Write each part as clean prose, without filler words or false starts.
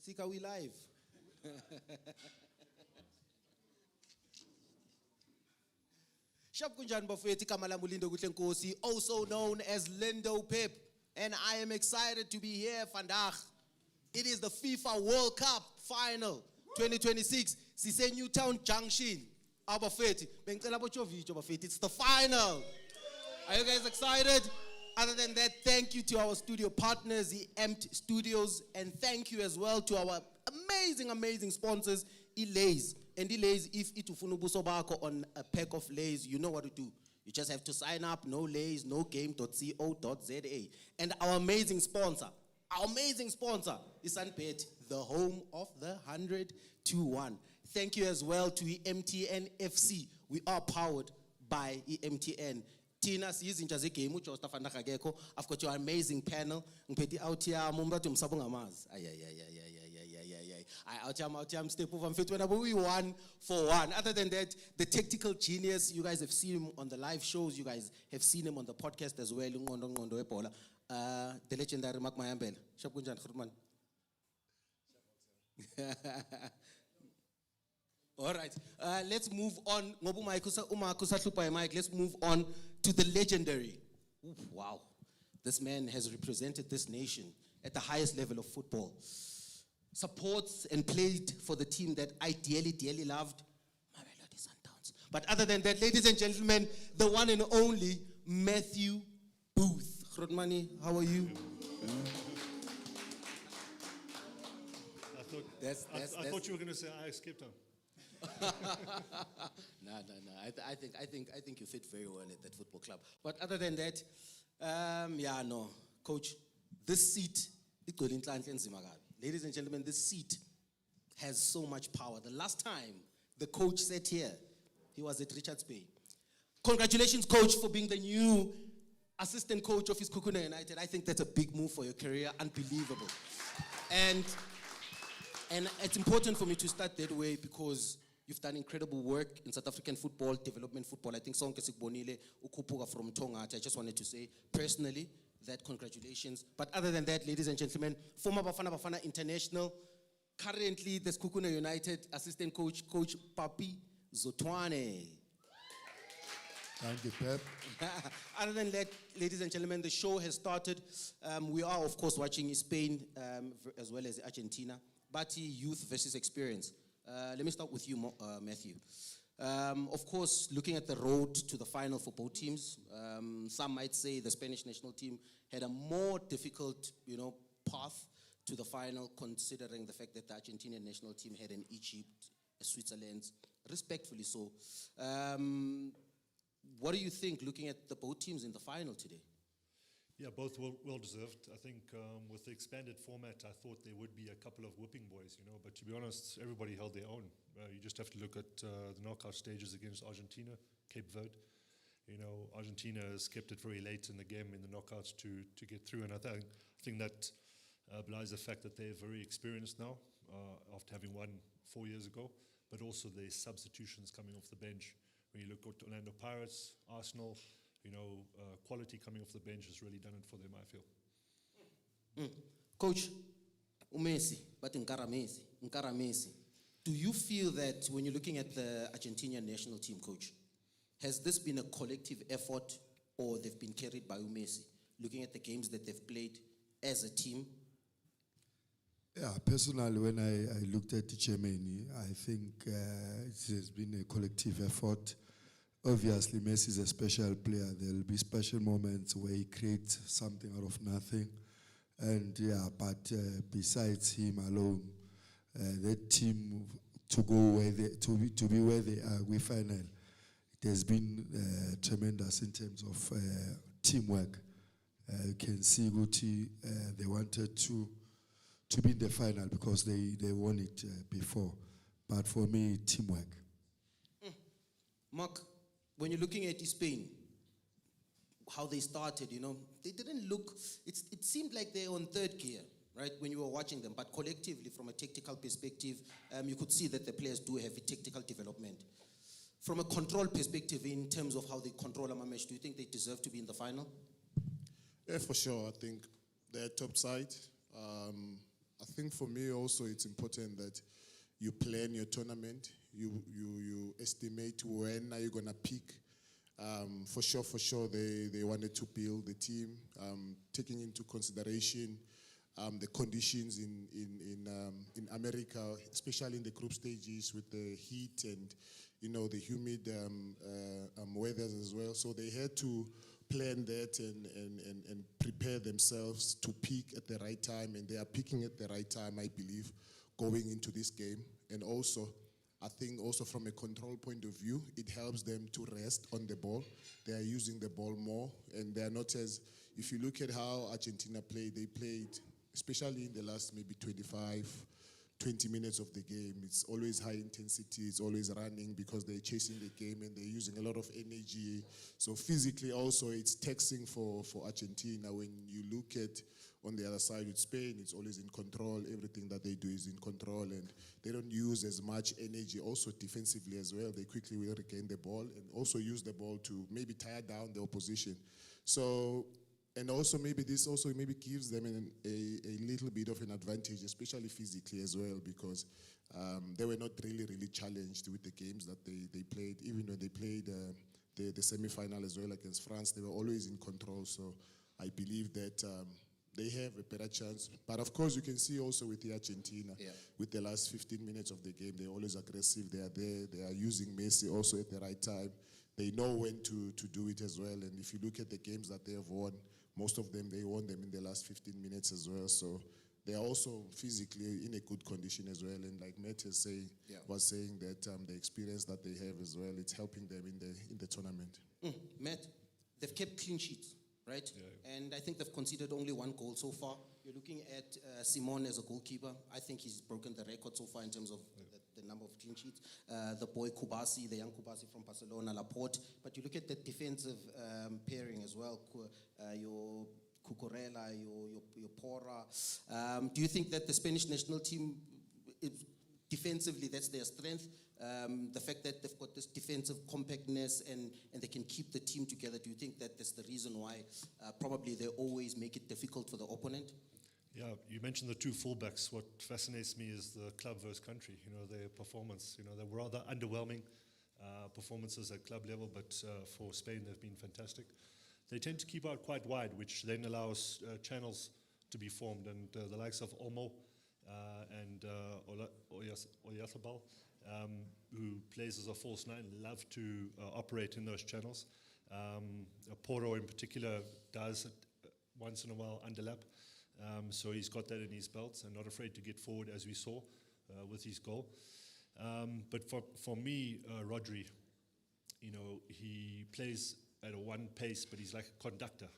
Sika, we live. Shap kunjani bafethu igama lami uLindo Kuhle Nkosi, also known as Lindo Pep, and I am excited to be here vandaag. It is the FIFA World Cup final 2026. Sise Newtown Junction. Abafethu, bengicela bojovijo bafethu. It's the final. Are you guys excited? Other than that, thank you to our studio partners, the Empt Studios, and thank you as well to our amazing sponsors, Lays. And Lays, if itufuna ubuso bakho on a pack of Lays, you know what to do. You just have to sign up, no Lays, nogame.co.za. And our amazing sponsor is Sunbet, the home of the 100-1. Thank you as well to MTN FC. We are powered by MTN. Tina, Izinja zeGame, which was Tafandakageko. I've got your amazing panel. Mpeti out here, Mumbatum Sabungamaz. I'm step over fit when we 1-1. Other than that, the tactical genius, you guys have seen him on the live shows, you guys have seen him on the podcast as well. The legendary Mark Mayambel. All right, let's move on. Let's move on to the legendary. Wow, this man has represented this nation at the highest level of football. Supports and played for the team that I dearly loved, Mamelodi Sundowns. But other than that, ladies and gentlemen, the one and only Matthew Booth. Rodmani, how are you? I thought you were going to say I skipped him. No. I think you fit very well at that football club. But other than that, Coach, this seat, ladies and gentlemen, this seat has so much power. The last time the coach sat here, he was at Richards Bay. Congratulations, Coach, for being the new assistant coach of Isikhukhune United. I think that's a big move for your career, unbelievable. And it's important for me to start that way because you've done incredible work in South African football, development football. I think sonke sikubonile ukupuka from Tongaat. I just wanted to say personally that congratulations. But other than that, ladies and gentlemen, former Bafana International, currently the Isikhukhune United assistant coach, Coach Papi Zotwane. Thank you, Pep. Other than that, ladies and gentlemen, the show has started. We are, of course, watching Spain as well as Argentina. Bati youth versus experience. Let me start with you, Matthew. Of course, looking at the road to the final for both teams, some might say the Spanish national team had a more difficult, path to the final, considering the fact that the Argentinian national team had an Egypt, a Switzerland, respectfully so. What do you think, looking at the both teams in the final today? Yeah, both well deserved. I think with the expanded format, I thought there would be a couple of whipping boys, but to be honest, everybody held their own. You just have to look at the knockout stages against Argentina, Cape Verde. Argentina has kept it very late in the game in the knockouts to get through, and I think that belies the fact that they're very experienced now after having won 4 years ago, but also their substitutions coming off the bench. When you look at Orlando Pirates, Arsenal, quality coming off the bench has really done it for them, I feel. Coach, Messi, but Messi. Do you feel that when you're looking at the Argentinian national team, Coach, has this been a collective effort or they've been carried by Messi, looking at the games that they've played as a team? Yeah, personally, when I looked at Germany, I think it has been a collective effort. Obviously, Messi is a special player. There will be special moments where he creates something out of nothing. But besides him alone, that team to go where to be where they are, we final. It has been tremendous in terms of teamwork. You can see Guti, they wanted to be in the final because they won it before. But for me, teamwork. Mark, when you're looking at Spain, how they started, they didn't look, it seemed like they're on third gear, right, when you were watching them. But collectively, from a tactical perspective, you could see that the players do have a tactical development. From a control perspective, in terms of how they control a match, do you think they deserve to be in the final? Yeah, for sure. I think they're top side. I think for me also it's important that you plan your tournament. You estimate when are you gonna peak. For sure, they wanted to build the team, taking into consideration the conditions in America, especially in the group stages with the heat and the humid weathers as well. So they had to plan that and prepare themselves to peak at the right time, and they are peaking at the right time, I believe, going into this game. And also, I think also from a control point of view, it helps them to rest on the ball. They are using the ball more, and they are not as, if you look at how Argentina played, they played, especially in the last maybe 20 minutes of the game, it's always high intensity, it's always running because they're chasing the game and they're using a lot of energy. So physically also it's taxing for Argentina. When you look at on the other side with Spain, it's always in control. Everything that they do is in control and they don't use as much energy. Also defensively as well, they quickly will regain the ball and also use the ball to maybe tire down the opposition. So, and also maybe this also maybe gives them a little bit of an advantage, especially physically as well, because they were not really challenged with the games that they played. Even when they played the semi-final as well against France, they were always in control. So I believe that they have a better chance. But of course, you can see also with the Argentina, with the last 15 minutes of the game, they're always aggressive. They are there. They are using Messi also at the right time. They know when to do it as well. And if you look at the games that they have won, most of them, they won them in the last 15 minutes as well. So they are also physically in a good condition as well. And like Matt was saying that the experience that they have as well, it's helping them in the tournament. Matt, they've kept clean sheets, right? Yeah. And I think they've conceded only one goal so far. You're looking at Simon as a goalkeeper. I think he's broken the record so far in terms of the number of clean sheets. The boy Kubasi, the young Kubasi from Barcelona, Laporte. But you look at the defensive pairing as well, your Cucurella, your Porra. Do you think that the Spanish national team, defensively, that's their strength? The fact that they've got this defensive compactness and they can keep the team together, do you think that that's the reason why probably they always make it difficult for the opponent? Yeah, you mentioned the two fullbacks. What fascinates me is the club versus country, their performance. They were rather underwhelming performances at club level, but for Spain they've been fantastic. They tend to keep out quite wide, which then allows channels to be formed, and the likes of Olmo and Oyarzabal, who plays as a false nine, love to operate in those channels. Porro in particular does once in a while underlap. So he's got that in his belt and not afraid to get forward, as we saw with his goal. But for me, Rodri, he plays at a one pace, but he's like a conductor,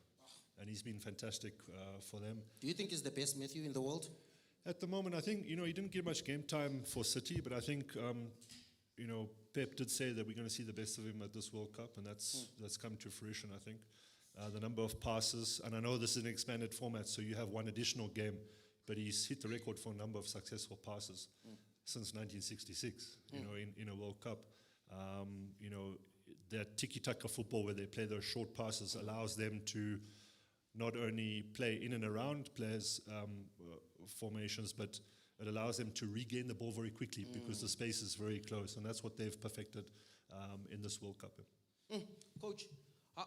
and he's been fantastic for them. Do you think he's the best Matthew in the world? At the moment, I think, he didn't get much game time for City, but I think, Pep did say that we're going to see the best of him at this World Cup, and that's come to fruition, I think. The number of passes, and I know this is an expanded format, so you have one additional game, but he's hit the record for a number of successful passes since 1966, in a World Cup. That tiki-taka football where they play those short passes allows them to not only play in and around players' formations, but it allows them to regain the ball very quickly because the space is very close, and that's what they've perfected in this World Cup. Coach,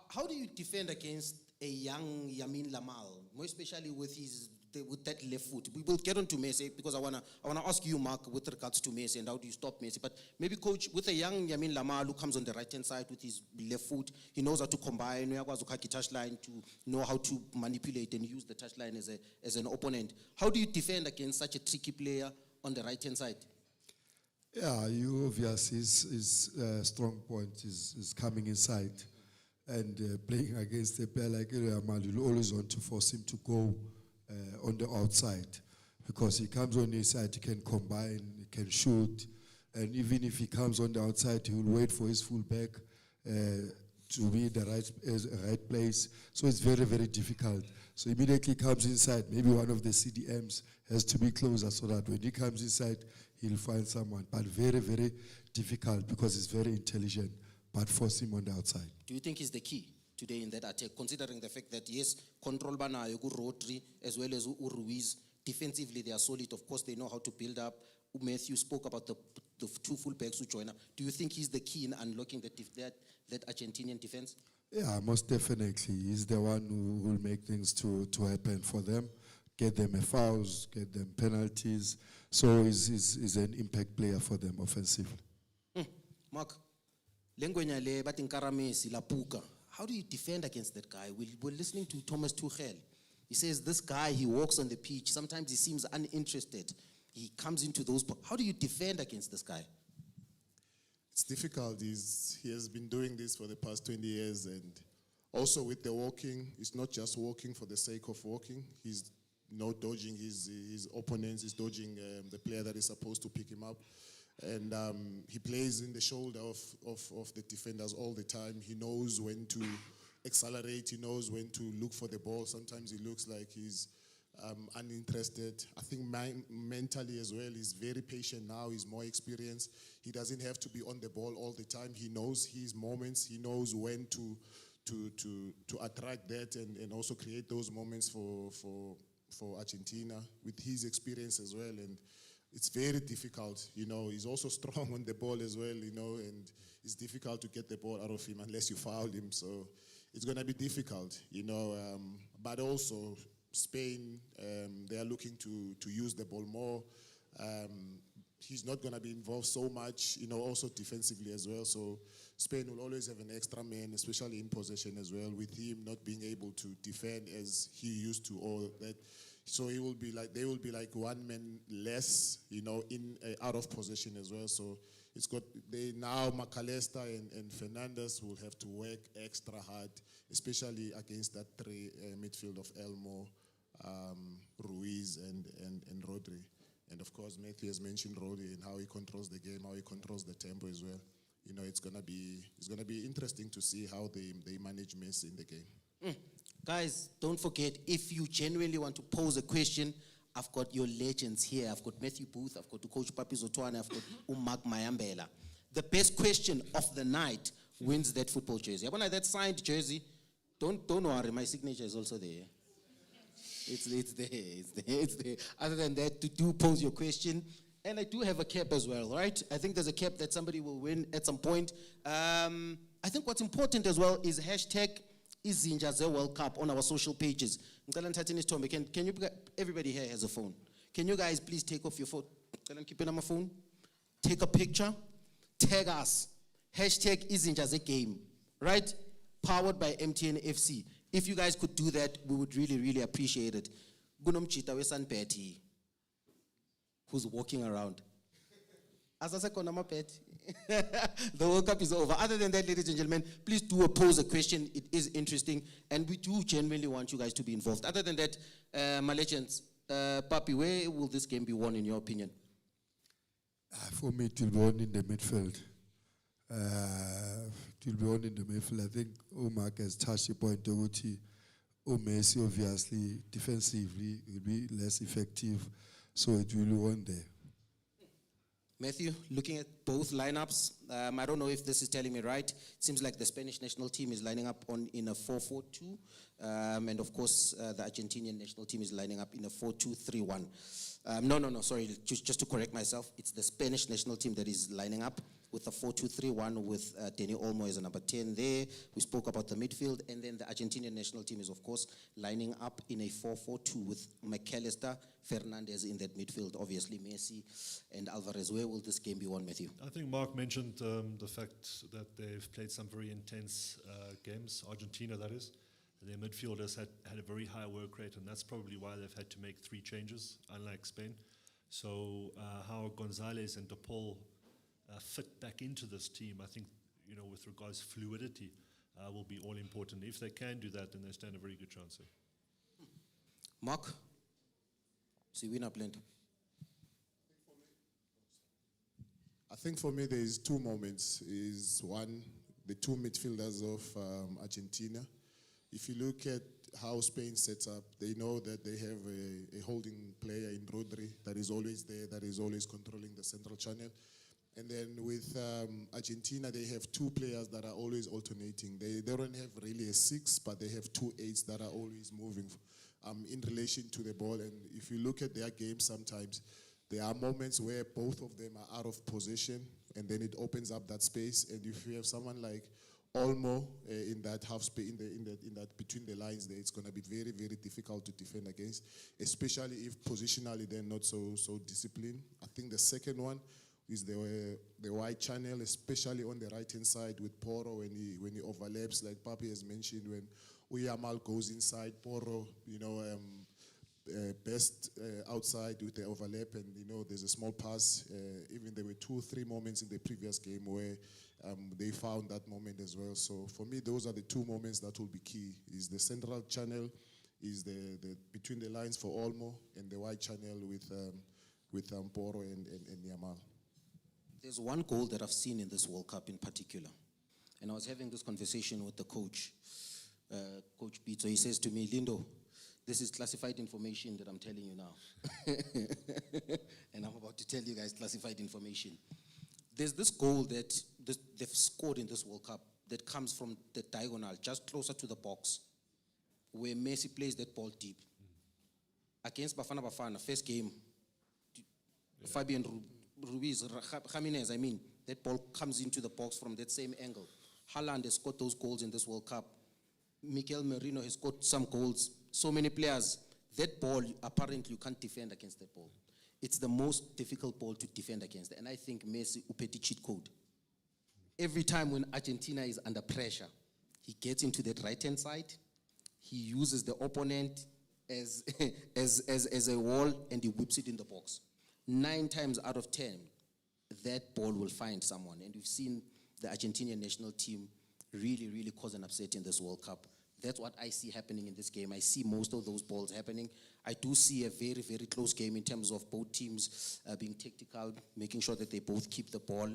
how do you defend against a young Yamin Lamal, more especially with that left foot? We will get on to Messi because I wanna ask you, Mark, with regards to Messi and how do you stop Messi. But maybe, Coach, with a young Yamin Lamal who comes on the right-hand side with his left foot, he knows how to combine, touchline, to know how to manipulate and use the touchline as an opponent. How do you defend against such a tricky player on the right-hand side? Yeah, you obviously his strong point is coming inside. And playing against a player like Yamal, you'll always want to force him to go on the outside, because he comes on the inside, he can combine, he can shoot, and even if he comes on the outside, he will wait for his fullback to be in the right place. So it's very difficult. So immediately comes inside. Maybe one of the CDMs has to be closer so that when he comes inside, he'll find someone. But very difficult because he's very intelligent. But force him on the outside. Do you think he's the key today in that attack, considering the fact that, yes, control banayo ku Rodri as well as Ruiz? Defensively, they are solid. Of course, they know how to build up. Matthew spoke about the two fullbacks who join up. Do you think he's the key in unlocking that Argentinian defense? Yeah, most definitely. He's the one who will make things to happen for them, get them a fouls, get them penalties. So he's an impact player for them offensively. Mark, lengwenya le bating Karamesi, La Puka. How do you defend against that guy? We're listening to Thomas Tuchel. He says this guy, he walks on the pitch. Sometimes he seems uninterested. He comes into those. How do you defend against this guy? It's difficult. He has been doing this for the past 20 years, and also with the walking, it's not just walking for the sake of walking. He's not dodging his opponents. He's dodging the player that is supposed to pick him up, and he plays in the shoulder of the defenders all the time. He knows when to accelerate. He knows when to look for the ball. Sometimes he looks like he's uninterested. I think mentally as well, he's very patient now. He's more experienced. He doesn't have to be on the ball all the time. He knows his moments. He knows when to attract that and also create those moments for Argentina with his experience as well. And it's very difficult. He's also strong on the ball as well. And it's difficult to get the ball out of him unless you foul him. So it's going to be difficult. But also Spain, they are looking to use the ball more. He's not going to be involved so much, also defensively as well. So Spain will always have an extra man, especially in possession as well, with him not being able to defend as he used to, or that. So they will be like one man less, out of possession as well. So now McAllister and Fernandes will have to work extra hard, especially against that three midfield of Elmo, Ruiz, and Rodri. And of course, Matthew has mentioned Rodri and how he controls the game, how he controls the tempo as well. It's gonna be interesting to see how they manage Messi in the game. Guys, don't forget, if you genuinely want to pose a question, I've got your legends here. I've got Matthew Booth, I've got Coach Papi Zotwane, I've got Mark Mayambela. The best question of the night wins that football jersey. When that signed jersey, don't worry, my signature is also there. It's there. Other than that, do pose your question. And I do have a cap as well, right? I think there's a cap that somebody will win at some point. I think what's important as well is hashtag Izinja zeWorld Cup on our social pages. Can you, everybody here has a phone. Can you guys please take off your phone? Keep it on my phone. Take a picture. Tag us. Hashtag Izinja zeGame, right? Powered by MTN FC. If you guys could do that, we would really, really appreciate it. Gunomchita wesanpeti, who's walking around. As I said, the World Cup is over. Other than that, ladies and gentlemen, please do pose a question. It is interesting, and we do genuinely want you guys to be involved. Other than that, my legends, Papi, where will this game be won, in your opinion? For me, it will be won in the midfield. It will be won in the midfield. I think Mark has touched the point. Messi, obviously, defensively, will be less effective, so it will be won there. Matthew, looking at both lineups, I don't know if this is telling me right. It seems like the Spanish national team is lining up in a 4-4-2. And of course, the Argentinian national team is lining up in a 4-2-3-1. No, sorry, just to correct myself. It's the Spanish national team that is lining up with a 4-2-3-1 with Dani Olmo as a number 10 there. We spoke about the midfield. And then the Argentinian national team is, of course, lining up in a 4-4-2 with McAllister, Fernandes in that midfield, obviously Messi and Alvarez. Where will this game be won, Matthew? I think Mark mentioned the fact that they've played some very intense games, Argentina that is. Their midfielders had a very high work rate, and that's probably why they've had to make 3 changes, unlike Spain. So how Gonzalez and De Paul fit back into this team, I think, with regards to fluidity, will be all important. If they can do that, then they stand a very good chance here. Mark? See, win up blend. I think for me, there's 2 moments. Is one, the 2 midfielders of Argentina. If you look at how Spain sets up, they know that they have a holding player in Rodri that is always there, that is always controlling the central channel. And then with Argentina, they have 2 players that are always alternating. They don't have really a 6, but they have 2 8s that are always moving in relation to the ball. And if you look at their game sometimes, there are moments where both of them are out of position, and then it opens up that space. And if you have someone like Olmo in that half space, in that between the lines there, it's going to be very, very difficult to defend against, especially if positionally they're not so disciplined. I think the second one is the wide channel, especially on the right-hand side with Poro when he overlaps, like Papi has mentioned, when Uyamal goes inside, Poro, best outside with the overlap, and there's a small pass. Even there were 2 or 3 moments in the previous game where they found that moment as well. So for me, those are the 2 moments that will be key: is the central channel, is the between the lines for Olmo, and the wide channel with Poro and Yamal. There's one goal that I've seen in this World Cup in particular, and I was having this conversation with the coach, Coach Pizzo. He says to me, Lindo, this is classified information that I'm telling you now. And I'm about to tell you guys classified information. There's this goal that they've scored in this World Cup that comes from the diagonal, just closer to the box, where Messi plays that ball deep. Against Bafana, first game, Fabian Ruiz, Jimenez, that ball comes into the box from that same angle. Haaland has scored those goals in this World Cup. Mikel Merino has scored some goals. So many players. That ball, apparently you can't defend against that ball. It's the most difficult ball to defend against. And I think Messi upeti cheat code. Every time when Argentina is under pressure, he gets into that right-hand side. He uses the opponent as a wall, and he whips it in the box. 9 times out of 10, that ball will find someone. And we've seen the Argentinian national team really, really cause an upset in this World Cup. That's what I see happening in this game. I see most of those balls happening. I do see a very, very close game in terms of both teams being tactical, making sure that they both keep the ball.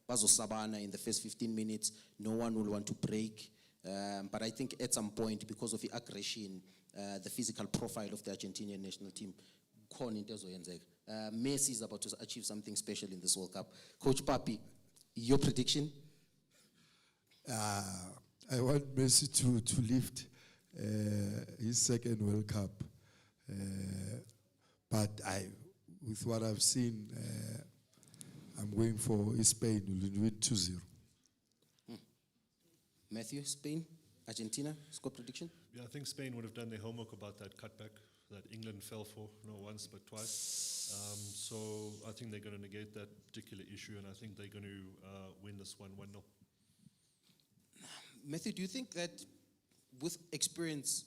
Bazo Sabana in the first 15 minutes, no one will want to break. But I think at some point, because of the aggression, the physical profile of the Argentinian national team, Messi is about to achieve something special in this World Cup. Coach Papi, your prediction? I want Messi to lift his second World Cup. But with what I've seen, I'm going for Spain will win 2-0. Matthew, Spain, Argentina, score prediction? Yeah, I think Spain would have done their homework about that cutback that England fell for, not once but twice. So I think they're going to negate that particular issue, and I think they're going to win this one 1-0. Matthew, do you think that with experience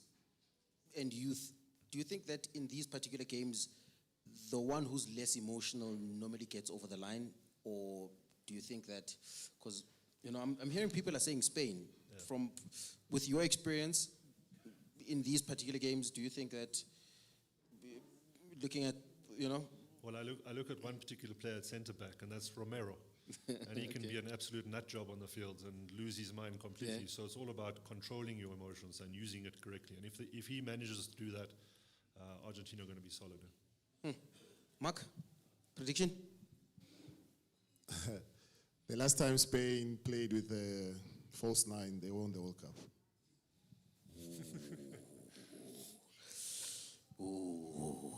and youth, do you think that in these particular games, the one who's less emotional normally gets over the line? Or do you think that, because, I'm hearing people are saying Spain. Yeah. With your experience in these particular games, do you think that, looking at, Well, I look at one particular player at centre-back, and that's Romero. And he can be an absolute nut job on the field and lose his mind completely. Yeah. So it's all about controlling your emotions and using it correctly. And if he manages to do that, Argentina are going to be solid. Mark, prediction? The last time Spain played with a false 9, they won the World Cup. Ooh.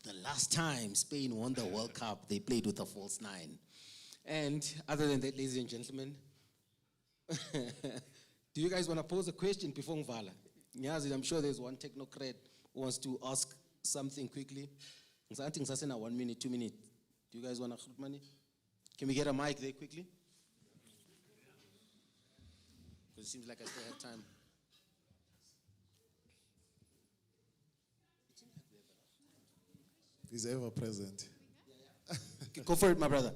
The last time Spain won the World Cup, they played with a false 9. And other than that, ladies and gentlemen, do you guys want to pose a question before Ngvala? Nyazi, I'm sure there's one technocrat who wants to ask something quickly. I think it's 1 minute, 2 minutes. Do you guys want to money? Can we get a mic there quickly? Because it seems like I still have time. He's ever present. Go for it, my brother.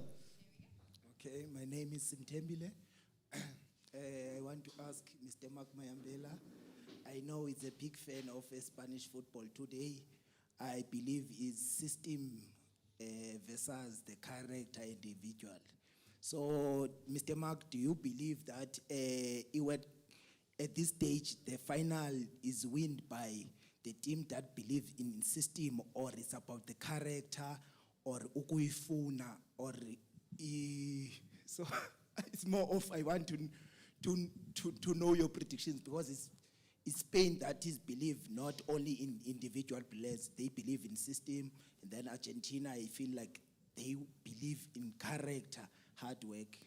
Okay, my name is Simtembile. I want to ask Mr. Mark Mayambela. I know he's a big fan of Spanish football today. I believe is system versus the character individual. So, Mr. Mark, do you believe that at this stage the final is won by the team that believes in system, or it's about the character, or ukuifuna, or so it's more of I want to know your predictions, because it's Spain that is believe not only in individual players, they believe in system. And then Argentina, I feel like they believe in character, hard work.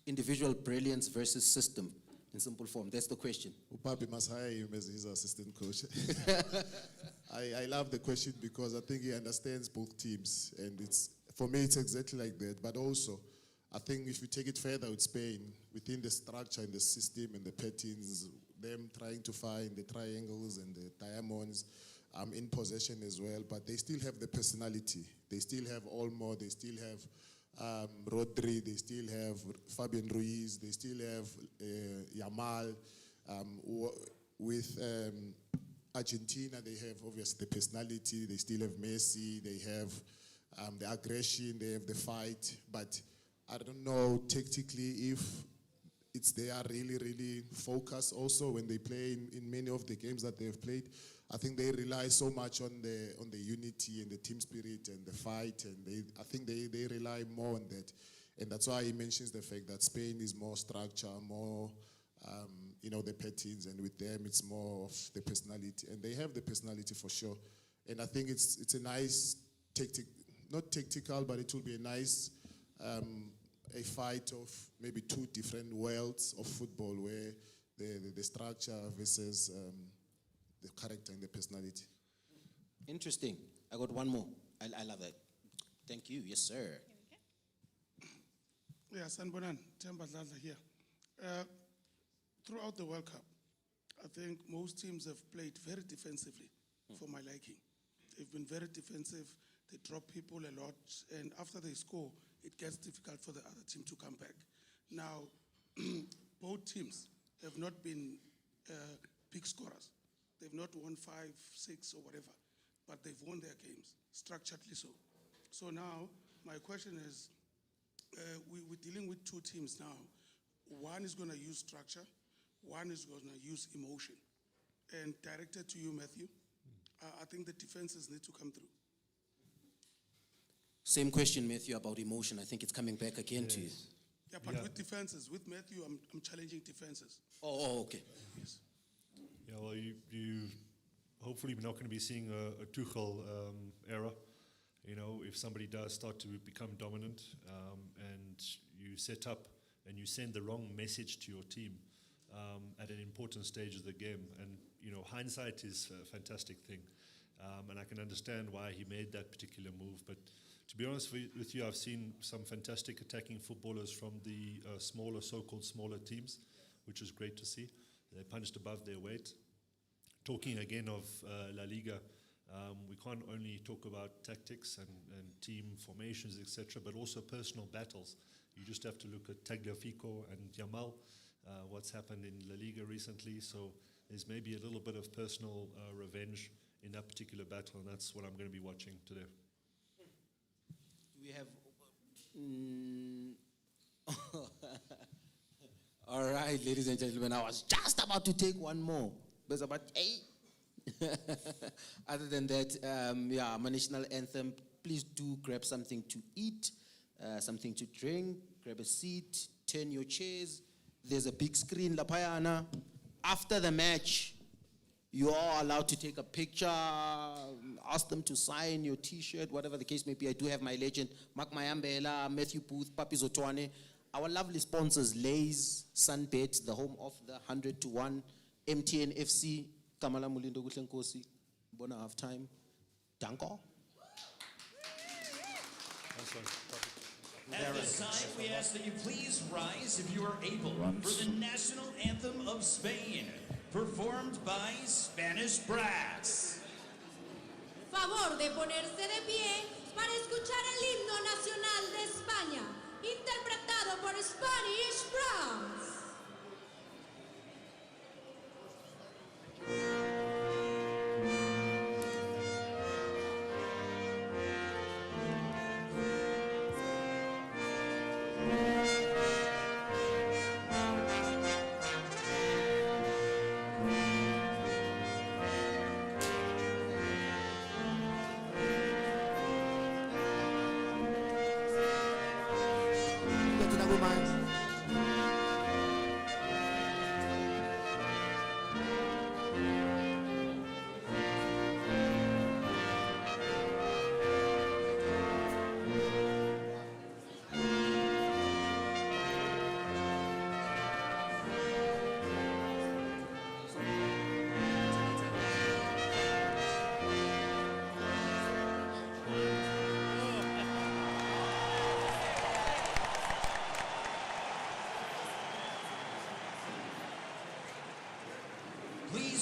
Individual brilliance versus system, in simple form. That's the question. Upapi must hire him as his assistant coach. I love the question because I think he understands both teams. And for me, it's exactly like that. But also, I think if you take it further with Spain, within the structure and the system and the patterns, them trying to find the triangles and the diamonds in possession as well, but they still have the personality. They still have Olmo, they still have Rodri, they still have Fabian Ruiz, they still have Yamal. With Argentina, they have obviously the personality, they still have Messi, they have the aggression, they have the fight, but I don't know tactically if they are really, really focused also when they play in many of the games that they've played. I think they rely so much on the unity and the team spirit and the fight, and I think they rely more on that. And that's why he mentions the fact that Spain is more structure, more the patterns, and with them it's more of the personality. And they have the personality for sure. And I think it's a nice not tactical, but it will be a nice a fight of maybe two different worlds of football where the structure versus the character and the personality. Interesting. I got one more. I love that. Thank you. Yes, sir. Yes, Sanbonan, Temba Dladla here. Throughout the World Cup, I think most teams have played very defensively for my liking. They've been very defensive. They drop people a lot, and after they score, it gets difficult for the other team to come back. Now, both teams have not been big scorers. They've not won 5, 6, or whatever, but they've won their games, structuredly so. So now, my question is, we're dealing with two teams now. One is going to use structure, one is going to use emotion. And directed to you, Matthew, I think the defenses need to come through. Same question, Matthew, about emotion. I think it's coming back again to you. Yeah, but with defenses, with Matthew, I'm challenging defenses. Oh, okay. Yes. Yeah, well, you hopefully we're not going to be seeing a Tuchel era. You know, if somebody does start to become dominant and you set up and you send the wrong message to your team at an important stage of the game. And, you know, hindsight is a fantastic thing. And I can understand why he made that particular move. But to be honest with you, I've seen some fantastic attacking footballers from the smaller, so-called smaller teams, which is great to see. They punched above their weight. Talking again of La Liga, we can't only talk about tactics and team formations, etc., but also personal battles. You just have to look at Tagliafico and Yamal, what's happened in La Liga recently. So there's maybe a little bit of personal revenge in that particular battle, and that's what I'm going to be watching today. We have... All right, ladies and gentlemen, I was just about to take one more. There's about 8. Other than that, my national anthem, please do grab something to eat, something to drink, grab a seat, turn your chairs. There's a big screen, La Payana. After the match, you are allowed to take a picture, ask them to sign your T-shirt, whatever the case may be. I do have my legend, Mark Mayambela, Matthew Booth, Papi Zotwane, our lovely sponsors, Lay's, Sunbet, the home of the 100-1, MTN FC, Kamala Mulindo Gutlenkosi, Bona halftime. Danko. At this time, we ask that you please rise if you are able for the national anthem of Spain, performed by Spanish Brass. Favor de ponerse de pie para escuchar el himno nacional de España, interpretado por Spanish Brass.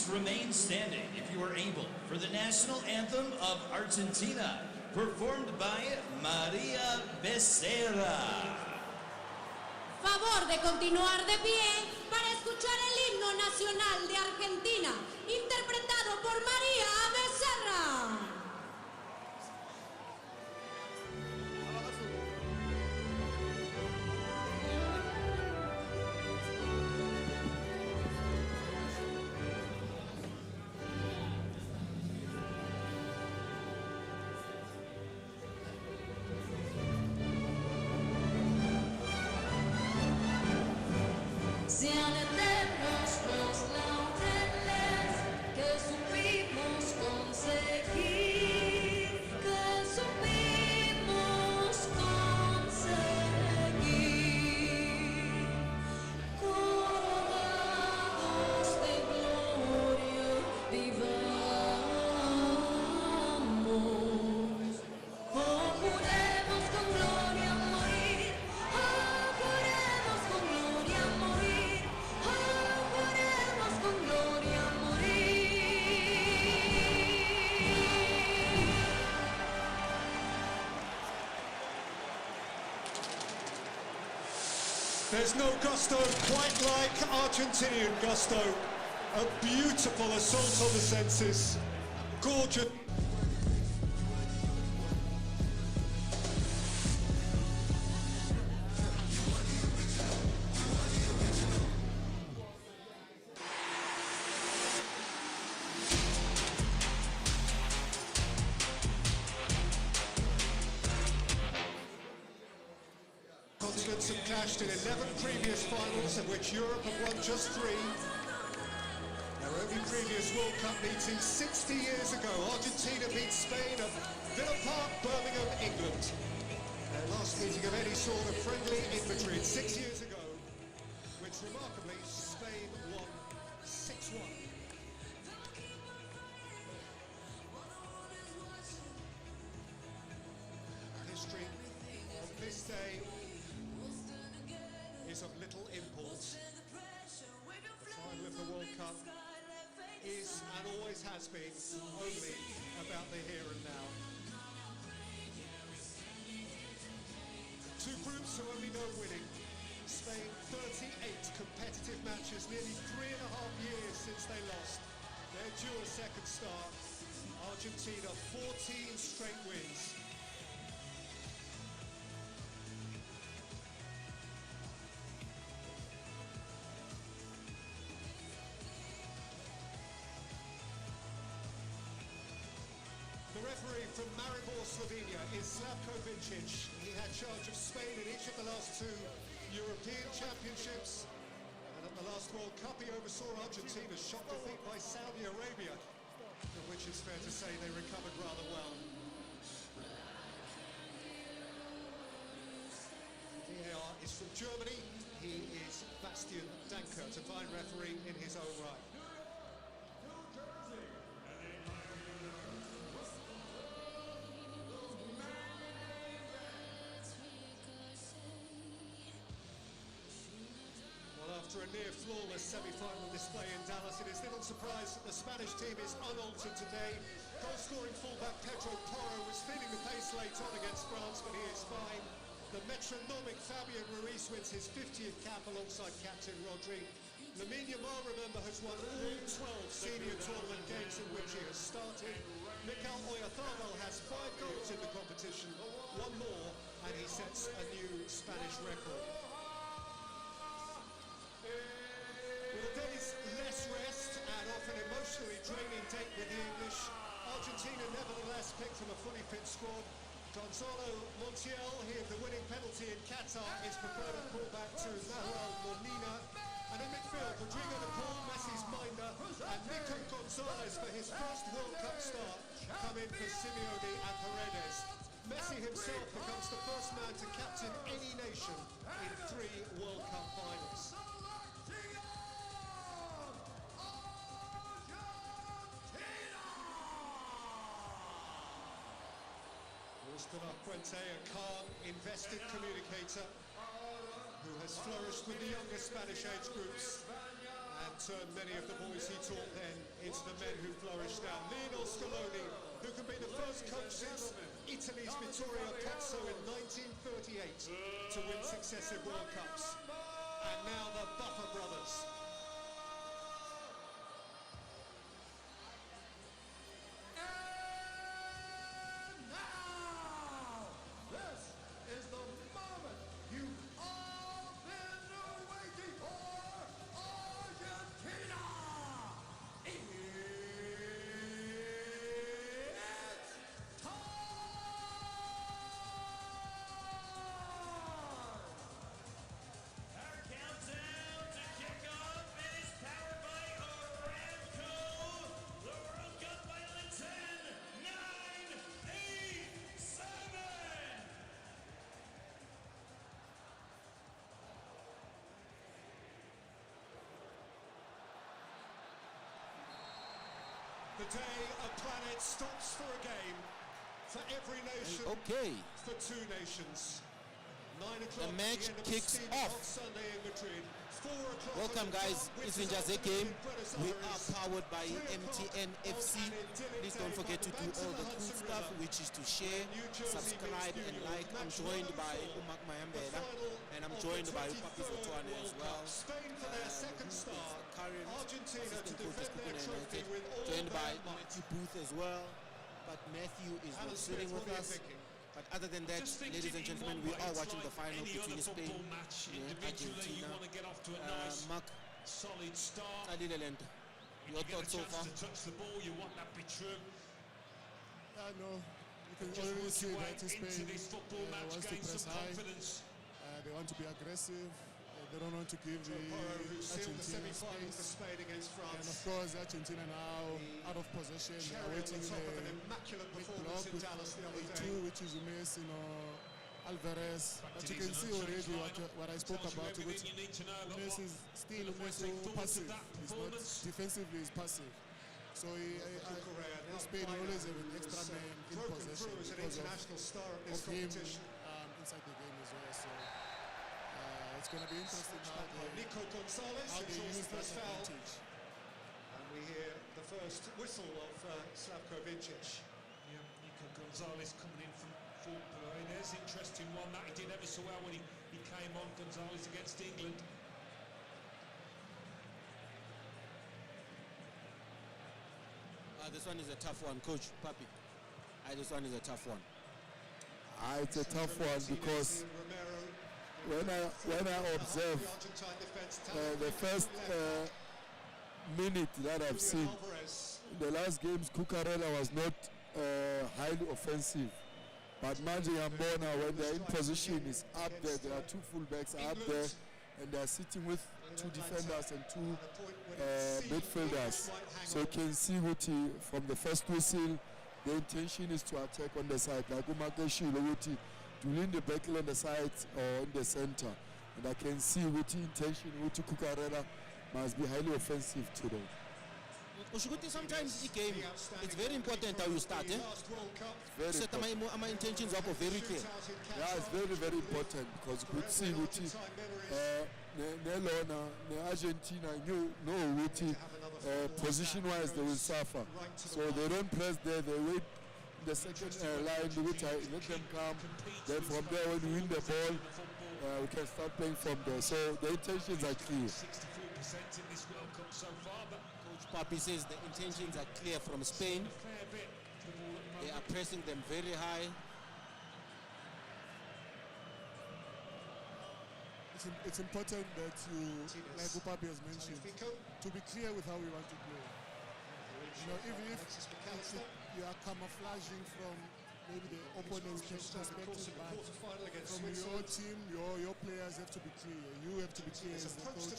Please remain standing if you are able for the national anthem of Argentina, performed by Maria Becerra. Favor de continuar de pie para escuchar el himno nacional de Argentina, interpretado por María Becerra. Sean eternos los laureles que supimos conseguir, coronados de gloria, vivamos. Oh, juremos con gloria morir, oh, juremos con gloria morir, oh, juremos con gloria morir. There's no gusto quite like Argentinian gusto. A beautiful assault on the senses. Gorgeous. Continents have clashed in 11 previous finals, of which Europe have won just 3. Their only previous World Cup meeting 60 years ago. Argentina beat Spain at Villa Park, Birmingham, England. Their last meeting of any sort of friendly in Madrid 6 years ago, which remarkably Spain won 6-1. History on this day is of little import. The final of the World Cup is and always has been only about the here and now. Two groups who only know winning. Spain 38 competitive matches, nearly 3.5 years since they lost. They're due a second start. Argentina 14 straight wins. The referee from Maribor, Slovenia is Slavko Vincic. He had charge of Spain in each of the last 2 European Championships. And at the last World Cup, he oversaw Argentina's shock defeat by Saudi Arabia, of which it's fair to say they recovered rather well. VAR is from Germany. He is Bastian Dankert, a fine referee in his own right. After a near flawless semi-final display in Dallas, it is little surprise that the Spanish team is unaltered today. Goal-scoring fullback Pedro Porro was feeling the pace late on against France, but he is fine. The metronomic Fabian Ruiz wins his 50th cap alongside captain Rodri. Lamine Yamal, remember, has won all 12 senior tournament games in which he has started. Mikel Oyarzabal has 5 goals in the competition, 1 more, and he sets a new Spanish record. With a day's less rest and often emotionally draining date with the English, Argentina nevertheless picked from a fully fit squad. Gonzalo Montiel, he of the winning penalty in Qatar, is preferred at fullback to Manuel Molina. And in midfield, Rodrigo de Paul, Messi's minder, and Nico Gonzalez for his first World Cup start come in for Simeone and Paredes. Messi himself becomes the first man to captain any nation in 3 World Cup finals. Augusto Puente, a calm, invested communicator who has flourished with the younger Spanish age groups and turned many of the boys he taught then into the men who flourish now. Lionel Scaloni, who can be the first coach since Italy's Vittorio Pozzo in 1938 to win successive World Cups. And now the Buffer brothers. And now, this is the moment you've all been waiting for. Argentina! It's time! Our countdown to kickoff is powered by Aramco. The World Cup final in 10, 9, 8, 7. The day a planet stops for a game, for every nation, Okay, for two nations. 9 o'clock, the match end of kicks steaming hot off. Sunday in Madrid. 4 o'clock Welcome on the guys, dot, with Izinja results zeGame. in Buenos We Aires. are powered by 3 o'clock MTN on FC. an idyllic Please day don't forget by to the do banks all of the the cool Hudson stuff, River. which is to share, New Jersey subscribe meets and New York. like. I'm Match joined one by four. Umak The Mayambela final and I'm of joined the by 23rd Papi Zotwane as World well. Cup. Spain for their second who is star. the current Argentina to assistant coach of defend their Kukuna trophy United. with all Joined by their might. Matthew Booth as well. But Matthew is Alan not Smith, sitting what with are you us. thinking? But other than that, Just thinking ladies and in gentlemen, one we way, are it's watching like the final any between other Spain football match. and Individually, you Argentina. want to get off to a nice, Mark, solid start. Alileland, When your you get a thoughts so chance far? to touch the ball, you want that to be true. I know. You can Just already work see your way that into Spain this football match, wants to gain press some high. confidence. They want to be aggressive. They don't want to give the Porro, who sealed the Argentina semi-final for space. Spain against And of France. course, Argentina now out of possession. They are Cherry on waiting the in top of a an immaculate big performance block in with Dallas the other a day. two, which is Messi, Alvarez. But you can see already what I spoke about. Everything you need to know about Messi is still what Messi take forward to passive. that He's not performance. defensively. He's passive. So Spain always have an extra man in Broken possession through as an because international star at this of him competition. inside the game as well. So it's going to be interesting Nico Gonzalez how they controls use the that first foul. advantage. And we hear the first whistle of Slavko Vincic. Yeah, Nico Gonzalez coming in from full play. There's an interesting one that he did ever so well when he came on, Gonzalez against England. This one is a tough one, Coach Papi. This one is a tough one. It's a tough one because when I observe the first minute that I've seen, the last games, Cucurella was not highly offensive. But Manje Ambona, when they're in position, is up there. There are two fullbacks up there, and they're sitting with two defenders and two midfielders. So you can see Wuti from the first whistle, the intention is to attack on the side. Like Umakeshi, Wuti, to lean the back on the side or in the center. And I can see Wuti intention, Wuti Cucurella must be highly offensive today. Ushukuti, sometimes the game, it's very important how you start. Very Set important. my intentions up very clear. Yeah, it's very, very important because you could see Wuti, Nelona, Argentina, you know Wuti, position-wise they will suffer. So they don't press there, they wait the second line, let them come. Then from there, when we win the ball, we can start playing from there. So the intentions are clear. 64% in this World Cup so far, but Coach Papi says the intentions are clear from Spain. a fair bit to the ball at the They moment. are pressing them very high. It's important that you, like Upapi has mentioned, to be clear with how we want to play. You know, even if you are camouflaging from maybe the opponent's perspective, but from your team, your players have to be clear. You have to be clear as the coach.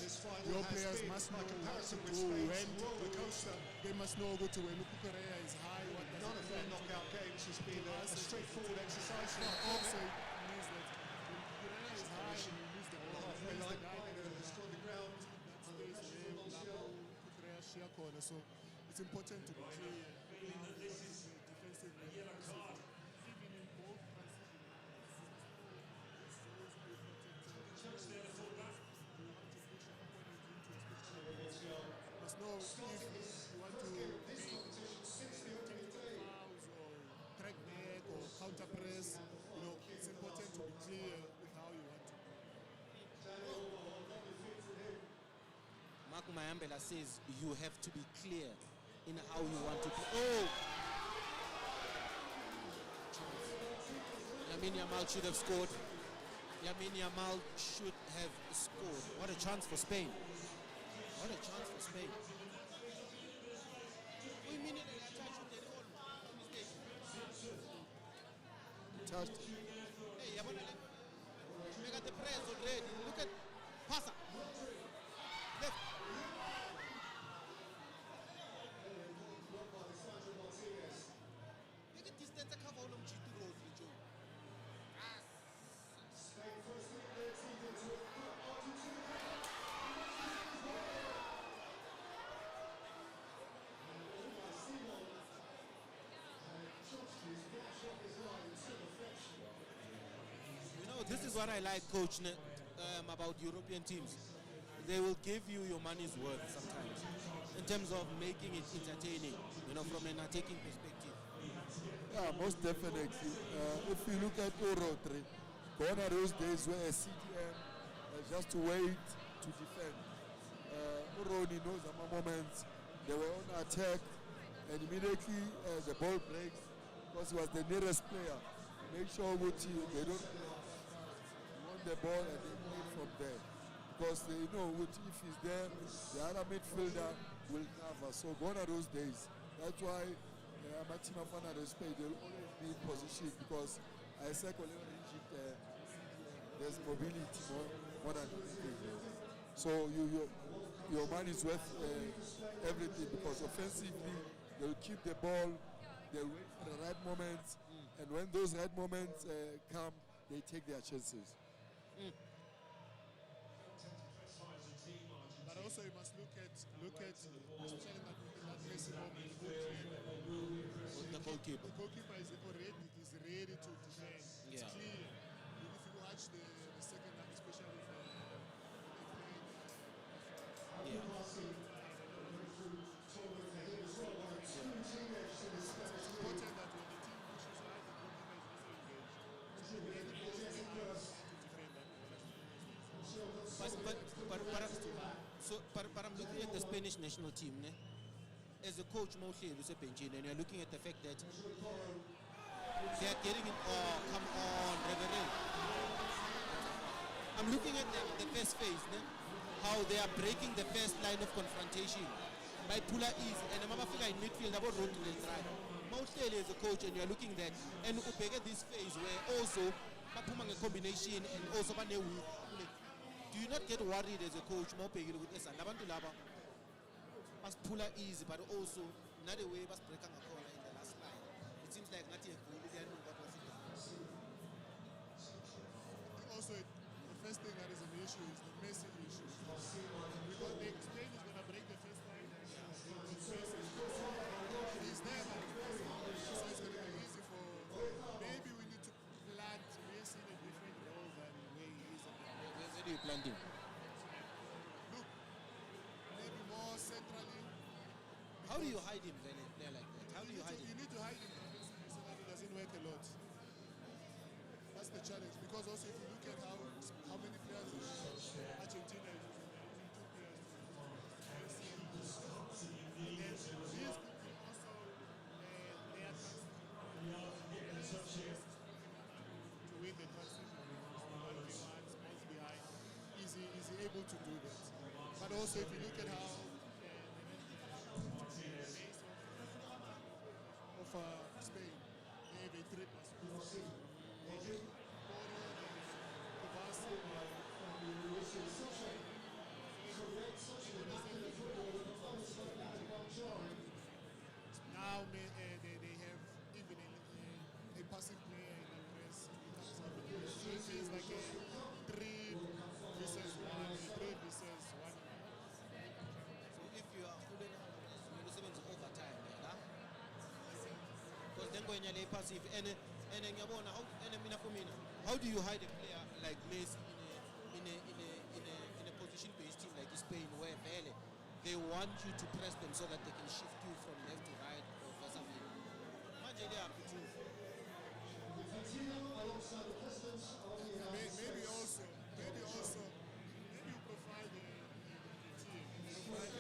Your players must know what to do, when to do it. They must know go to when Cucurella is high, what does None it of their mean. knockout games has been a straightforward exercise. Also, it means that when Cucurella is high and you lose the ball, Halfway you lose line, the guy Piner has got the ground. So it's important to be clear. Feeling that this is a yellow card. Touch there, the fullback. Mayambela says you have to be clear in how you want to play. Oh! Yamin Yamal should have scored. Yamin Yamal should have scored. What a chance for Spain. What a chance for Spain. Touched. Hey, Yabona, they got the press already. Look at Pasa. Left. Look at distance a cover on G2 road, Joe. You know, this is what I like, Coach, about European teams. They will give you your money's worth sometimes in terms of making it entertaining, you know, from an attacking perspective. Yeah, most definitely. If you look at Euro 3, gone are those days where a CDM just to wait to defend. Ronnie knows at my moments they were on attack, and immediately the ball breaks because he was the nearest player. Make sure they don't want the ball and they play from there. Because they know if he's there, the other midfielder will cover. So gone are those days. That's why my team of Fana respect, they'll always be in position because I say there's mobility more than anything. So your man is worth everything because offensively they'll keep the ball, they'll wait for the right moments, and when those right moments come, they take their chances. But also you must look at especially that Messi moment, The goalkeeper. the goalkeeper is ready to defend. It's Yeah. clear. If you watch the second half, especially for Yeah. it's important that when the team pushes hard, the goalkeeper is also engaged. So ready to defend that But I'm looking at the Spanish national team. Ne? As a coach, mostly you benching, and you're looking at the fact that they are getting it. Oh, come on, Reverend. I'm looking at the first phase, ne? How they are breaking the first line of confrontation by Pula Ease and the Mama figure in midfield about road to the drive. Mostly as a coach, and you're looking at and Upega this phase where also Papumang a combination and also Banewi. Do you not get worried as a coach? More pay with Esa Labantulaba. Mas Pula easy, but also not a way was breaking a corner in the last line. It seems like nothing good. They know what was it. Also, the first thing that is an issue is the Messi issue. Because the Spain is going to break the first line. He's there, but so it's going to be easy for. Maybe we need to plant Messi in a different role than the way he is at the moment. Where do you plant him? Look, maybe more centrally. How do you hide him when a player like that? How do you hide him? You need to hide him defensively so that it doesn't work a lot. That's the challenge. Because also if you look at how many players Argentina is using, they're using two players. And then these could be also their transition. To win the transition. 1v1, smalls behind. Is he able to do that? But also if you look at how of Spain, they have a 3+. Now they have even a passing player in the press. So it feels like a 3 versus 1, 3 versus 1. So if you are holding you're overtime, because then when you're passive, and how do you hide a player like Messi in a position-based team like Spain, where they want you to press them so that they can shift you from left to right or versa? Imagine they are to Maybe you provide the team, provide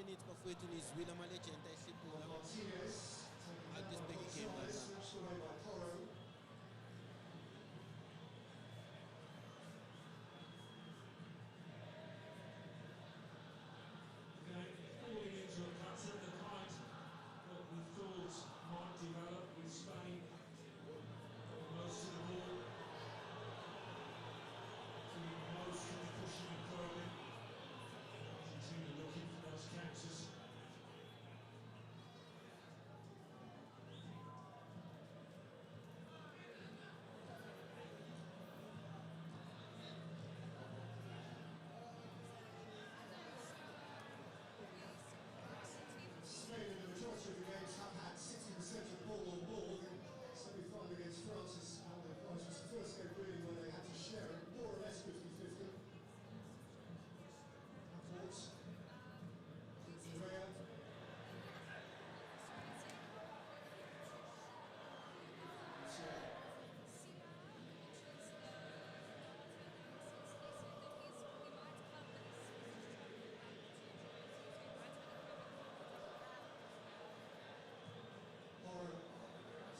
minutes bafowethu nizwile ama-legend ayihliphula atisibheke igame kancane. Falling into a pattern, the kind that we thought might develop with Spain. Most of the ball, doing most of the pushing and probing. Argentina looking for those counters. Spain in the majority of the games have had 60% of the ball on ball. The semi-final against France is was the first game really where they had to share it more or less 50-50. Thoughts? Correa.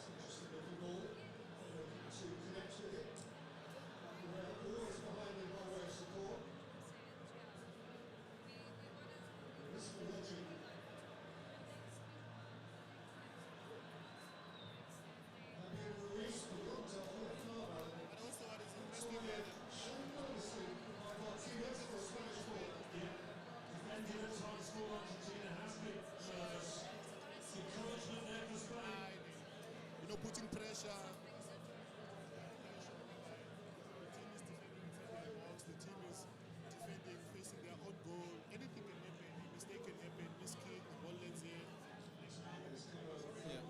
Interesting looking ball. To connect with it. Always behind him by way of support. This is logic. Ruiz, Peralta, Flava. And also what is interesting Martinez for Spanish ball. Defending at times for Argentina has been nervous. Encouragement there for Spain. you know, putting pressure. The team is defending, facing their own goal. Anything can happen. A mistake can happen. Miss kick, the ball lands here. Yeah.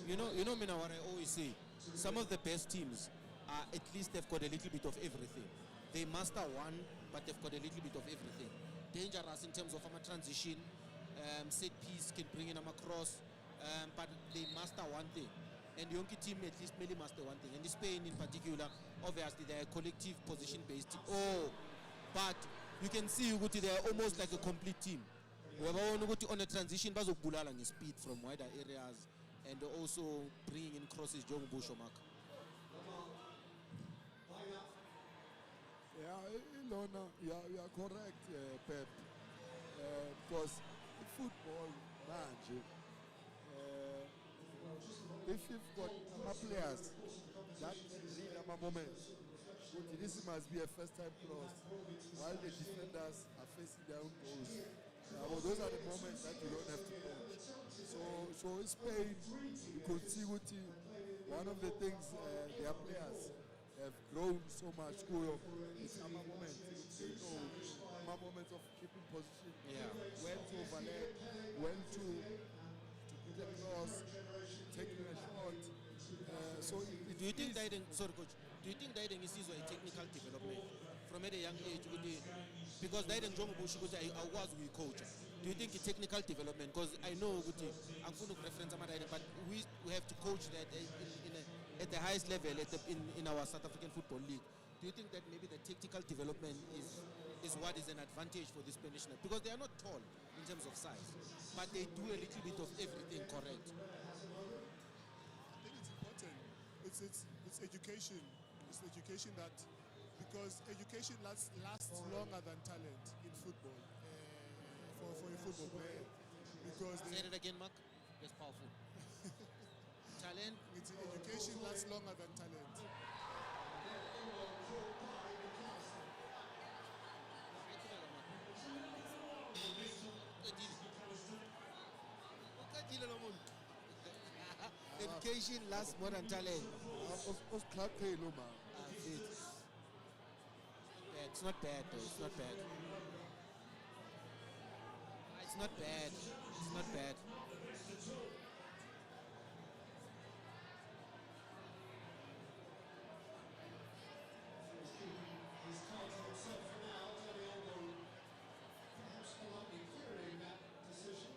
You know, Mina, what I always say, some of the best teams are at least they've got a little bit of everything. They master one, but they've got a little bit of everything. Dangerous in terms of a transition, set piece can bring in a cross, but they master one thing. And the Yonki team at least mainly master one thing. And Spain in particular, obviously they're a collective position-based team. Oh, but you can see Uguti, they're almost like a complete team. On a transition, bazokubulala nge-speed from wider areas and also bringing in crosses, John Bushomak. Yeah, Ilona, you are correct, Pep. Because in football, manje, if you've got players that read a moment, this must be a first-time cross, while the defenders are facing their own goals. Well, those are the moments that you don't have to coach. So in Spain, you could see one of the things their players have grown so much. It's a moment, a moment of keeping position. Yeah. When to overlap, when to put a cross, taking a shot. Do you think that do you think that is a technical development from at a young age? Because that I was with coach. Do you think it's technical development? Because I know I'm going to reference but we have to coach that at the highest level in our South African Football League. Do you think that maybe the technical development is what is an advantage for the Spanish national? Because they are not tall in terms of size, but they do a little bit of everything correct. I think it's important. It's education. It's education that, because education lasts longer than talent in football, for a football player. Because Say it again, Mark. That's powerful. Talent. It's education lasts longer than talent. Education lasts more than talent. It's not bad though. It's not bad. It's not bad. It's not bad. He's counting himself for now. Danny Olmo perhaps politely querying that decision.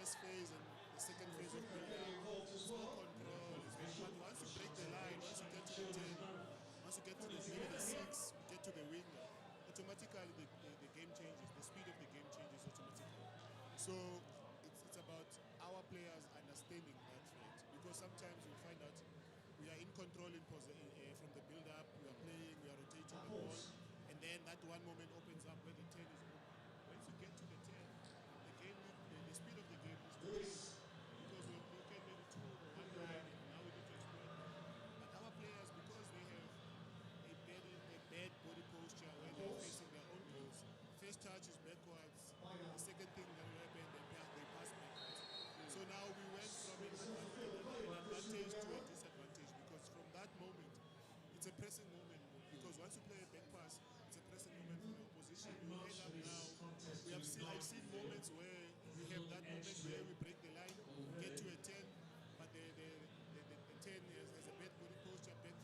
first phase and the second phase of build-up, it's more control. But once you break the line, once you get to the 10, once you get to maybe the 6, get to the winger, automatically the game changes. The speed of the game changes automatically. So it's about our players understanding that fact, because sometimes we find out we are in control from the build-up, we are playing, we are rotating the ball, and then that one moment opens up where the 10 is open. Once you get to the 10, the speed of the game is decreased, because we can maybe 2 or 1 line, and now we need to exploit that. But our players, because they have a bad body posture where they're facing their own goals, first touch is backwards, the second thing that will happen, they pass backwards. So now we went from an advantage to a disadvantage, because from that moment, it's a pressing moment. Because once you play a back pass, it's a pressing moment for the opposition. You end up now, I've seen moments where we have that moment where we break the line, get to a 10, but the 10 has a bad body posture, bad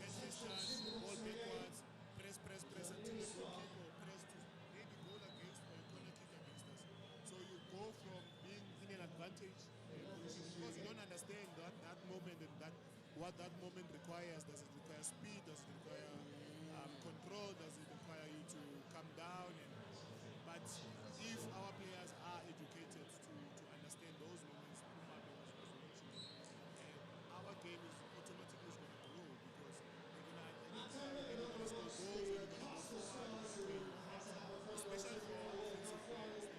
first touch, ball backwards, press until the goalkeeper, press to maybe goal against or a corner kick against us. So you go from being in an advantage position, because you don't understand that moment and what that moment requires. Does it require speed? Does it require control? Does it require you to come down? But if our players are educated to understand those moments, our game is automatically going to grow, because they're going to score goals, they're going to go forward, especially for our offensive players.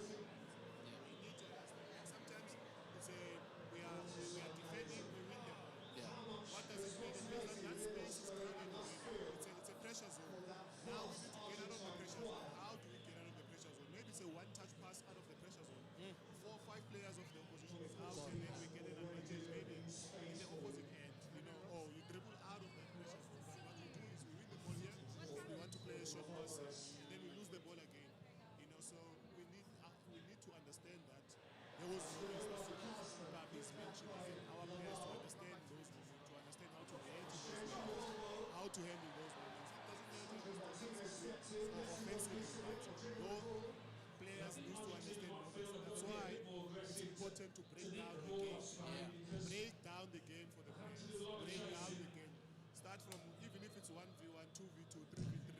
We need to understand. Sometimes we are defending, we win the ball. What does it mean? It means that space is crowded. It's a pressure zone. Now we need to get out of the pressure zone. How do we get out of the pressure zone? Maybe it's a one-touch pass out of the pressure zone. 4 or 5 players of the opposition is out, and then we get an advantage maybe in the opposite end. Or you dribble out of that pressure zone. But what we do is we win the ball here, we want to play a short pass, and then we lose the ball again. So we need to understand that there was moments that Babi's mentioned, our players to understand those moments, to understand how to react to those moments, how to handle those moments. It doesn't matter if it's defensively or offensively, but both players need to understand moments. That's why it's important to break down the game. Break down the game for the players. Break down the game. Start from, even if it's 1v1, 2v2, 3v3,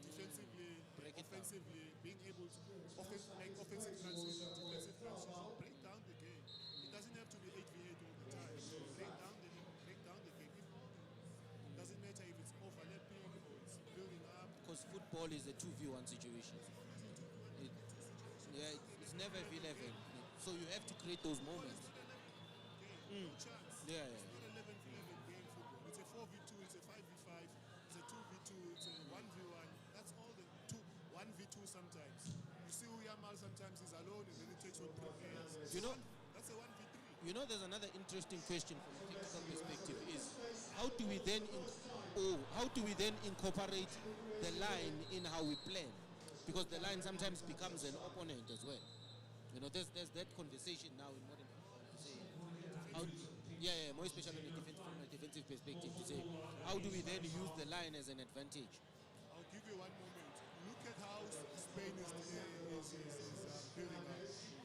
defensively, offensively, being able to make offensive transitions, defensive transitions, break down the game. It doesn't have to be 8v8 all the time. Break down the game. It doesn't matter if it's overlapping or it's building up. Because football is a 2v1 situation. It's never v11. So you have to create those moments. No chance. Yeah. It's not 11v11 game football. It's a 4v2, it's a 5v5, it's a 2v2, it's a 1v1. That's all the 1v2 sometimes. You see Yamal sometimes is alone and then he takes on 3 players. That's a 1v3. There's another interesting question from a technical perspective is how do we then incorporate the line in how we play? Because the line sometimes becomes an opponent as well. There's that conversation now in modern football to say more especially from a defensive perspective, to say how do we then use the line as an advantage? I'll give you one moment. Look at how Spain is building up.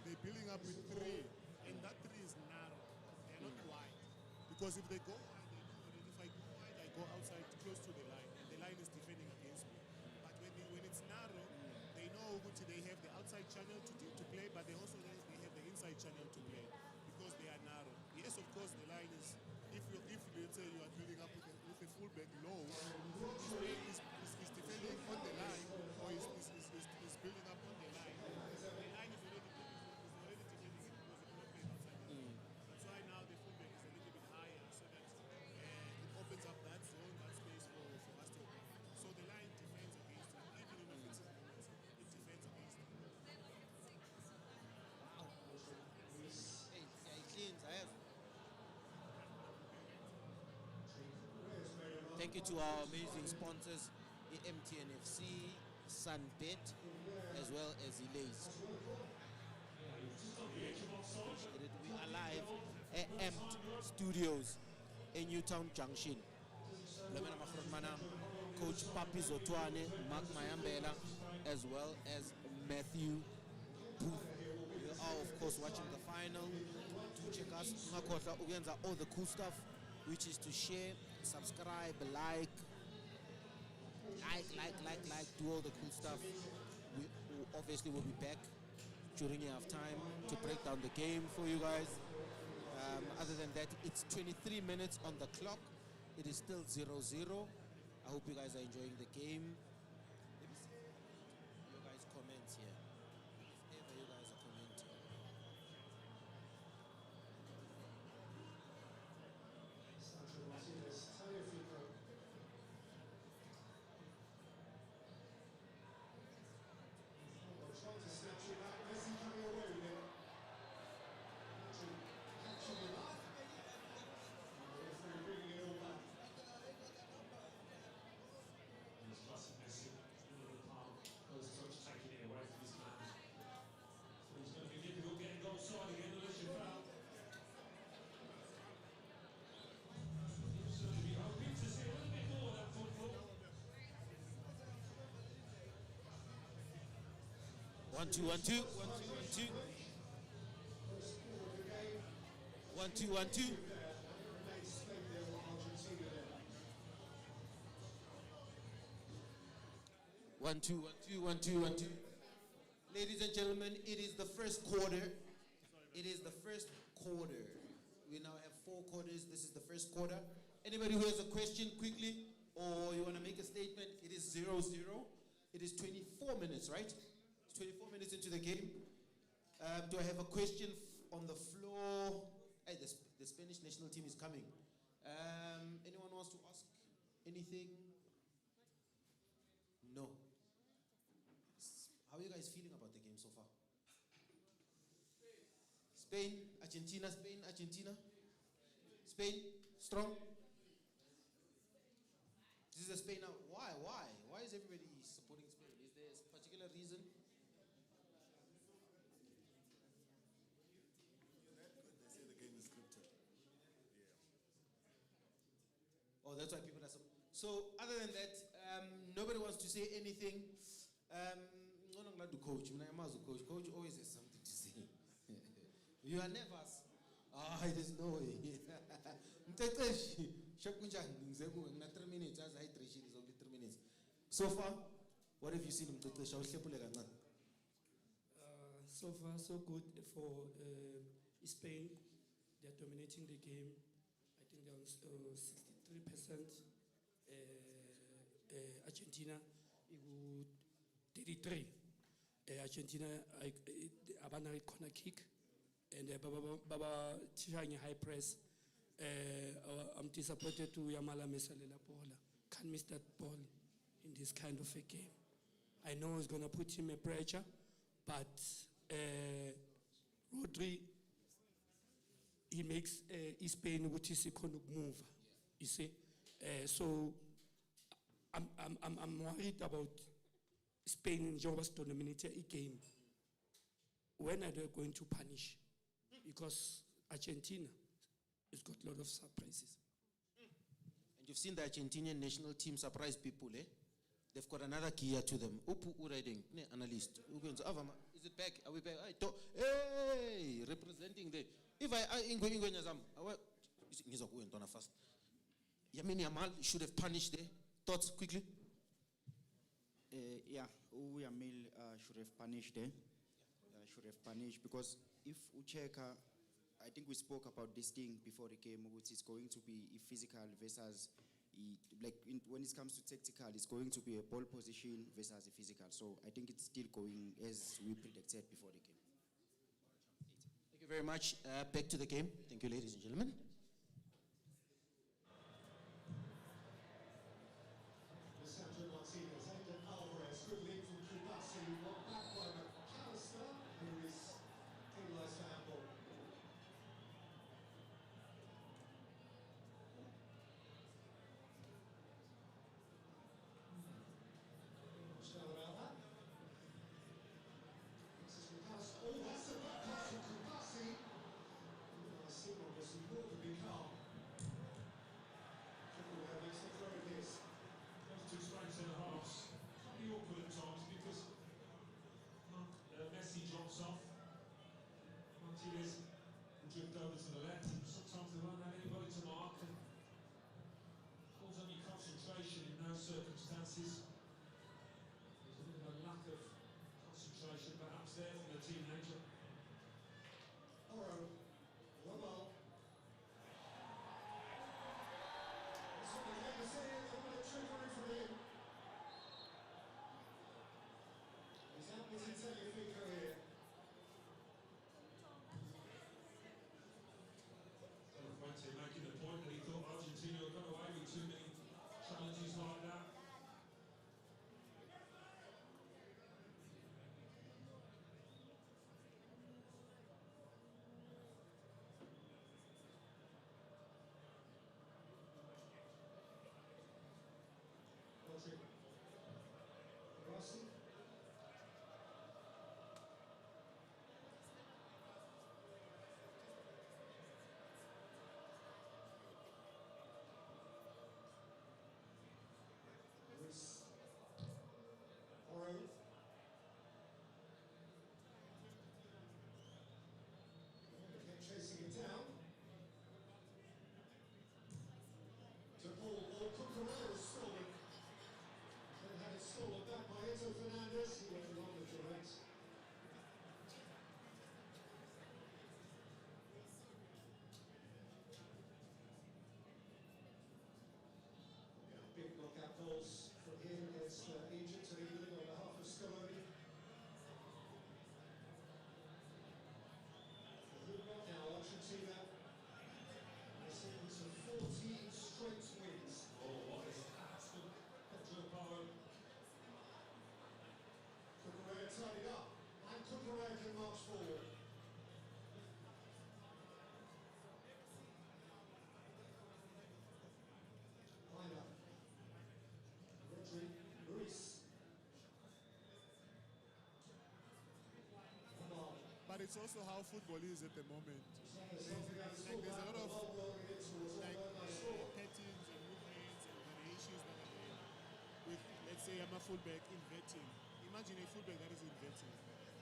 They're building up with 3, and that 3 is narrow. They're not wide. Because if they go wide, they know already. If I go wide, I go outside close to the line, and the line is defending against me. But when it's narrow, they know they have the outside channel to play, but they also have the inside channel to play, because they are narrow. Yes, of course, the line is, if let's say you are building up with a fullback low, is defending on the line, or is building up on the line. The line is already defending it, because it cannot play outside. That's why now the fullback is a little bit higher, so that it opens up that zone, that space for us to open. So the line defends against it, even in offensive moments, it defends against it. Thank you to our amazing sponsors, the MTNFC, Sunbet, as well as Elays. We are live at Amped Studios in Newtown Junction. Coach Papi Zotwane, Mark Mayambela, as well as Matthew Booth are of course watching the final, do check us. Ungakhohlwa ukuyenza all the cool stuff, which is to share, subscribe, like, do all the cool stuff. We obviously will be back during your half time to break down the game for you guys. Other than that, it's 23 minutes on the clock. It is still 0-0. I hope you guys are enjoying the game. Let me see your guys' comments here. If ever you guys are commenting. Trying to snatch it back. Messi coming away with it. Catching it up. The referee bringing it all back. There's classic Messi, middle of the park, goes touch, taking it away from his man. So it's going to be difficult getting goal side again unless you foul. You'll certainly be hoping to see a little bit more of that football. 1-2, 1-2, 1-2, 1-2. 1-2, 1-2. One, two, 1-2, 1-2. Ladies and gentlemen, it is the first quarter. It is the first quarter. We now have 4 quarters. This is the first quarter. Anybody who has a question quickly, or you want to make a statement, it is 0-0. It is 24 minutes, right? 24 minutes into the game. Do I have a question on the floor? Hey, the Spanish national team is coming. Anyone wants to ask anything? No. How are you guys feeling about the game so far? Spain, Argentina, Spain, Argentina. Spain, strong. This is a Spain now. Why? Why is everybody supporting Spain? Is there a particular reason? They say the game is scripted. Oh, that's why people are so other than that, nobody wants to say anything. I'm not to coach. Coach always has something to say. You are nervous. There's no way. Mteteshi, shakunjani ngizekuwe ngina 3 minutes as hydration is only 3 minutes. So far, what have you seen Mteteshi? Awuhlephule kancane. So far, so good for Spain. They are dominating the game. I think they're on 63%. Argentina, 33. Argentina, abana corner kick, and Baba trying high press. I'm disappointed to Yamala Mesalela Bola. Can't miss that ball in this kind of a game. I know it's gonna put him a pressure, but Rodri, he makes Spain which is economic move. You see, so I'm worried about Spain was dominating a game. When are they going to punish? Because Argentina has got a lot of surprises. And you've seen the Argentinian national team surprise people, eh? They've got another gear to them. Upu riding, analyst. Is it back? Are we back? Hey, representing the. If I first. Yamin Yamal should have punished there. Thoughts quickly? Yeah, Uyamil should have punished there. Should have punished because if Ucheka, I think we spoke about this thing before the game, which is going to be physical versus, when it comes to tactical, it's going to be a ball position versus a physical. So I think it's still going as we predicted before the game. Thank you very much. Back to the game. Thank you, ladies and gentlemen. Lisandro Martinez, Aidan Alvarez, good lead from Kubasi, one back by McAllister, who is penalised for handball. Sure about that. This is McAllister. Oh, that's a back pass from Kubasi. I see what was important. knockout goals from him against Egypt and England on behalf of Scaloni. Now Argentina are seeking some 40 straight wins. Oh, what is that? Joe Power. Cucurella tied up, and Cucurella can march forward. Liner. Rodri, Luis. But it's also how football is at the moment. There's a lot of patterns and movements and variations that are there. With, let's say, I'm a fullback inverting. Imagine a fullback that is inverting.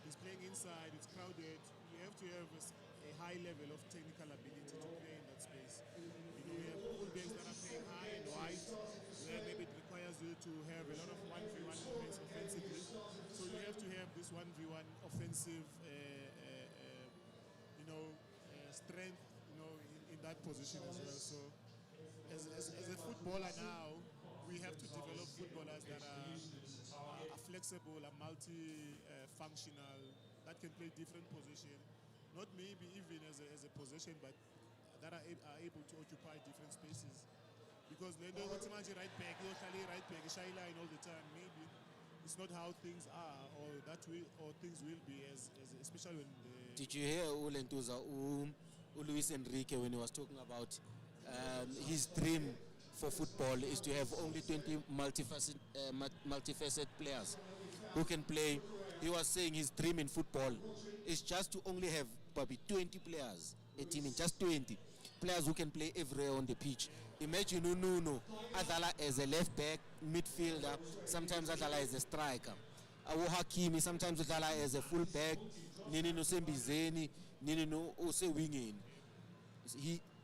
He's playing inside, it's crowded. You have to have a high level of technical ability to play in that space. You know, we have fullbacks that are playing high and wide, where maybe it requires you to have a lot of 1v1 movements offensively. So you have to have this 1v1 offensive strength, in that position as well. So, as a footballer now, we have to develop footballers that are flexible, are multi-functional, that can play different positions. Not maybe even as a possession, but that are able to occupy different spaces. Because they don't want to imagine right back, shy line all the time. Maybe it's not how things are, or that way, or things will be, as especially when the. Did you hear Ulentuza, Luis Enrique, when he was talking about his dream for football is to have only 20 multifaceted players who can play? He was saying his dream in football is just to only have probably 20 players, a team in just 20 players who can play everywhere on the pitch. Imagine Nuno Adala as a left back, midfielder, sometimes Adala as a striker. Awu Hakimi sometimes Adala as a full back, Nini no Sembizeni, Nini no Ose winging.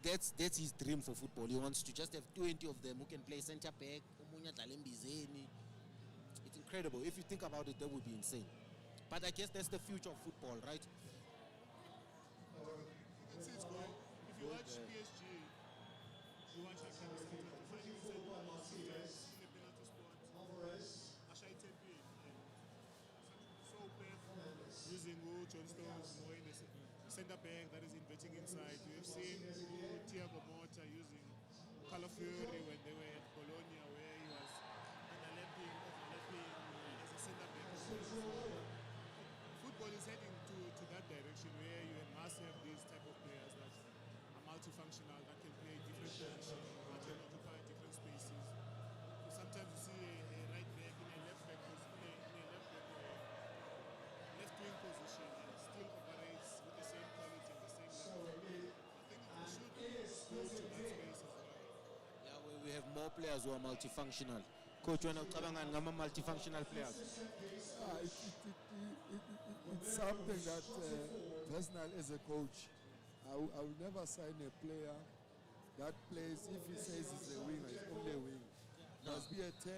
That's his dream for football. He wants to just have 20 of them who can play centre back. It's incredible. If you think about it, that would be insane. But I guess that's the future of football, right? It's good. If you watch PSG, you watch Hakimi using John Stones more in the centre back that is inverting inside. You have seen Thiago Motta using Calafiori when they were at Bologna, where he was overlapping as a centre back. Football is heading to that direction where you must have these type of players that are multifunctional, that can play different positions, that can occupy different spaces. So sometimes you see a right back in a left back left wing position and still operates with the same quality and the same level. I think we should go to that space as well. Yeah, we have more players who are multifunctional. Coach, when I'm multifunctional players. It's something that personal as a coach, I will never sign a player that plays, if he says he's a winger, he's only a winger. Must be a 10,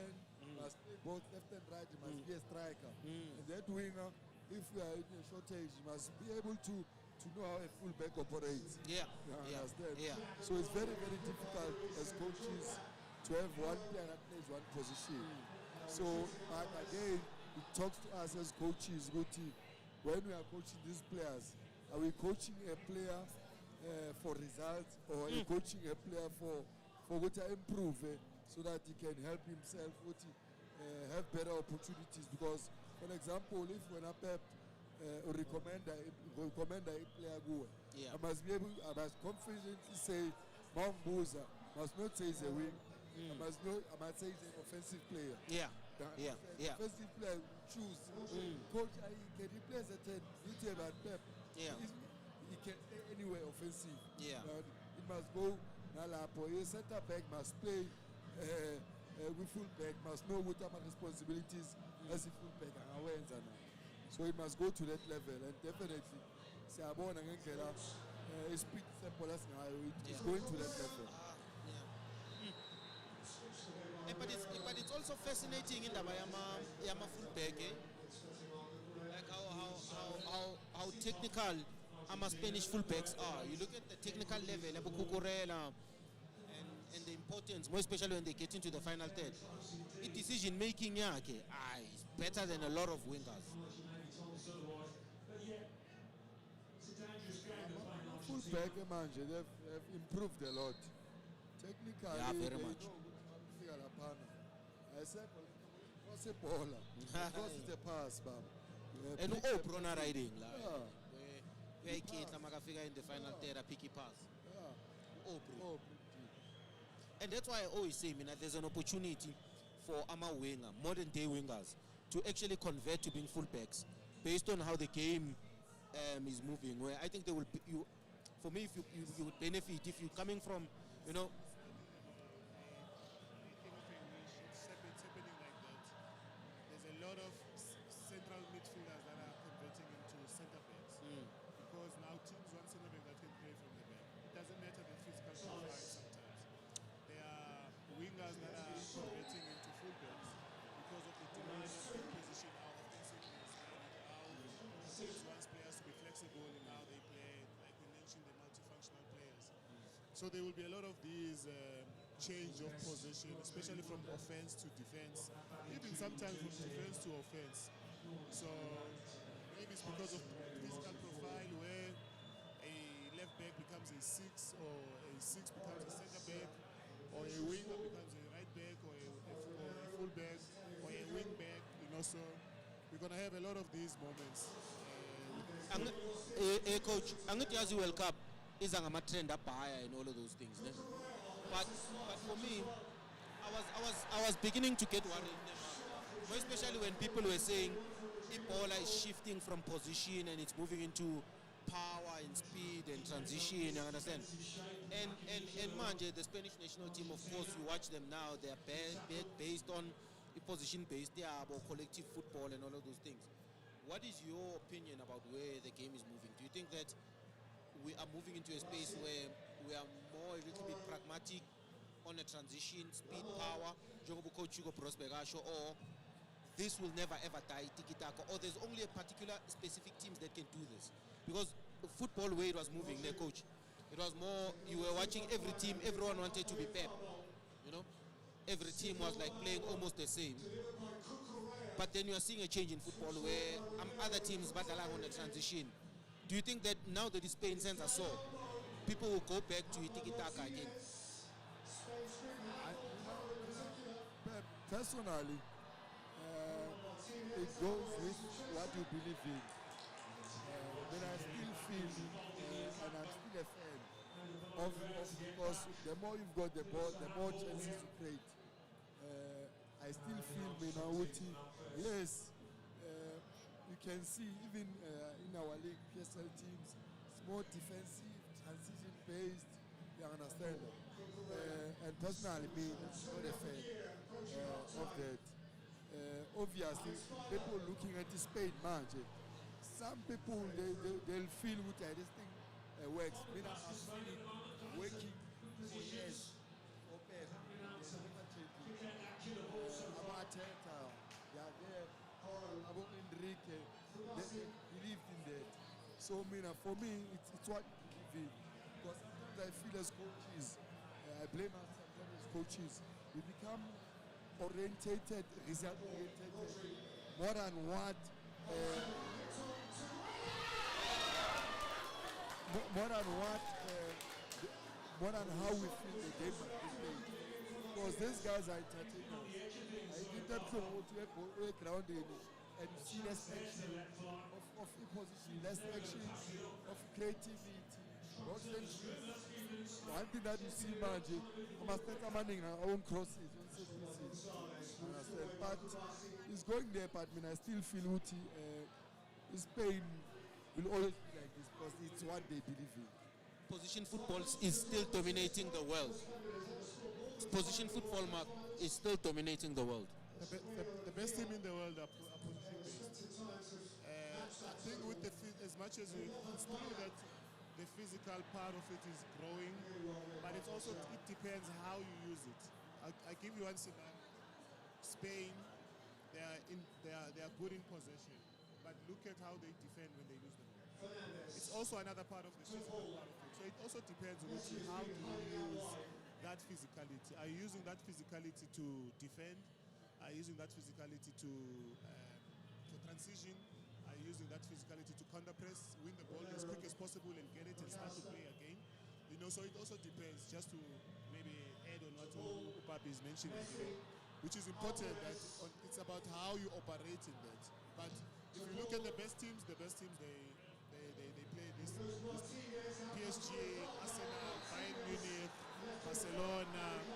must play both left and right, he must be a striker. And that winger, if we are in a shortage, must be able to know how a fullback operates. Yeah. Understand? Yeah. So it's very, very difficult as coaches to have one player that plays one position. So, but again, it talks to us as coaches, Guti, when we are coaching these players, are we coaching a player for results, or are we coaching a player for what to improve so that he can help himself have better opportunities? Because, for example, if when I Pep recommend a player go, I must be able, I must confidently say Mambuza must not say he's a wing. I must say he's an offensive player. Offensive player, choose. Coach, can he play as a 10? You tell about Pep. He can play anywhere offensive. It must go. Nalapo, a center back must play with full back, must know what are my responsibilities as a full back. So it must go to that level, and definitely, Sabon and Ngela, it's pretty simple as now. It's going to that level. But it's also fascinating in the Yama fullback, like how technical Spanish fullbacks are. You look at the technical level, Cucurella, and the importance, more especially when they get into the final third. Decision making is better than a lot of wingers. Fullback manje, they've improved a lot. Technically, Yeah, very they much. know ukuthi mabafika laphana. Ayisekho lento cross ibhola. Cross is a pass, baba. And Pick oh, the Brona pass. riding. Yeah. Uyayikhetla makafika in the final third, a picky pass. Yeah. Oh, and that's why I always say, there's an opportunity for winger, modern day wingers, to actually convert to being fullbacks based on how the game is moving. Where I think they will, for me, if you would benefit if you're coming from, It's happening like that. There's a lot of central midfielders that are converting into centre backs because now teams want centre back that can play from the back. It doesn't matter the physical profile sometimes. There are wingers that are converting into fullbacks because of the demand of the position, how offensive is, how teams want players to be flexible in how they play, like we mentioned, the multifunctional players. So there will be a lot of these change of position, especially from offense to defense, even sometimes from defense to offense. So maybe it's because of physical profile where a left back becomes a 6 or a 6 becomes a center back or a winger becomes a right back or a full back or a wing back, so we're going to have a lot of these moments. Coach, angithi World Cup is a trend up higher and all of those things. Ne? But for me, I was beginning to get worried, more especially when people were saying Ebola is shifting from position and it's moving into power and speed and transition. You understand? And manje, the Spanish national team, of course, you watch them now. They are based on position-based, or collective football and all of those things. What is your opinion about where the game is moving? Do you think that we are moving into a space where we are more a little bit pragmatic on a transition, speed, power, or this will never ever die, tiki-taka, or there's only a particular specific teams that can do this? Because football, where it was moving, the coach, it was more, you were watching every team, everyone wanted to be Pep, every team was like playing almost the same. But then you are seeing a change in football where other teams battle on a transition. Do you think that now that the Spain sends us people will go back to tiki-taka again? Personally, it goes with what you believe in. But I still feel, and I'm still a fan of because the more you've got the ball, the more chances you create. I still feel, yes, you can see even in our league, PSL teams, it's more defensive, transition-based, you understand? And personally, I'm not a fan of that. Obviously, people looking at the Spain match, some people, they'll feel with this thing works. I've seen it working for years. About Enrique, they believed in that. So, for me, it's what you believe in. Because sometimes I feel as coaches, I blame us sometimes as coaches, we become orientated, result-orientated, more than what, more than how we feel the game is played. Because these guys are entertainers. In terms of ground and you see less action of position, less action of creativity. One thing that you see, Manje, I must spend some money on our own crosses, but it's going there, but I still feel Spain will always be like this because it's what they believe in. Position football is still dominating the world. Position football, Mark, is still dominating the world. The best team in the world are position-based. I think with as much as it's true that the physical part of it is growing, but it depends how you use it. I give you one scenario. Spain, they are good in possession, but look at how they defend when they lose the ball. It's also another part of the physical part of it. So it also depends on how do you use that physicality? Are you using that physicality to defend? Are you using that physicality to for transition? Are you using that physicality to counter press, win the ball as quick as possible and get it and start to play again? You know, so it also depends, just to maybe add on what Papi is mentioning, you know, which is important, that it's about how you operate in that. But if you look at the best teams, they play this PSG, Arsenal, Bayern Munich, Barcelona.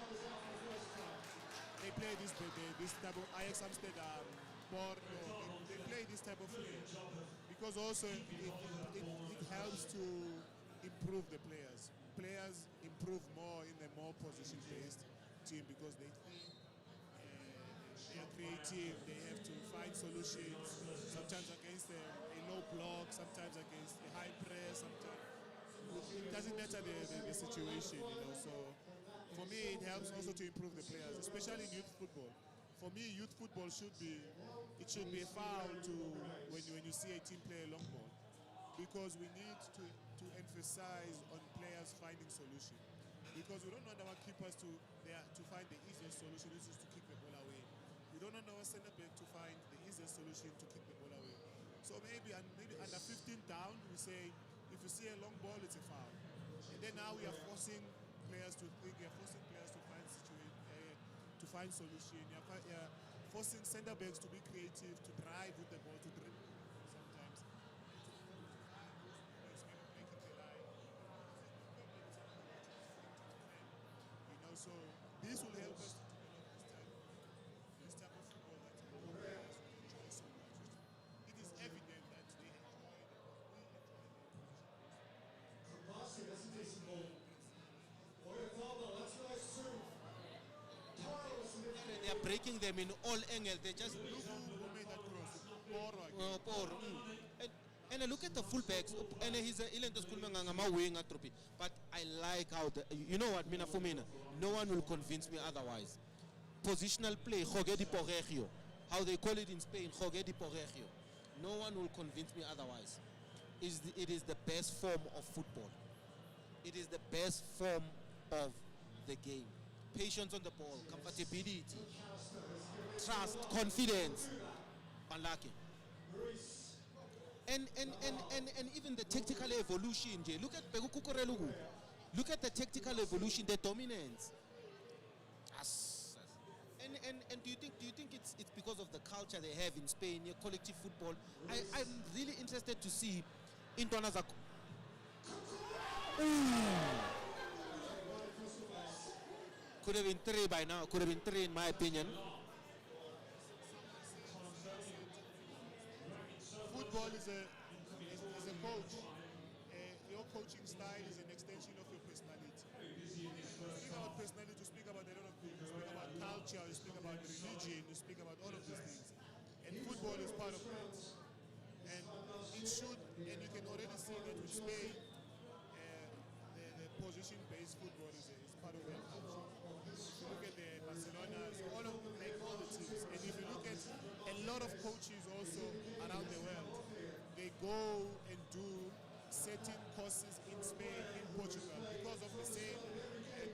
They play this type of Ajax Amsterdam, Porto. They play this type of play because also it helps to improve the players. Players improve more in the more position-based team because they think they are creative. They have to find solutions. Sometimes against a low block, sometimes against a high press. Sometimes it doesn't matter the situation, you know. So for me, it helps also to improve the players, especially in youth football. For me, youth football should be a foul to when you see a team play a long ball, because we need to emphasize on players finding solution, because we don't want our keepers to find the easiest solution, which is to kick the ball away. We don't want our centre back to find the easiest solution to kick the ball away. So maybe under 15 down, we say if you see a long ball, it's a foul, and then now we are forcing players to think. We are forcing players to find solution. We are forcing centre backs to be creative, to drive with the ball, to dribble sometimes. You know, so this will help us to develop this type of football that our players will enjoy so much. It is evident that they enjoy They are breaking them in all angles. They just who made that cross. and look at the fullbacks. And he's a wing atrophy. But I like how you know what, Mina Fumina. No one will convince me otherwise. Positional play, jogue de porregio. How they call it in Spain, jogue de porregio. No one will convince me otherwise. It is the best form of football. It is the best form of the game. Patience on the ball, comfortability, trust, confidence. Unlucky. And even the tactical evolution. Look at Pegu Kukurelugu. Look at the tactical evolution, the dominance. And do you think it's because of the culture they have in Spain, your collective football? I'm really interested to see in Tonazak. Could have been 3 by now. Could have been 3 in my opinion. Football is a coach. Your coaching style is an extension of your personality. You speak about personality, you speak about a lot of things. You speak about culture, you speak about religion, you speak about all of these things. And football is part of that. And it should, and you can already see that with Spain, the position-based football is part of their culture. If you look at the Barcelona, all the teams, and if you look at a lot of coaches also around the world, they go and do certain courses in Spain, in Portugal, because of the same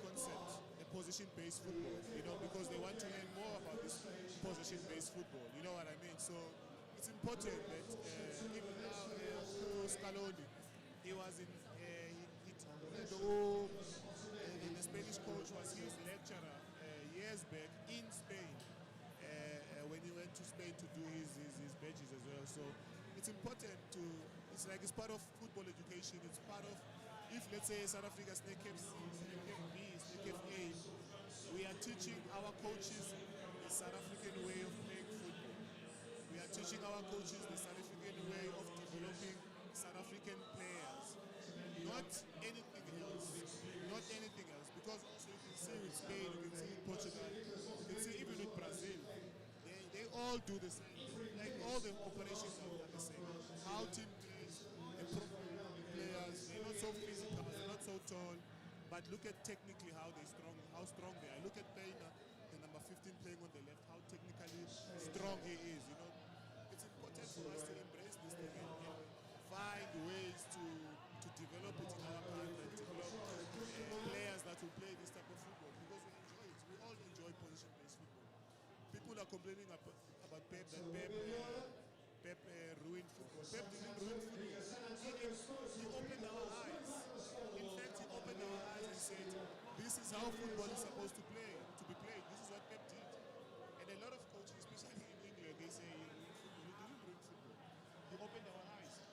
concept, the position-based football, you know, because they want to learn more about this position-based football, you know what I mean? So it's important that even now, Scaloni, he was in, the Spanish coach was his lecturer years back in Spain, when he went to Spain to do his badges as well. So it's important it's like it's part of football education. It's part of, if let's say South Africa Snake F B, Snake F A, we are teaching our coaches the South African way of playing football. We are teaching our coaches the South African way of developing South African players. Not anything else. Not anything else. Because also you can see with Spain, you can see with Portugal, you can see even with Brazil. They all do the same. Like all the operations are the same. How team plays, the players, they're not so physical, they're not so tall. But look at technically how strong they are. Look at Payna, the number 15 playing on the left, how technically strong he is. You know, it's important for us to embrace this thing and find ways to develop it in our country and develop players that will play this type of football. are complaining about Pep, that Pep ruined football. Pep didn't ruin football. He opened our eyes. In fact, he opened our eyes and said, this is how football is supposed to be played. This is what Pep did. And a lot of coaches, especially in England, they say he ruined football. He didn't ruin football. He opened our eyes.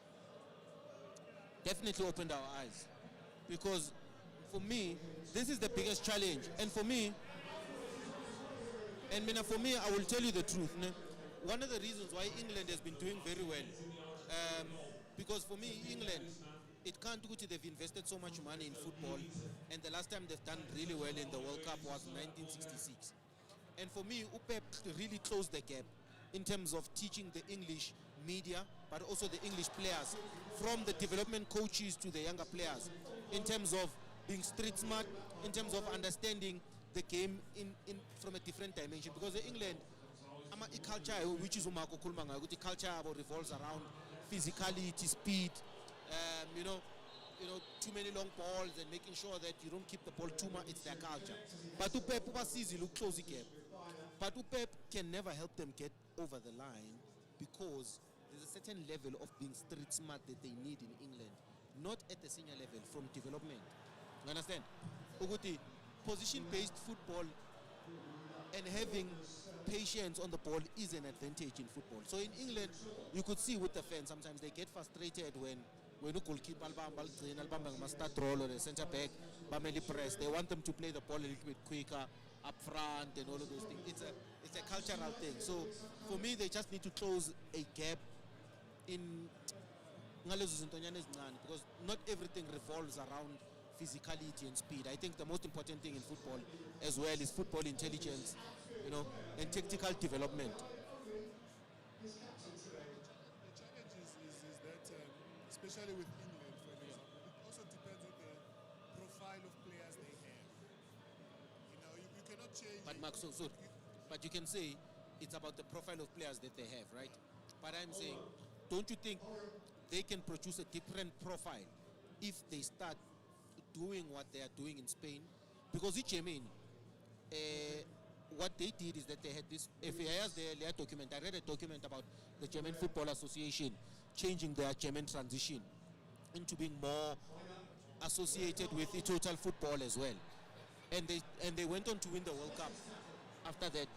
Definitely opened our eyes. Because for me, this is the biggest challenge. And for me, I will tell you the truth. Ne? One of the reasons why England has been doing very well, because for me, England, it can't go to they've invested so much money in football, and the last time they've done really well in the World Cup was 1966. And for me, UPEP really closed the gap in terms of teaching the English media, but also the English players, from the development coaches to the younger players, in terms of being street smart, in terms of understanding the game in from a different dimension. Because in England, culture, which is the culture revolves around physicality, speed, too many long balls and making sure that you don't keep the ball too much. It's their culture. But UPEP sees look close the gap. But UPEP can never help them get over the line because there's a certain level of being street smart that they need in England, not at the senior level, from development. You understand? Uguti, position-based football and having patience on the ball is an advantage in football. So in England, you could see with the fans, sometimes they get frustrated when the goalkeeper start roll or the centre back press. They want them to play the ball a little bit quicker up front and all of those things. It's a cultural thing. So for me, they just need to close a gap in because not everything revolves around physicality and speed. I think the most important thing in football as well is football intelligence, and tactical development. The challenge is that, especially with England, for example, it also depends on the profile of players they have. You cannot change. But Max, but you can say it's about the profile of players that they have, right? But I'm saying, don't you think they can produce a different profile if they start doing what they are doing in Spain? Because each what they did is that they had this FAI's their document. I read a document about the German Football Association changing their German transition into being more associated with the total football as well. And they went on to win the World Cup after that.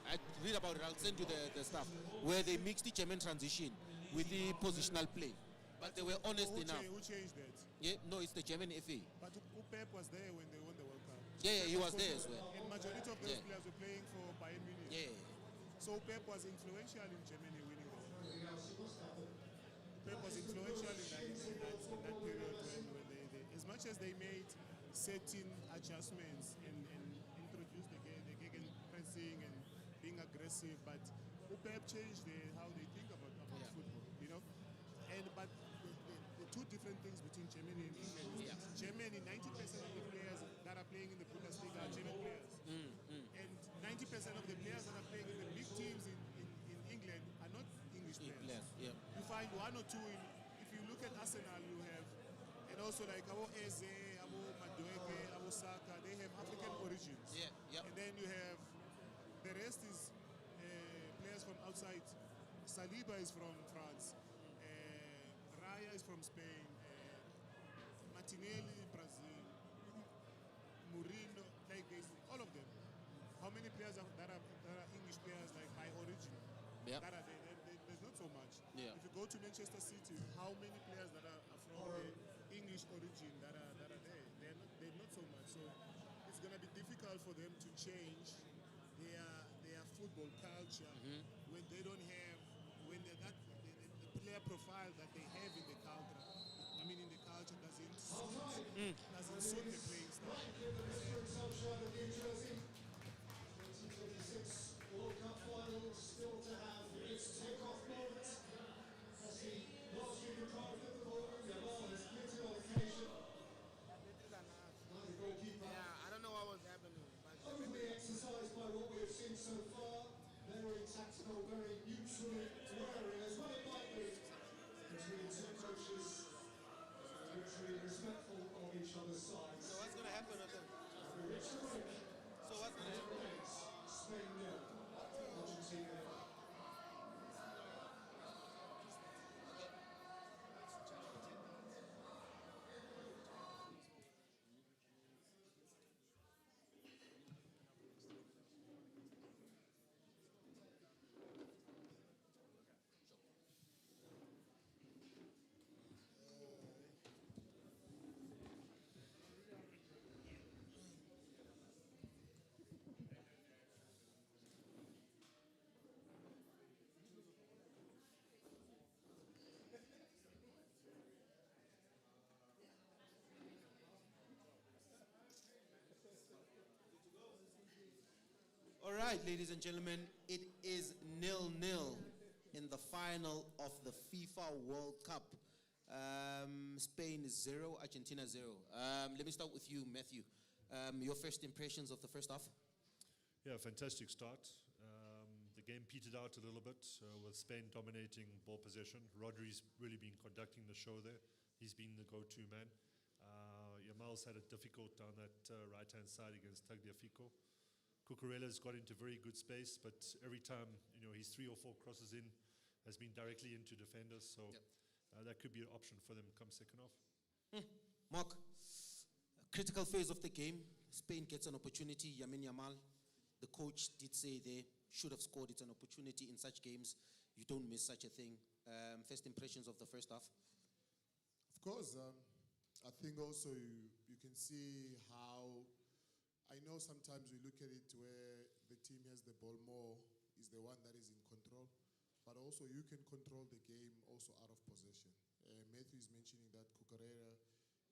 I read about it, I'll send you the stuff, where they mixed the German transition with the positional play. But they were honest enough. Who changed that? Yeah, no, it's the German FA. But Pep was there when they won the World Cup. Yeah, he was there as well. And majority of those players were playing for Bayern Munich. Yeah. So Pep was influential in Germany winning the World Cup. Pep was influential in that period when they, as much as they made certain adjustments and introduced the gegen pressing and being aggressive, but Pep changed how they think about football, but the two different things between Germany and England is that Germany, 90% of the players that are playing in the Bundesliga are German players. And 90% of the players that are playing in the big teams in England are not English players. You find one or two, if you look at Arsenal, you have, and also like Abo Eze, Abo Madueke, Abo Saka, they have African origins. And then you have, the rest is players from outside. Saliba is from France. Raya is from Spain. Martinelli, Brazil. Mourinho, like this, all of them. How many players that are English players, like by origin? That are there? There's not so much. If you go to Manchester City, how many players that are from the English origin that are there? They're not so much. So it's going to be difficult for them to change their football culture when they don't have, when the player profile that they have in the culture, in the culture doesn't suit the playing style. Sunshine of New Jersey. 2026 World Cup final still to have its takeoff moment. As the last week of drive at the ball, Yamal has glittered on occasion. I don't know what was happening. Overly exercised by what we've seen so far. Very tactical, very neutrally wearing, as well as lightly between the two coaches. Literally respectful of each other's sides. So what's going to happen with them? We reach the break. So right, ladies and gentlemen, it is 0-0 in the final of the FIFA World Cup. Spain 0, Argentina 0. Let me start with you, Matthew. Your first impressions of the first half? Yeah, fantastic start. The game petered out a little bit with Spain dominating ball possession. Rodri's really been conducting the show there. He's been the go-to man. Yamal's had it difficult down that right-hand side against Tagliafico. Cucurella's got into very good space, but every time he's 3 or 4 crosses in, has been directly into defenders. So that could be an option for them come second half. Mark, critical phase of the game. Spain gets an opportunity. Yamal, the coach did say they should have scored. It's an opportunity in such games. You don't miss such a thing. First impressions of the first half? Of course, I think also you can see how, I know sometimes we look at it where the team has the ball more, is the one that is in control, but also you can control the game also out of possession. Matthew is mentioning that Cucurella,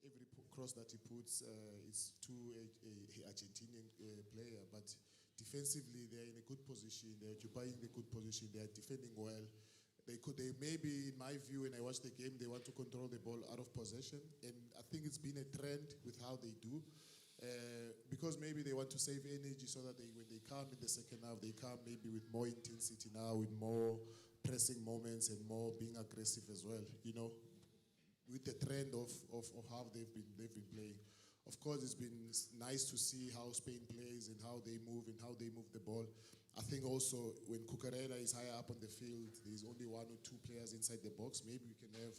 every cross that he puts is to a Argentinian player, but defensively they're in a good position, they're occupying the good position, they're defending well. They maybe, in my view, when I watch the game, they want to control the ball out of possession, and I think it's been a trend with how they do, because maybe they want to save energy so that when they come in the second half, they come maybe with more intensity now, with more pressing moments and more being aggressive as well, with the trend of how they've been playing. Of course, it's been nice to see how Spain plays and how they move the ball. I think also when Cucurella is higher up on the field, there's only 1 or 2 players inside the box. Maybe we can have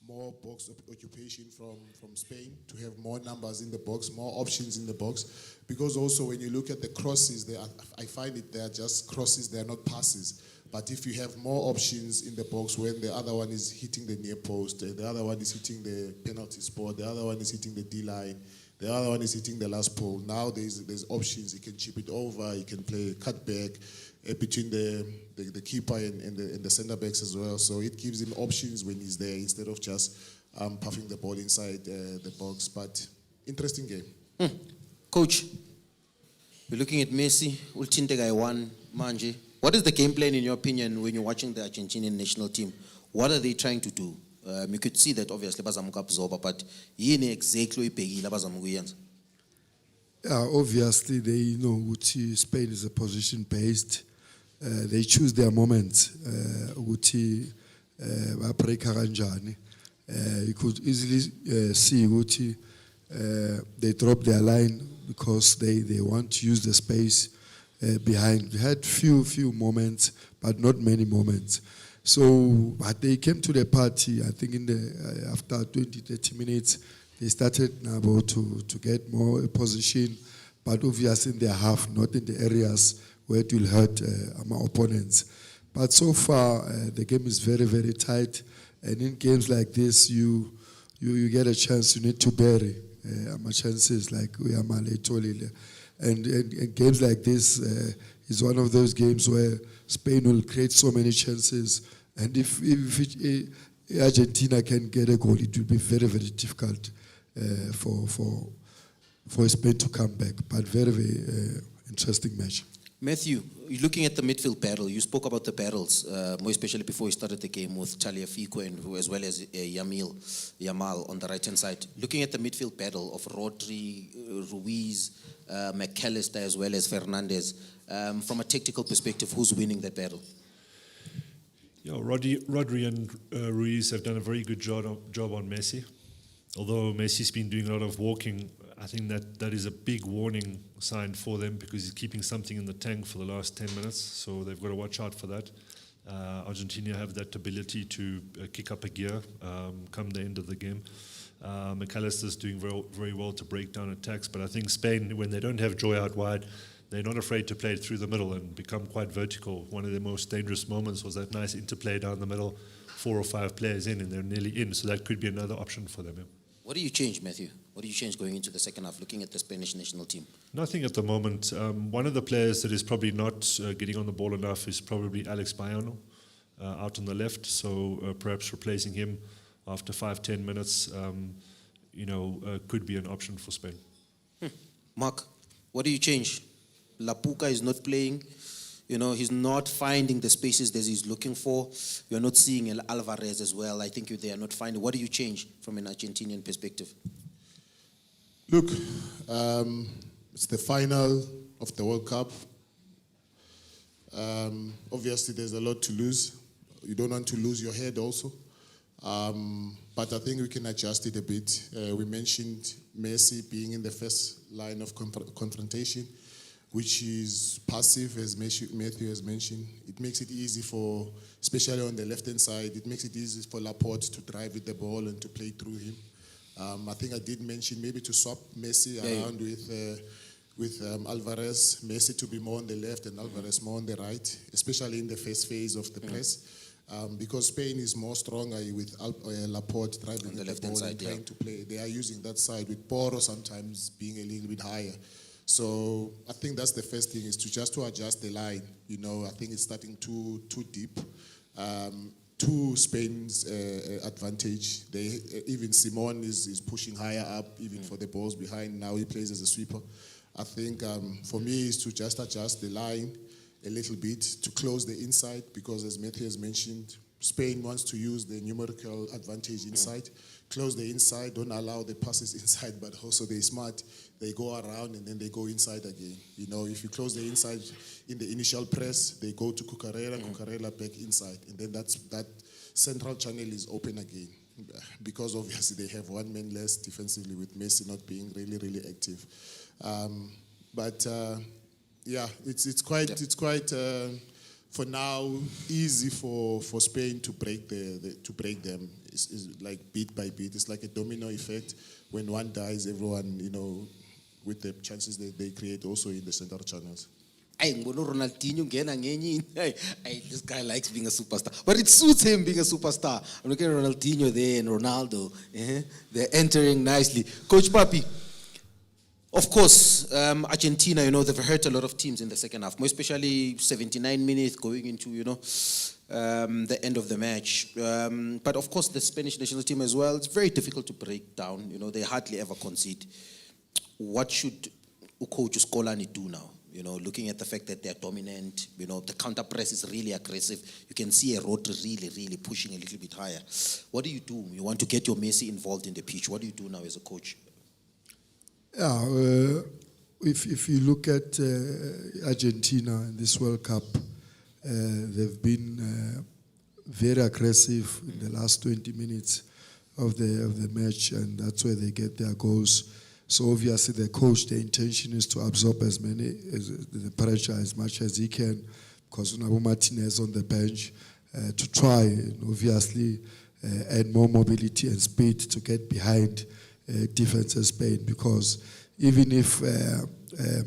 more box occupation from Spain to have more numbers in the box, more options in the box. Because also when you look at the crosses, I find it they're just crosses, they're not passes. But if you have more options in the box when the other one is hitting the near post, the other one is hitting the penalty spot, the other one is hitting the D-line, the other one is hitting the last pole. Now there's options. You can chip it over. You can play cutback between the keeper and the center backs as well. So it gives him options when he's there instead of just puffing the ball inside the box. But interesting game. Coach, we're looking at Messi. Ultinte guy one manje. What is the game plan in your opinion when you're watching the Argentinian national team? What are they trying to do? You could see that obviously bazamuka absorber, but yini exactly ibhekile abazamukuyenza? Yeah, obviously they know ukuthi Spain is a position based. They choose their moments. Ukuthi ba-breaka kanjani. You could easily see ukuthi they drop their line because they want to use the space behind. We had few moments, but not many moments. So, but they came to the party, I think after 20, 30 minutes, they started now to get more position, but obviously in their half, not in the areas where it will hurt our opponents. But so far, the game is very, very tight, and in games like this, you get a chance, you need to bury our chances like Uyamale Tolile. And games like this is one of those games where Spain will create so many chances, and if Argentina can get a goal, it will be very, very difficult for Spain to come back. But very, very interesting match. Matthew, you're looking at the midfield battle. You spoke about the battles, more especially before you started the game with Tagliafico and as well as Yamal on the right-hand side. Looking at the midfield battle of Rodri, Ruiz, McAllister as well as Fernandez, from a tactical perspective, who's winning that battle? Yeah, Rodri and Ruiz have done a very good job on Messi. Although Messi's been doing a lot of walking, I think that is a big warning sign for them because he's keeping something in the tank for the last 10 minutes. So they've got to watch out for that. Argentina have that ability to kick up a gear come the end of the game. McAllister's doing very well to break down attacks, but I think Spain, when they don't have Joy out wide, they're not afraid to play it through the middle and become quite vertical. One of their most dangerous moments was that nice interplay down the middle, 4 or 5 players in, and they're nearly in. So that could be another option for them. Yeah. What do you change, Matthew? What do you change going into the second half, looking at the Spanish national team? Nothing at the moment. One of the players that is probably not getting on the ball enough is probably Alex Baiano out on the left. So perhaps replacing him after 5-10 minutes, could be an option for Spain. Mark, what do you change? Lapuka is not playing. You know, he's not finding the spaces that he's looking for. You're not seeing El Alvarez as well. I think they are not finding. What do you change from an Argentinian perspective? Look, it's the final of the World Cup. Obviously, there's a lot to lose. You don't want to lose your head also. But I think we can adjust it a bit. We mentioned Messi being in the first line of confrontation, which is passive, as Matthew has mentioned. It makes it easy for, especially on the left-hand side, it makes it easy for Laporte to drive with the ball and to play through him. I think I did mention maybe to swap Messi around with Alvarez, Messi to be more on the left and Alvarez more on the right, especially in the first phase of the press. Because Spain is more stronger with Laporte driving on the left-hand side, trying to play. They are using that side with Poro sometimes being a little bit higher. So I think that's the first thing, is to adjust the line. You know, I think it's starting too deep. To Spain's advantage, even Simon is pushing higher up, even for the balls behind. Now he plays as a sweeper. I think for me is to just adjust the line a little bit to close the inside, because as Matthew has mentioned, Spain wants to use the numerical advantage inside. Close the inside, don't allow the passes inside, but also they're smart. They go around and then they go inside again. You know, if you close the inside in the initial press, they go to Cucurella, Cucurella back inside. And then that central channel is open again. Because obviously they have one man less defensively with Messi not being really, really active. Yeah, it's quite for now easy for Spain to break them. It's like bit by bit. It's like a domino effect. When one dies, everyone, you know, with the chances that they create also in the center channels. This guy likes being a superstar, but it suits him being a superstar. I'm looking at Ronaldinho there and Ronaldo. They're entering nicely. Coach Papi, of course, Argentina, you know, they've hurt a lot of teams in the second half, more especially 79 minutes going into, you know, the end of the match. But of course, the Spanish national team as well, it's very difficult to break down. You know, they hardly ever concede. What should Coach Scolani do now? You know, looking at the fact that they're dominant, you know, the counter press is really aggressive. You can see a Rodri really, really pushing a little bit higher. What do? You want to get your Messi involved in the pitch. What do you do now as a coach? Yeah, if you look at Argentina in this World Cup, they've been very aggressive in the last 20 minutes of the match, and that's where they get their goals. So obviously the coach, the intention is to absorb as the pressure as much as he can, because Unabo Martinez on the bench to try and obviously add more mobility and speed to get behind defense of Spain, because even if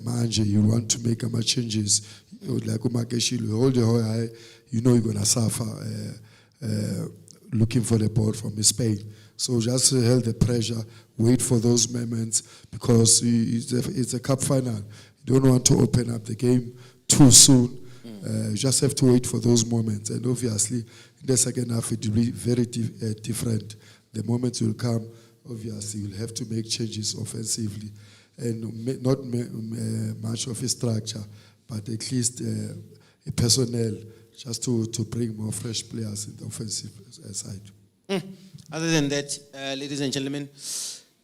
Manje, you want to make much changes, like Umakeshilo, hold your high, you know you're going to suffer looking for the ball from Spain. So just hold the pressure, wait for those moments, because it's a cup final. You don't want to open up the game too soon. You just have to wait for those moments. And obviously, in the second half, it will be very different. The moments will come. Obviously, you'll have to make changes offensively, and not much of a structure, but at least a personnel, just to bring more fresh players in the offensive side. Other than that, ladies and gentlemen,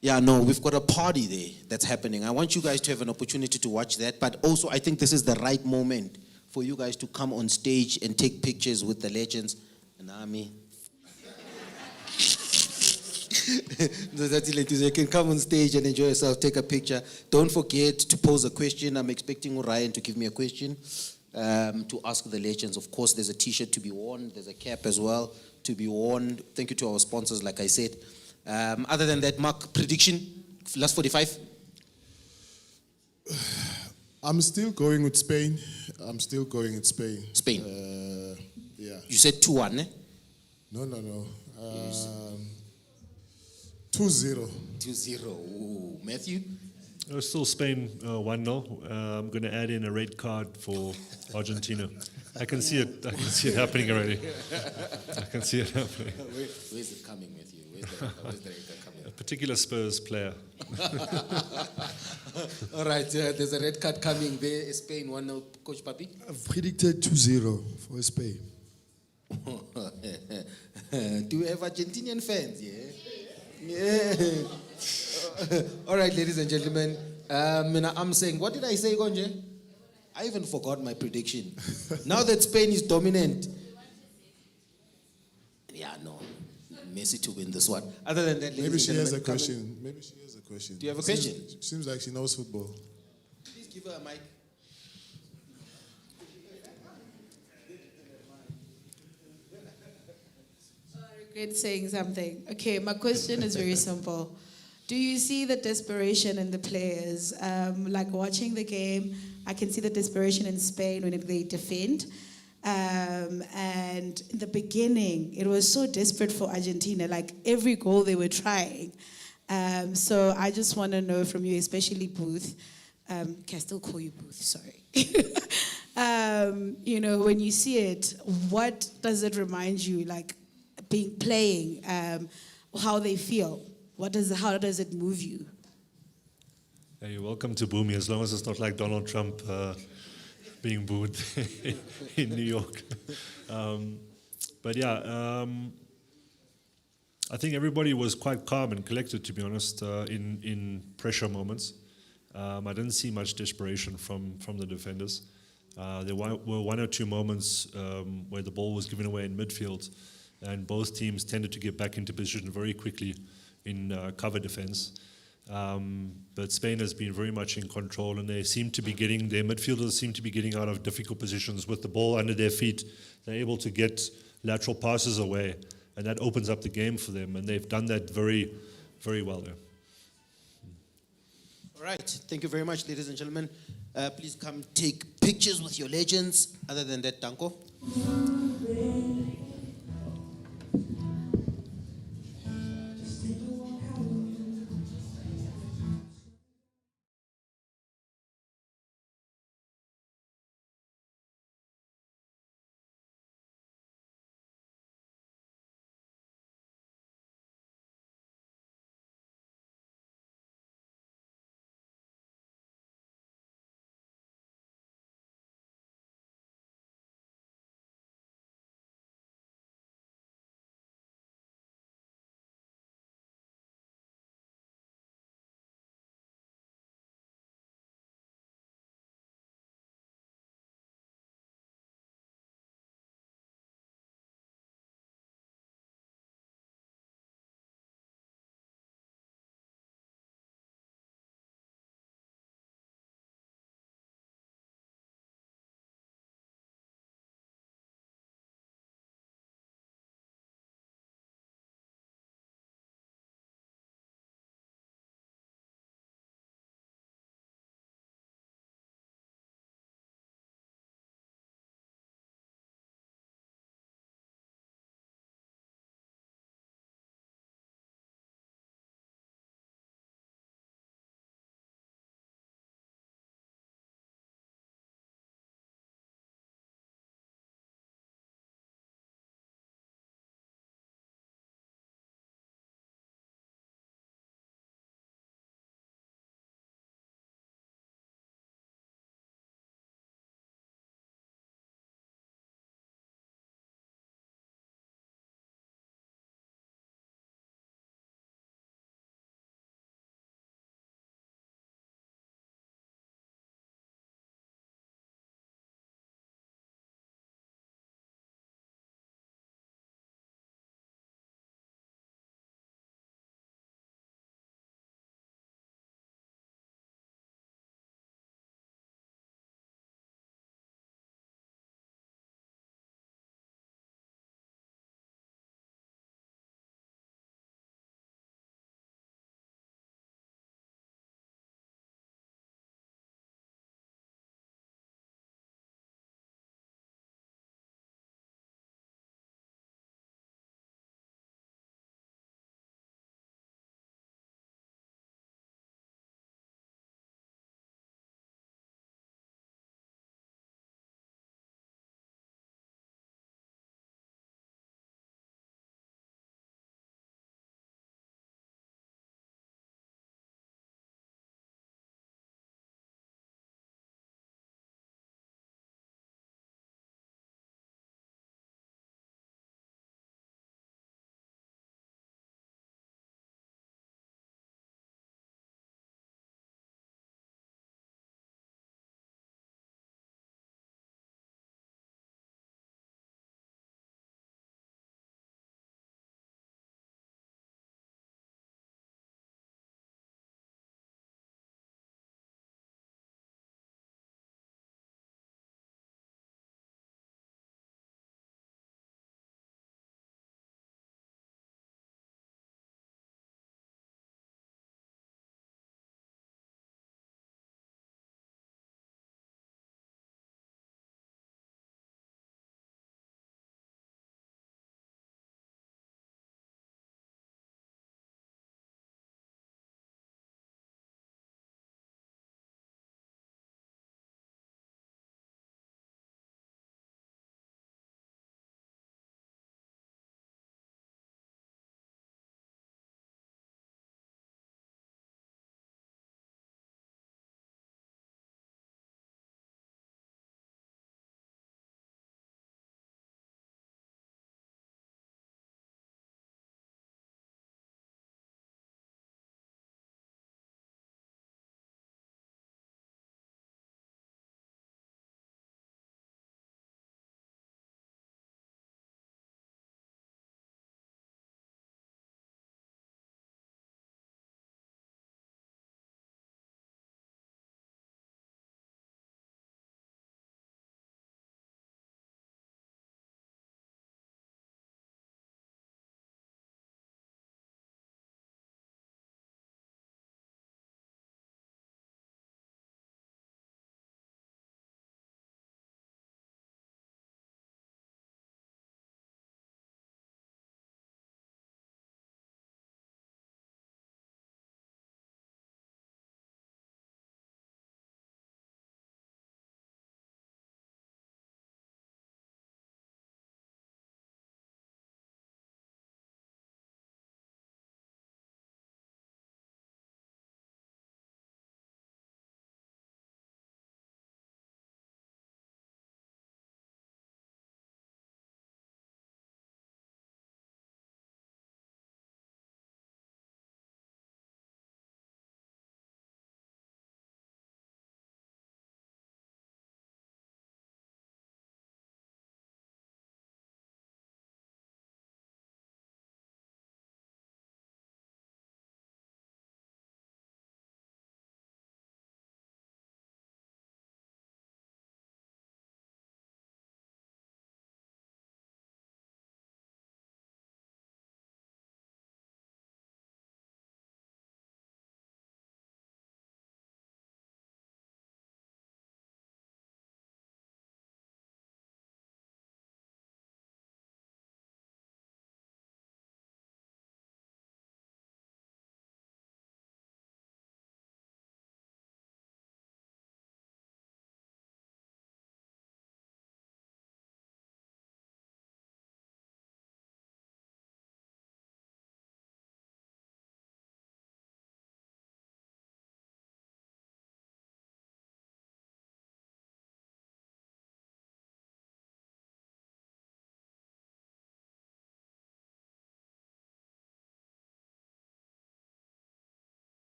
yeah, no, we've got a party there that's happening. I want you guys to have an opportunity to watch that, but also I think this is the right moment for you guys to come on stage and take pictures with the legends. Nami. You can come on stage and enjoy yourself, take a picture. Don't forget to pose a question. I'm expecting Ryan to give me a question to ask the legends. Of course, there's a t-shirt to be worn. There's a cap as well to be worn. Thank you to our sponsors, like I said. Other than that, Mark, prediction, last 45? I'm still going with Spain. Spain? Yeah. You said 2-1, eh? No. 2-0. 2-0. Ooh. Matthew? Still Spain 1-0. I'm going to add in a red card for Argentina. I can see it happening already. I can see it happening. Where's it coming, Matthew? Where's the red card coming? A particular Spurs player. All right, there's a red card coming there. Spain 1-0, Coach Papi. I've predicted 2-0 for Spain. Do you have Argentinian fans? Yeah. All right, ladies and gentlemen. I'm saying, what did I say, Gonje? I even forgot my prediction. Now that Spain is dominant. Yeah, no. Messi to win this one. Other than that, Maybe ladies she and has a gentlemen, come question. Maybe she has a question. Do you have a question? Seems like she knows football. Please give her a mic. Regret saying something. Okay, my question is very simple. Do you see the desperation in the players? Like watching the game, I can see the desperation in Spain when they defend. And in the beginning, it was so desperate for Argentina. Like every goal they were trying. So I just want to know from you, especially Booth. Can I still call you Booth? Sorry. You know, when you see it, what does it remind you? Like playing, how they feel. How does it move you? Hey, you're welcome to boo me, as long as it's not like Donald Trump being booed in New York. But yeah, I think everybody was quite calm and collected, to be honest, in pressure moments. I didn't see much desperation from the defenders. There were one or two moments where the ball was given away in midfield, and both teams tended to get back into position very quickly in cover defense. But Spain has been very much in control, and their midfielders seem to be getting out of difficult positions with the ball under their feet. They're able to get lateral passes away, and that opens up the game for them, and they've done that very, very well there. All right, thank you very much, ladies and gentlemen. Please come take pictures with your legends. Other than that, Danko.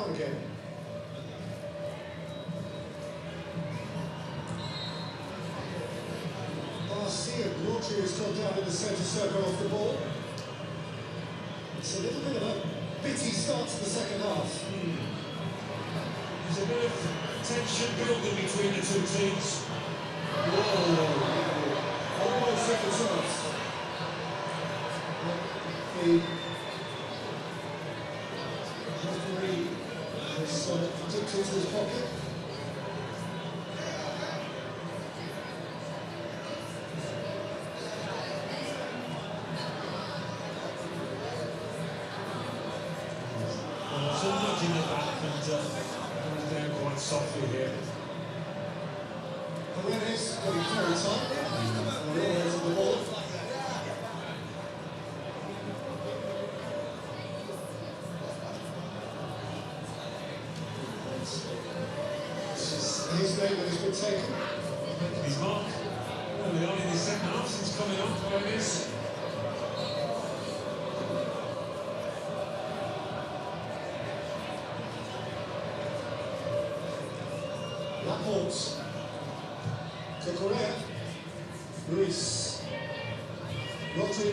start again. Garcia, Rodri has gone down in the centre circle off the ball. It's a little bit of a bitty start to the second half. There's a bit of tension building between the two teams. Whoa! Almost second chance. The referee has dipped into his pocket. So nudging the back and goes down quite softly here. Paredes getting very tight. Always on the ball. His name that has been taken. His mark. Early on in the second half since coming on, Paredes. Laporte to Correa. Luis. Rodri.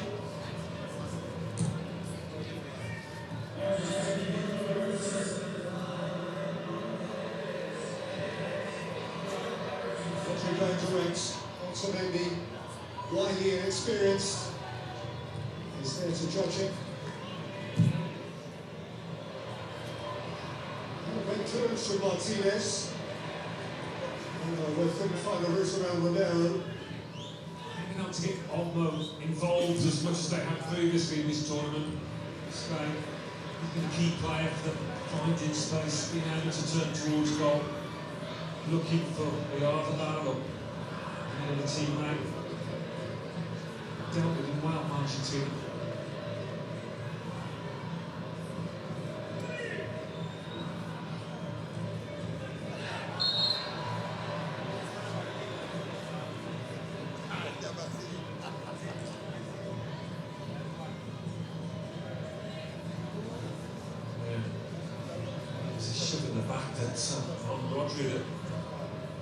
Rodri going direct. Also maybe widely inexperienced. He's there to judge him. Went clearance from Martinez. They couldn't find a route around Romero. Maybe not to get Olmo involved as much as they have previously in this tournament. Spain has been a key player for them, finding space, being able to turn towards goal, looking for the Argentina or any other teammate. Dealt with him well, Argentina. In the back that on Rodri that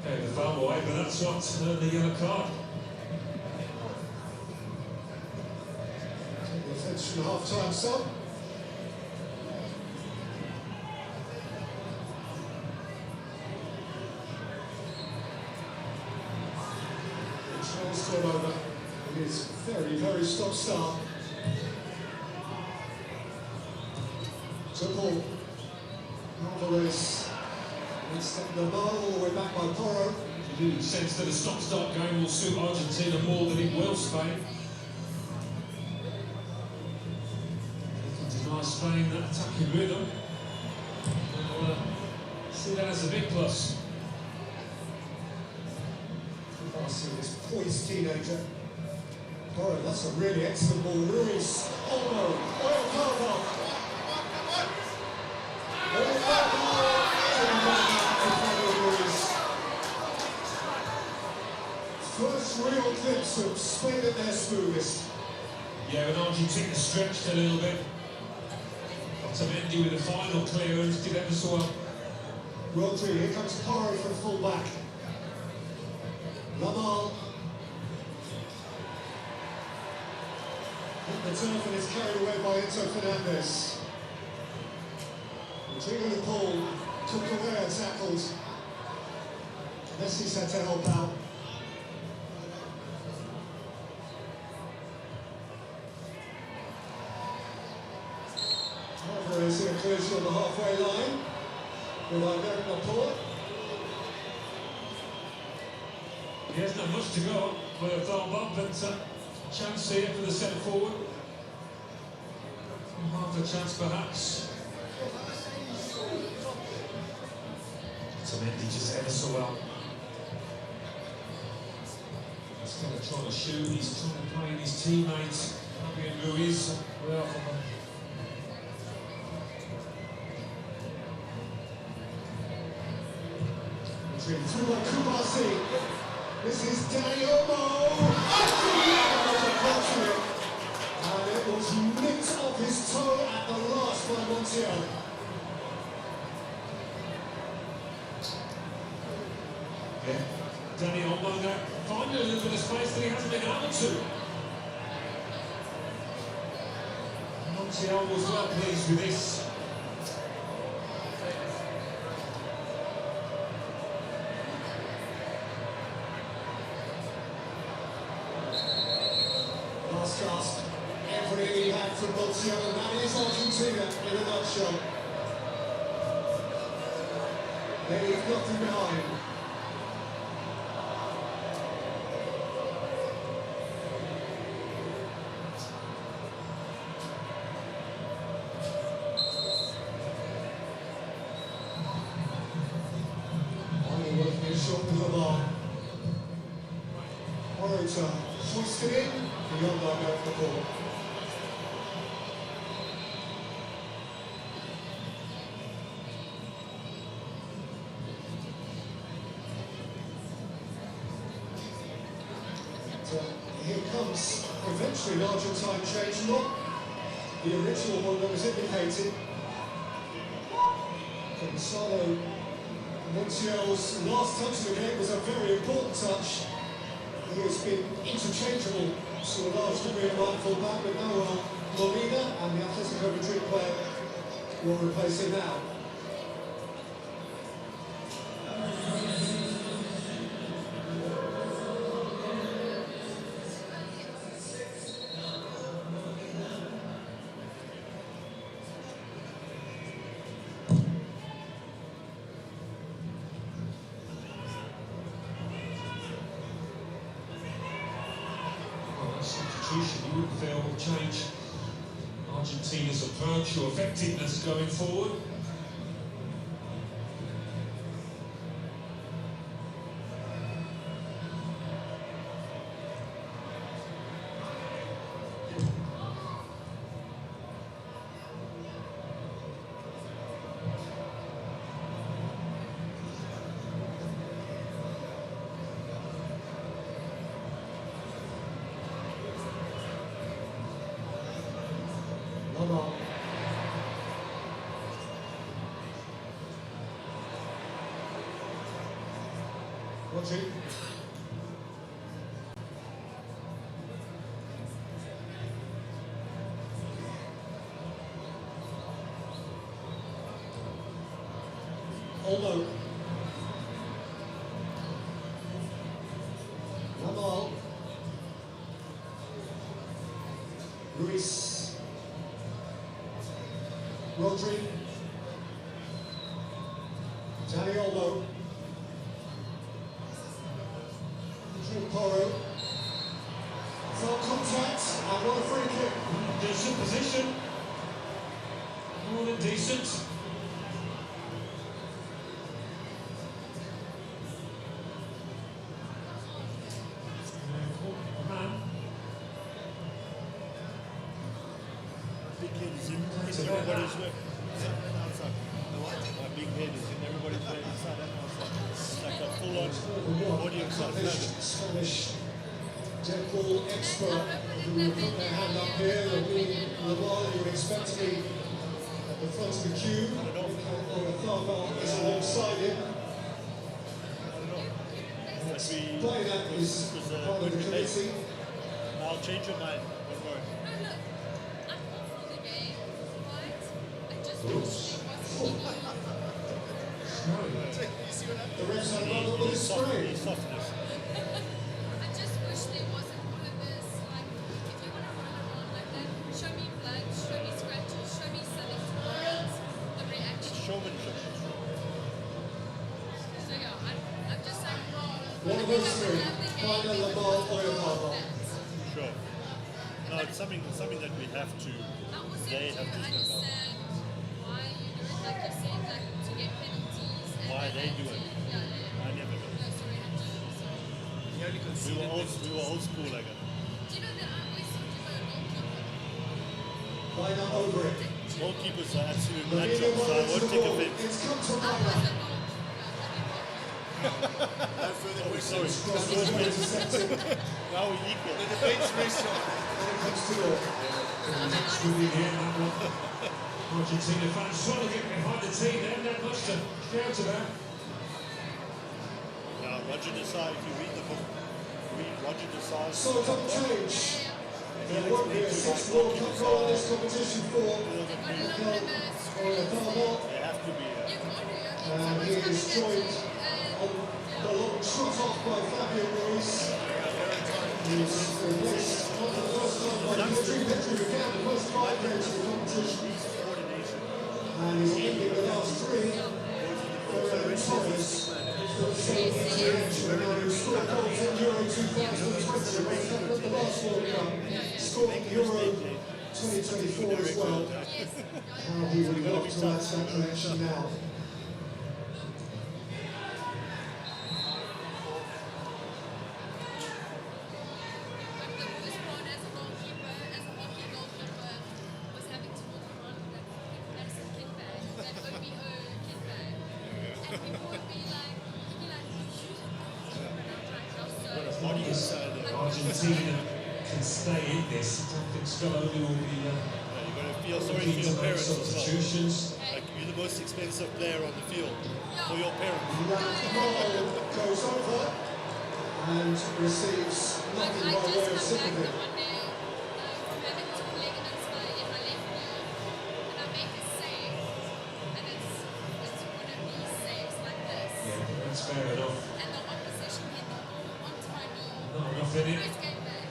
gave the foul away, but that's what earned the yellow card. The offence from the half-time sub. It's all over. It is very, very stop-start. Took all. Alvarez needs the ball all the way back by Porro. You do sense that a stop-start game will suit Argentina more than it will Spain. They can deny Spain that attacking rhythm. We'll see that as a big plus. I see this poised teenager. Porro, that's a really excellent ball. Ruiz, Olmo, Carvalho. First real glimpse of Spain at their smoothest. Yeah, but Argentina stretched a little bit. Otamendi with the final clearance, did ever so well. Rodri, here comes Porro from full back. Lamal. Hit the turf and is carried away by Enzo Fernandez. Rodrigo de Paul took Correa, tackled. Messi's had to help out. Alvarez in a collision on the halfway line with Ivan Laporte. He hasn't had much to go for a thumb up, but chance here for the centre forward. Half a chance perhaps. Otamendi just ever so well. Instead of trying to shoot, he's trying to play his teammates. Javi and Ruiz well from him. Through by Kubasi. This is Danny Olmo. And it was nicked off his toe at the last by Montiel. Danny Olmo now finding a little bit of space that he hasn't been able to. Montiel was well pleased with this. Last cast, every impact from Montiel, and that is Argentina in a nutshell. They leave nothing behind. Only working a shot to the mark. Morota hoisted in, beyond our goal the ball. Here comes eventually an Argentine change, not the original one that was indicated. Gonzalo Montiel's last touch of the game was a very important touch. He has been interchangeable to a large degree at right full back with Noel Molina, and the Atletico Madrid player will replace him now. Substitution, you wouldn't feel will change Argentina's approach or effectiveness going forward. Rodri. Olmo. Lamal. Luis. Rodri. Danny Olmo. Poro. Full contact and what a free kick. Decent position. More than decent. Big head is in everybody's way. Outside. My big head is in everybody's way inside and outside. It's like a full-on body Accomplished Spanish dead ball expert who will put their hand up here. They'll be Lamal, you would expect to be at the front of the queue. Oyarzabal is alongside him. Playing that is part of the committee. I'll change your mind. Don't worry. The refs had run up with his spray. Softness. I just wish there wasn't one of this, like, if you want to run around like that, show me blood, show me scratches, show me something to warrant the reaction. Showmanship. So yeah, I'm just saying, One of those three, Final Lamal, Oyarzabal. Sure. No, it's something that we have to. They have to step up. why you do it, like you said, like to get penalties. And Why they do it? I never do. We were old school like that. Do you know that I always thought you were a goalkeeper? Why not over it? Goalkeepers are absolute nut jobs, so I won't take offense. It's come to Reina. Oh, sorry. Now we're equal. The debate's restored. When it comes to it. Argentina fans trying to get behind the team. They haven't had much to shout about. Now, Roger Desai, if you read the book, read Roger Desai's. So it doesn't change. There won't be a sixth World Cup goal in this competition for Mikel Oyarzabal. They have to be. And he is joined on the long shot off by Fabio Ruiz. He's replaced not for the first time by Petri. Petri began the first 5 games of the competition. And he's ending the last 3. Ferran Torres will see into the action. Now he scored goals in Euro 2020, but at the last World Cup, scored Euro 2024 as well. How he would love to add that connection now. Argentina can stay in this. I don't think Scaloni will be. You've got to feel sorry for your parents as well. Substitutions. Like you're the most expensive player on the field for your parents. Goes over and receives nothing by way of sympathy. That's fair enough. And the opposition hit the ball onto my knee. Not enough in it. First game back.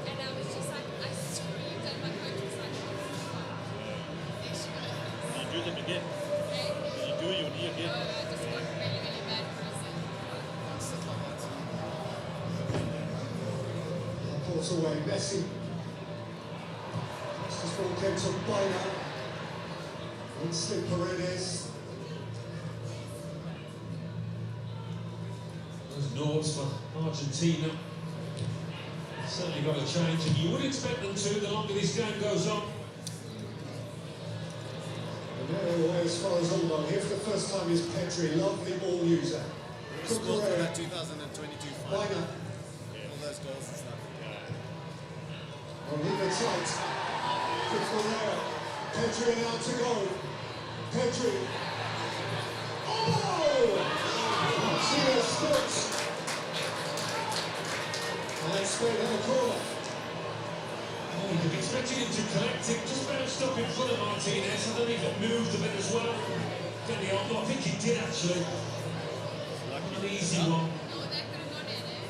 And I was just like, I screamed and my coach was like, there she goes. Did you do them again? Hey? Did you do your knee again? I just got really, really bad bruising. Pulls away Messi. Just as ball came to Baina. Winston Paredes. Those noughts for Argentina. Certainly got to change, and you would expect them to the longer this game goes on. And they're away as far as Ulmo. Here for the first time is Petri, lovely ball user. Responsible for that 2022 final. Baina. All those goals and stuff. On either tight. Cucurella. Petri out to go. Petri. Oh! Martinez stops. And Spain have a corner. Oh, you'd be expecting him to collect it, just bounced up in front of Martinez. I don't think it moved a bit as well. Get the arm. I think he did actually. An easy one. No, that could have gone in there.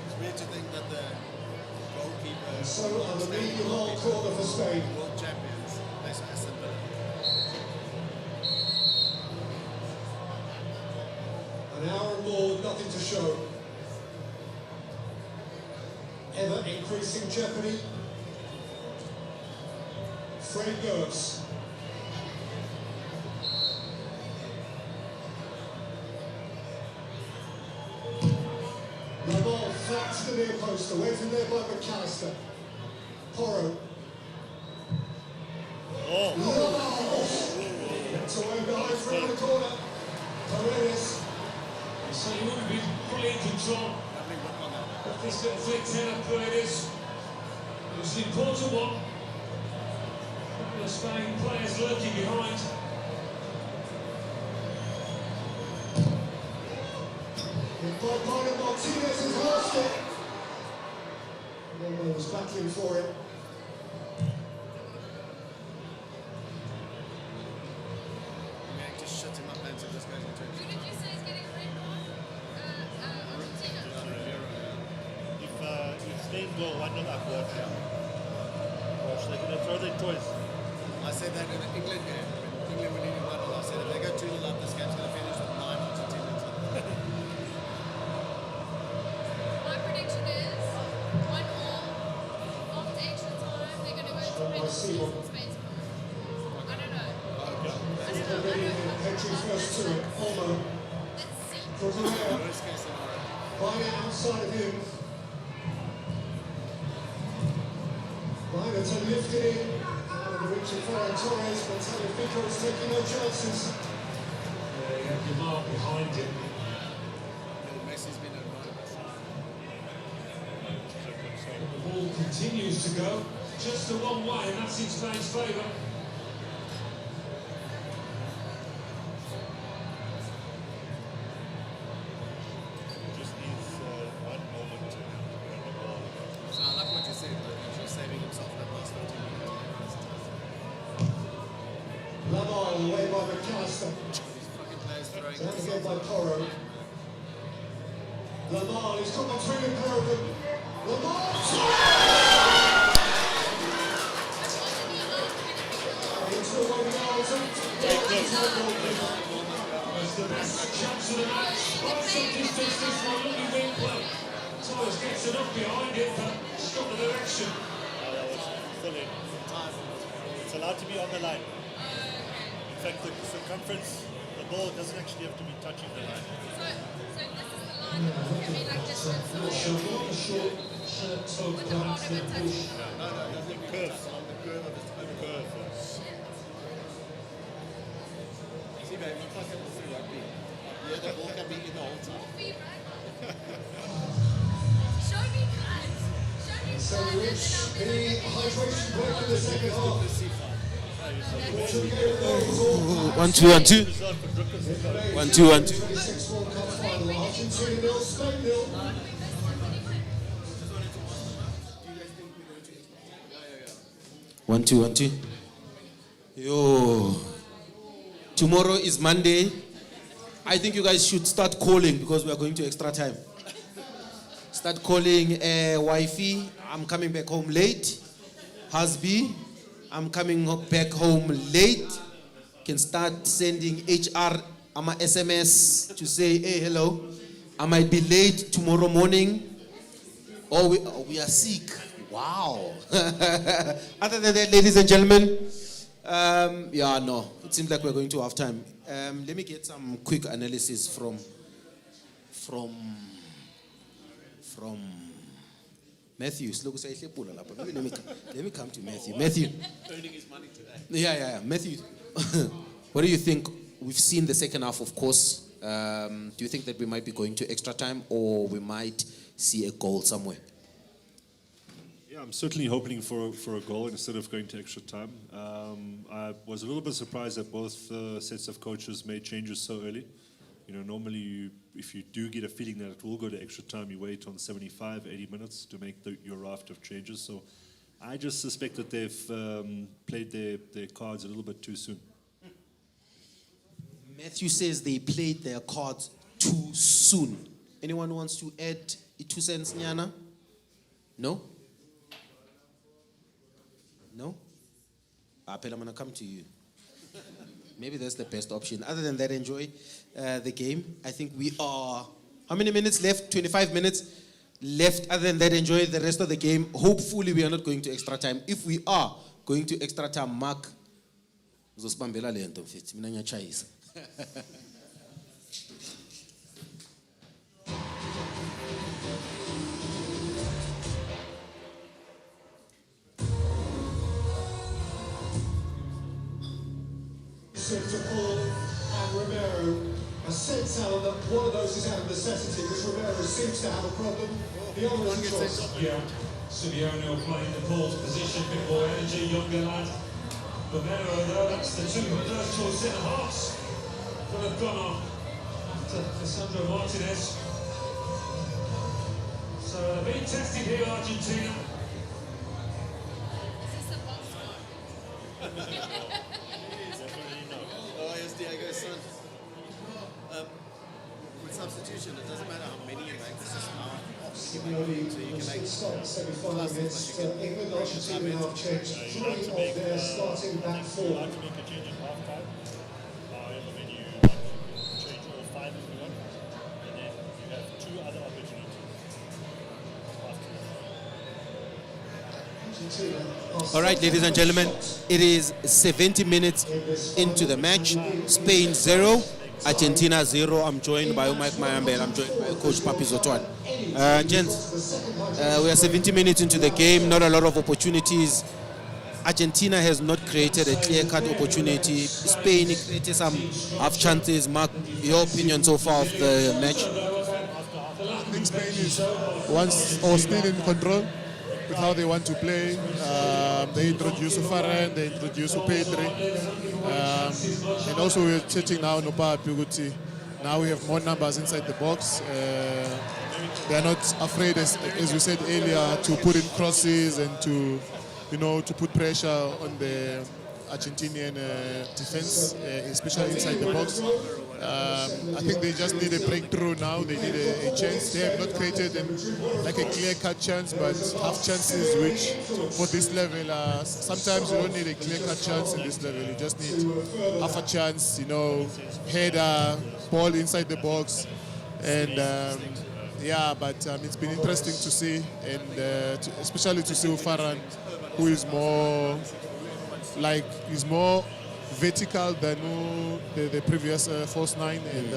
It's weird to think that the goalkeeper. So on the medium long corner for Spain. World champions. Plays for Aston Villa. An hour and more, nothing to show. Ever increasing jeopardy. Freddie Gertz. The ball flat to the near post, away from there by McAllister. Porro. Oh! It's away behind around the corner. Paredes. So you would have been fully in control. Of this little flick 10 of Paredes. It was an important one. The Spain players lurking behind. By Martinez has lost it. Neymar was battling for it. Just shut him up and so just goes into it. Who did you say is getting a red card? Argentina. If Spain go 1-0 up, watch. Watch, they're going to throw their toys. I said that in the England game. When England were leading 1-0. I said if they go 2-0 up, this game's going to finish with 9 Argentinians. My prediction is 1-1. After extra time, they're going to go to penalties and Spain's goal. I don't know. Petri first to it. Olmo. Cucurella. Baina outside of him. Baina to lift it in. Out of the reach of Ferran Torres, but Tagliafico's taking no chances. Yeah, you have your mark behind him. Messi's been advised. The ball continues to go just the one way, and that's in Spain's favour. again by Porro. Lamar, he's got between the pair of them. Lamar! Into the way It's the best chance of the match. By some distance, this one looking win play. Torres gets enough behind it, but stop the direction. That was full in. It's allowed to be on the line. In fact, the circumference, the ball doesn't actually have to be touching the line. So this is the line. I mean, like this one. Short tug, perhaps the push. No, the curve. The curve. See, babe, you can't get the through rugby. Yeah, the ball can be in the whole time. Show me that. Show me So we reach the hydration break in the second half. 1 2 1 2. 1 2 1 2. 26 World Cup final. Argentina 0, Spain 0. 1 2 1 2. Yo. Tomorrow is Monday. I think you guys should start calling because we are going to extra time. Start calling wifey. I'm coming back home late. Husby, I'm coming back home late. Can start sending HR a SMS to say, hey, hello. I might be late tomorrow morning. Or we are sick. Wow. Other than that, ladies and gentlemen, yeah, no. It seems like we're going to have time. Let me get some quick analysis from Matthew. Let me come to Matthew. Matthew. Earning his money today. Yeah. Matthew, what do you think? We've seen the second half, of course. Do you think that we might be going to extra time or we might see a goal somewhere? Yeah, I'm certainly hoping for a goal instead of going to extra time. I was a little bit surprised that both sets of coaches made changes so early. You know, normally if you do get a feeling that it will go to extra time, you wait on 75, 80 minutes to make your raft of changes. So I just suspect that they've played their cards a little bit too soon. Matthew says they played their cards too soon. Anyone wants to add 2 cents, Nyana? No? No? I'm going to come to you. Maybe that's the best option. Other than that, enjoy the game. I think we are... How many minutes left? 25 minutes left. Other than that, enjoy the rest of the game. Hopefully, we are not going to extra time. If we are going to extra time, Mark... To Paul and Romero. A sense, Alan, that one of those is out of necessity because Romero seems to have a problem. The other is a choice. Yeah, Simeone will play in the Paul's position, a bit more energy, younger lad. Romero, though, that's the first choice centre-halves that have gone on after Alessandro Martinez. So they're being tested here, Argentina. Is this a box score? Oh, yes, Diego's son. With substitution, it doesn't matter how many you make, it's just how Simeone so you can make start the semi-final against England. Argentina now have changed 3 of their starting back four. You like to make a change at half-time. However, when you change all 5 if you want, and then you have 2 other opportunities after. All right, ladies and gentlemen, it is 70 minutes into the match. Spain 0, Argentina 0. I'm joined by Mike Mayambel. I'm joined by Coach Papi Zotwan. Gents, we are 70 minutes into the game, not a lot of opportunities. Argentina has not created a clear-cut opportunity. Spain created some half chances. Mark, your opinion so far of the match? I think Spain is once or still in control with how they want to play. They introduce Farran, they introduce Pedri. And also we're checking now Nopa Puguti. Now we have more numbers inside the box. They are not afraid, as we said earlier, to put in crosses and to put pressure on the Argentinian defense, especially inside the box. I think they just need a breakthrough now. They need a chance. They have not created like a clear-cut chance, but half chances, which for this level, sometimes you don't need a clear-cut chance in this level. You just need half a chance, header, ball inside the box. And but it's been interesting to see, and especially to see Ufaran, who is more vertical than the previous false nine, and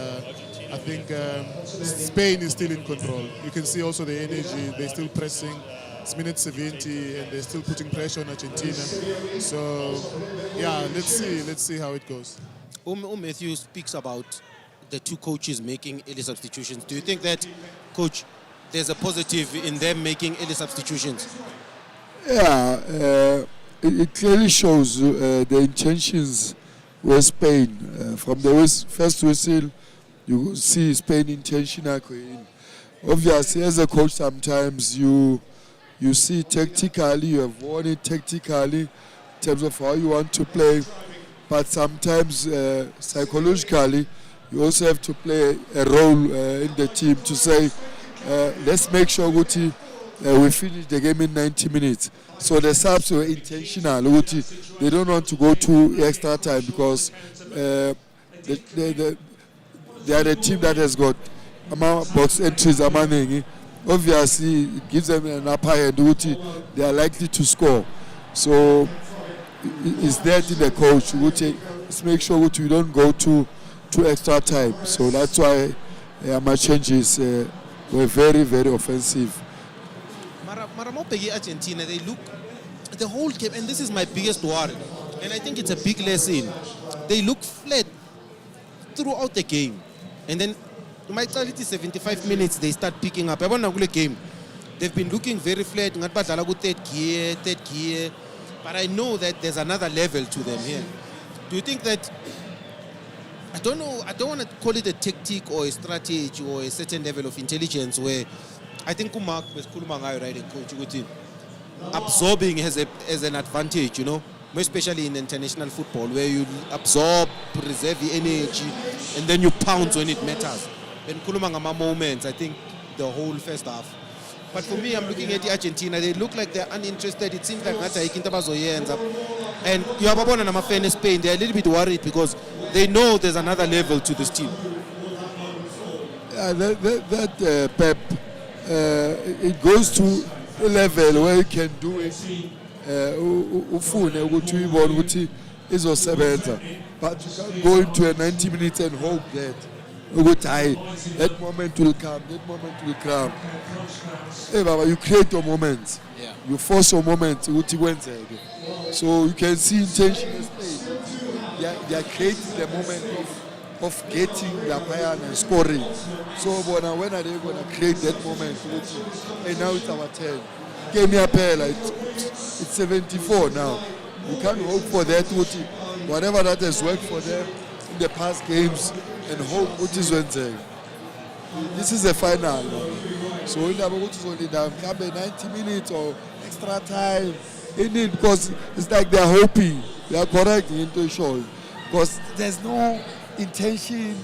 I think Spain is still in control. You can see also the energy. They're still pressing. It's minute 70, and they're still putting pressure on Argentina. So let's see how it goes. Matthew speaks about the two coaches making early substitutions. Do you think that, Coach, there's a positive in them making early substitutions? Yeah, it clearly shows the intentions were Spain. From the first whistle, you see Spain intentional. Obviously, as a coach, sometimes you see tactically, you have won it tactically in terms of how you want to play, but sometimes psychologically, you also have to play a role in the team to say, let's make sure we finish the game in 90 minutes. So the subs were intentional. They don't want to go to extra time because they are the team that has got box entries. Obviously, it gives them an upper hand. They are likely to score. So it's there in the coach. Let's make sure we don't go to extra time. So that's why my changes were very, very offensive. Maramopegi Argentina, they look the whole game, and this is my biggest worry, and I think it's a big lesson. They look flat throughout the game, and then my 75 minutes they start picking up. Game, they've been looking very flat. Third gear, but I know that there's another level to them here. Do you think that? I don't know. I don't want to call it a tactic or a strategy or a certain level of intelligence where I think Mark was right, coach. Absorbing has an advantage, more especially in international football, where you absorb, preserve the energy, and then you pounce when it matters. And Kulumangama moments, I think the whole first half. But for me, I'm looking at Argentina. They look like they're uninterested. It seems like and you have a fan in Spain. They're a little bit worried because they know there's another level to this team. Yeah, that Pep, it goes to a level where you can do it. But you can't go into a 90 minutes and hope that moment will come, Hey, Baba, you create your moment. Yeah. You force your moment. So you can see intention in Spain. They are creating the moment of getting the iron and scoring. So when are they going to create that moment? And now it's our turn. Give me a pair, it's 74 now. You can't hope for that. Whatever that has worked for them in the past games, and hope what is Wednesday. This is the final. So we have only 90 minutes or extra time. Because it's like they're hoping. They are correct into show. Because there's no intention.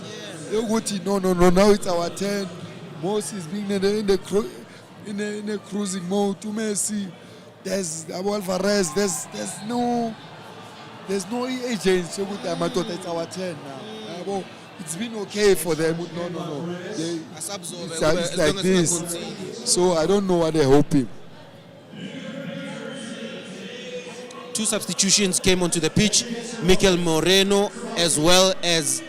No. Now it's our turn. Moses being in the cruising mode. To Messi. There's Alvarez. There's no agent. So it's our turn now. It's been okay for them. No. It's like this. So I don't know what they're hoping. Two substitutions came onto the pitch. Mikel Moreno as well as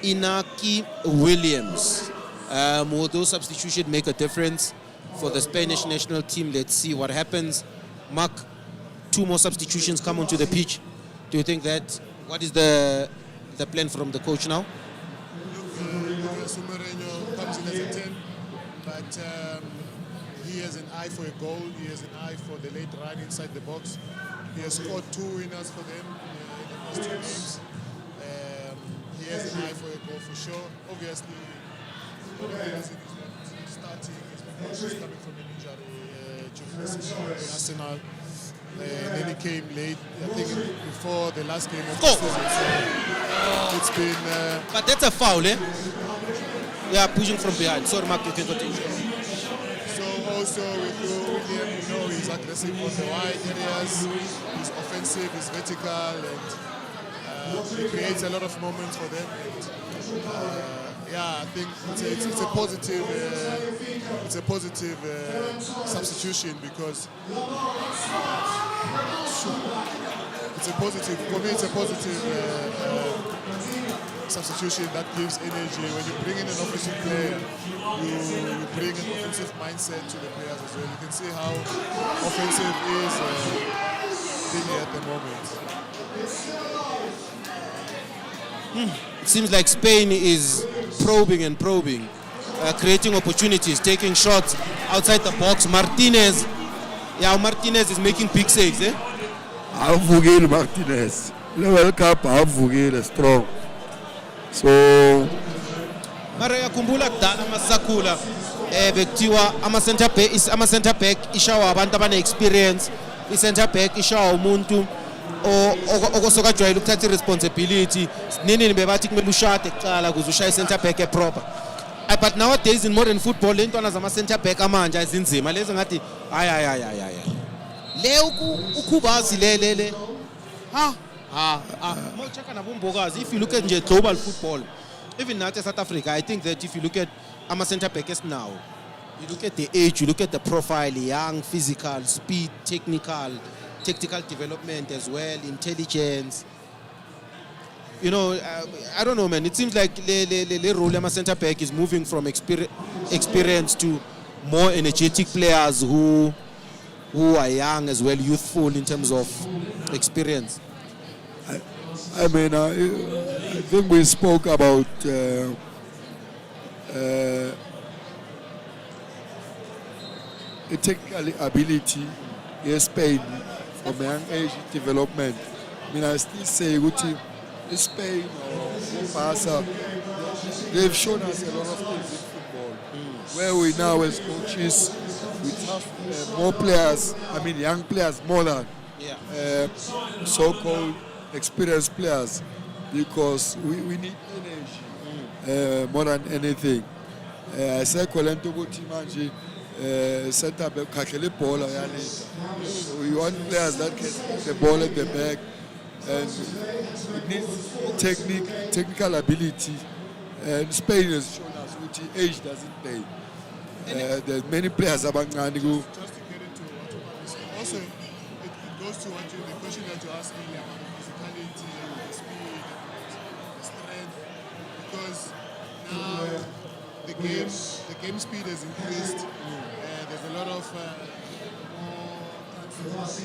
Inaki Williams. Will those substitutions make a difference for the Spanish national team? Let's see what happens. Mark, two more substitutions come onto the pitch. Do you think that, what is the plan from the coach now? Moreno comes in as a 10, but he has an eye for a goal. He has an eye for the late run inside the box. He has scored 2 winners for them in the past 2 games. He has an eye for a goal for sure. Obviously, the reason he's not starting is because he's coming from an injury during the season in Arsenal. and then he came late. I think before the last game of the season. So it's been. But that's a foul, eh? Yeah, pushing from behind. Sorry, Mark, you can continue. So also with William, you know, he's aggressive on the wide areas. He's offensive, he's vertical, and he creates a lot of moments for them. And, yeah, I think it's a positive. It's a positive substitution because it's a positive. For me, it's a positive substitution that gives energy. When you bring in an offensive player, you bring an offensive mindset to the players as well. You can see how offensive is being at the moment. It seems like Spain is probing and probing, creating opportunities, taking shots outside the box. Martinez is making big saves, eh? Avukile Martinez. Le World Cup avukile strong. So mara yakhumbula kudala masakhula bekuthiwa ama center back ishawa abantu abane experience, I center back ishawa umuntu okosokajwayela ukuthatha responsibility. Nini bebathi kumele ushade kuqala ukuze ushaye center back eproper. But nowadays in modern football lentwana zama center back amanje azinzima lezi ngathi hayi le ukhubazi le mawucheka nabombokazi. If you look at nje global football, even now in South Africa, I think that if you look at ama center backs now, you look at the age, you look at the profile, young, physical, speed, tactical development as well, intelligence. You know, I don't know, man. It seems like the role of a center back is moving from experience to more energetic players who are young as well, youthful in terms of experience. I mean, I think we spoke about the technical ability in Spain from a young age development. I mean, I still say, Spain or Barca, they've shown us a lot of things in football. Where we now, as coaches, we have more players, young players more than so-called experienced players, because we need energy more than anything. I say, center back, we want players that can put the ball at the back, and it needs technical ability. And Spain has shown us which age doesn't play. There's many players about Just to get into what also, it goes to the question that you asked earlier about the physicality, the speed, the strength, because now the game speed has increased. There's a lot of more so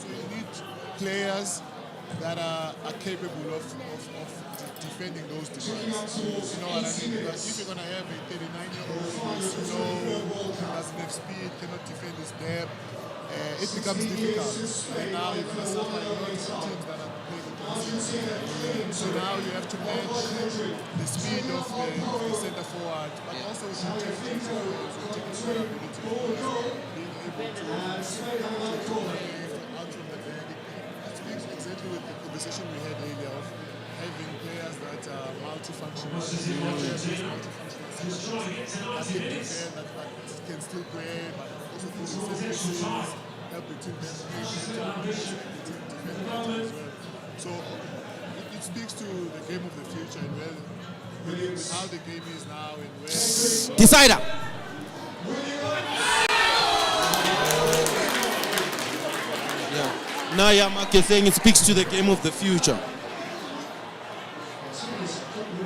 you need players that are capable of defending those demands. You know what I mean? Because if you're going to have a 39-year-old who's slow, doesn't have speed, cannot defend his depth, it becomes difficult. And now you're going to suffer a lot of teams that are playing against you. So now you have to manage the speed of the center forward, but also with the technical ability, being able to out from the back. That speaks exactly with the conversation we had earlier of having players that are multifunctional. That can defend, that can still play, but also do the same help the team defend as well. So it speaks to the game of the future and how the game is now and where. Decider. Now, Mark, you're saying it speaks to the game of the future.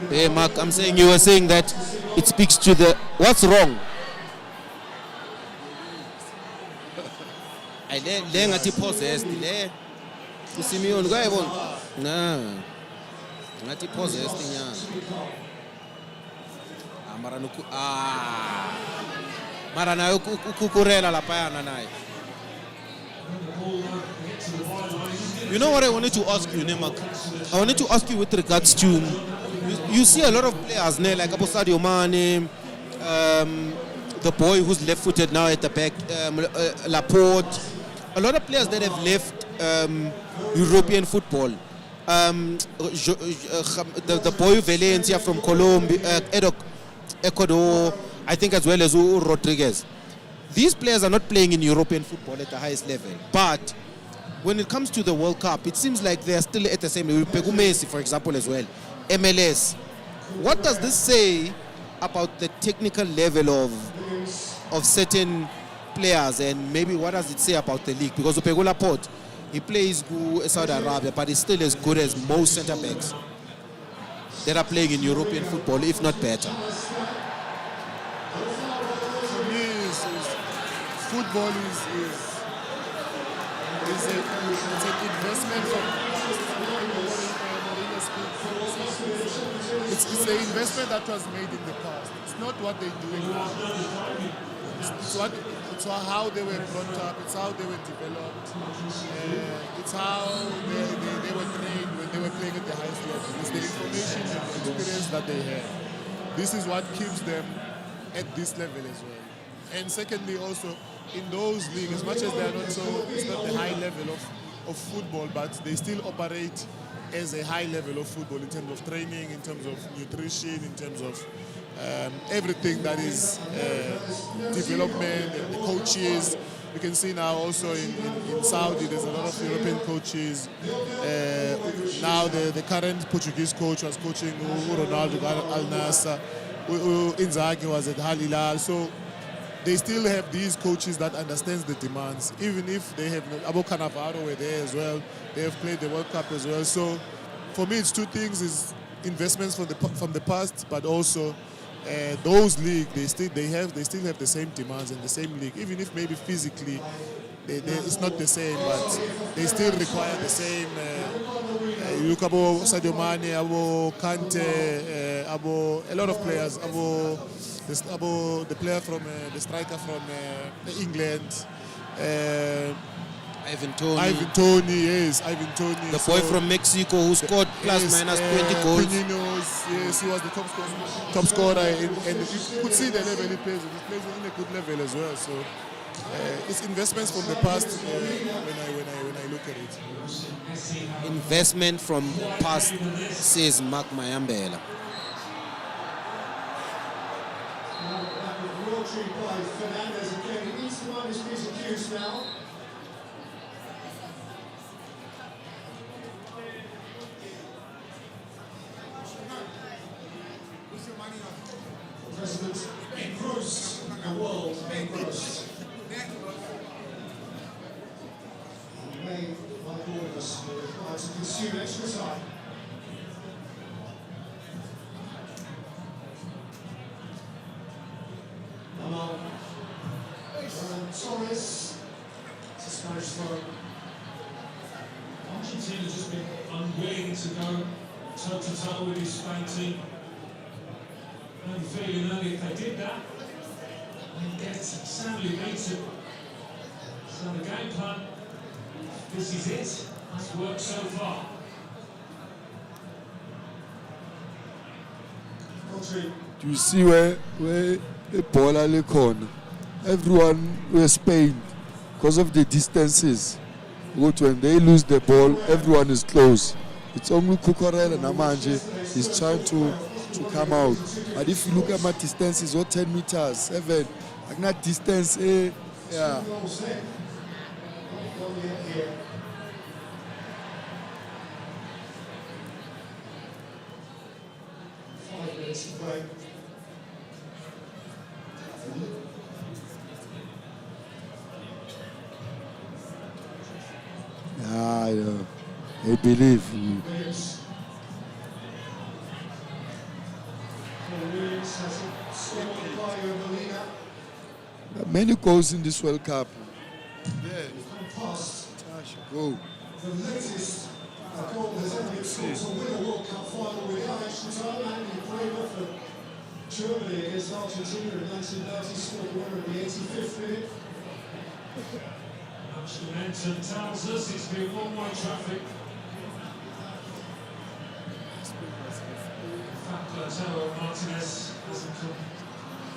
Hey, Mark, I'm saying you were saying that it speaks to the... What's wrong? Le ngathi possessed le uSimeon kwayibona ngathi possessed inyanga mara nayo ukukurela lapha yana naye. You know what I wanted to ask you, Mark? I wanted to ask you with regards to, you see a lot of players now, like Abu Sadio Mane, the boy who's left-footed now at the back, Laporte. A lot of players that have left European football. The boy Valencia from Colombia, Ecuador, I think, as well as Rodriguez. These players are not playing in European football at the highest level. But when it comes to the World Cup, it seems like they are still at the same level. Pegu Messi, for example, as well. MLS. What does this say about the technical level of certain players, and maybe what does it say about the league? Because Upegu Laporte, he plays good in Saudi Arabia, but he's still as good as most centre backs that are playing in European football, if not better. For me, football is it's an investment it's an investment that was made in the past. It's not what they're doing now. It's how they were brought up. It's how they were developed. It's how they were trained when they were playing at the highest level. It's the information and the experience that they have. This is what keeps them at this level as well. And secondly, also in those leagues, as much as they are not it's not the high level of football, but they still operate as a high level of football in terms of training, in terms of nutrition, in terms of everything that is development, and the coaches. You can see now also in Saudi, there's a lot of European coaches. Now the current Portuguese coach was coaching Ronaldo Al Nassr. Inzaghi was at Al Hilal. So they still have these coaches that understands the demands. Even if they have Abu Cannavaro were there as well, they have played the World Cup as well. So for me, it's two things: is investments from the past, but also those leagues they still have the same demands in the same league. Even if maybe physically it's not the same, but they still require the same. You look at Sadio Mane, Kante, a lot of players, the player from the striker from England, Ivan Toney. Ivan Toney. The boy from Mexico who scored plus minus 20 goals. Yes, he was the top scorer, and you could see the level he plays. He plays in a good level as well. So it's investments from the past when I look at it. Investment from past, says Mark Mayambela. By Fernandez again. He needs to mind his music cues now. President engrossed, the world engrossed. You may, like all of us, be required to consume extra time. Torres, it's a Spanish throw. Argentina just been unwilling to go toe-to-toe with his Spain team. I have a feeling only if they did that, they'd get sadly beaten. So the game plan, this is it, has worked so far. Do you see where the ball are corner? Everyone was Spain because of the distances. But when they lose the ball, everyone is close. It's only Kukorel and Amanje is trying to come out. But if you look at my distances, what 10 meters, 7, like that distance, yeah. 5 minutes of break. Yeah, I believe. Many goals in this World Cup. Yeah. Go. The latest goal has ever been scored to win a World Cup final without extra time, and he played off for Germany against Argentina in 1990, scored the winner in the 85th minute. Momentum tells us it's been one-way traffic. In fact, Lautaro Martinez hasn't come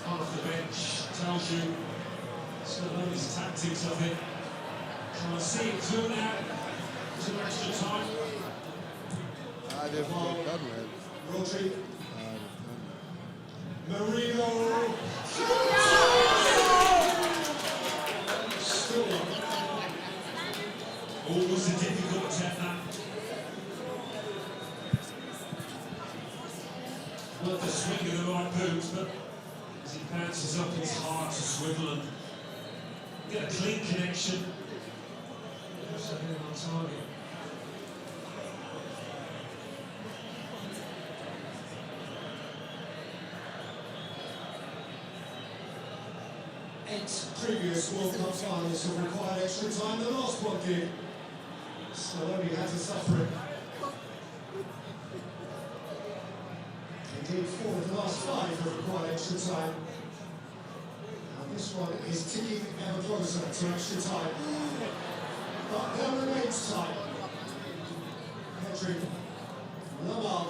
off the bench. Tells you still know his tactics, I think. Trying to see it through now to extra time. They've done well. Rodri. Marino. Still on. Always a difficult attempt that. Not the swing of the right boot, but as he bounces up, it's hard to swivel and get a clean connection. Also hitting on target. Eight previous World Cup finals have required extra time. The last one did. Scaloni had to suffer it. Indeed, 4 of the last 5 have required extra time. And this one is ticking ever closer to extra time. But there remains time. Pedri, Lamal,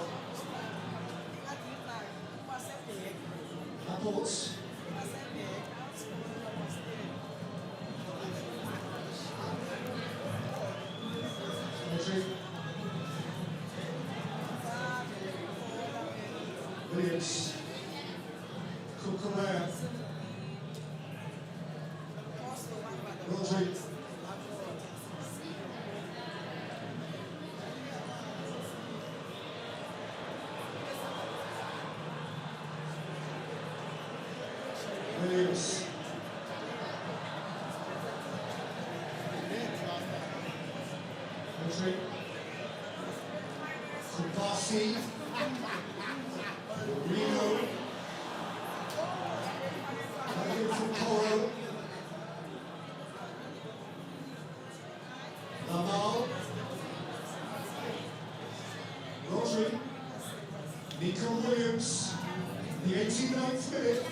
Laporte. Pedri. Williams. Cucurella. Rodri. Williams. Rodri. Kubasi. Reno. Fukoro. Lamal. Rodri. Nico Williams. The 89th minute.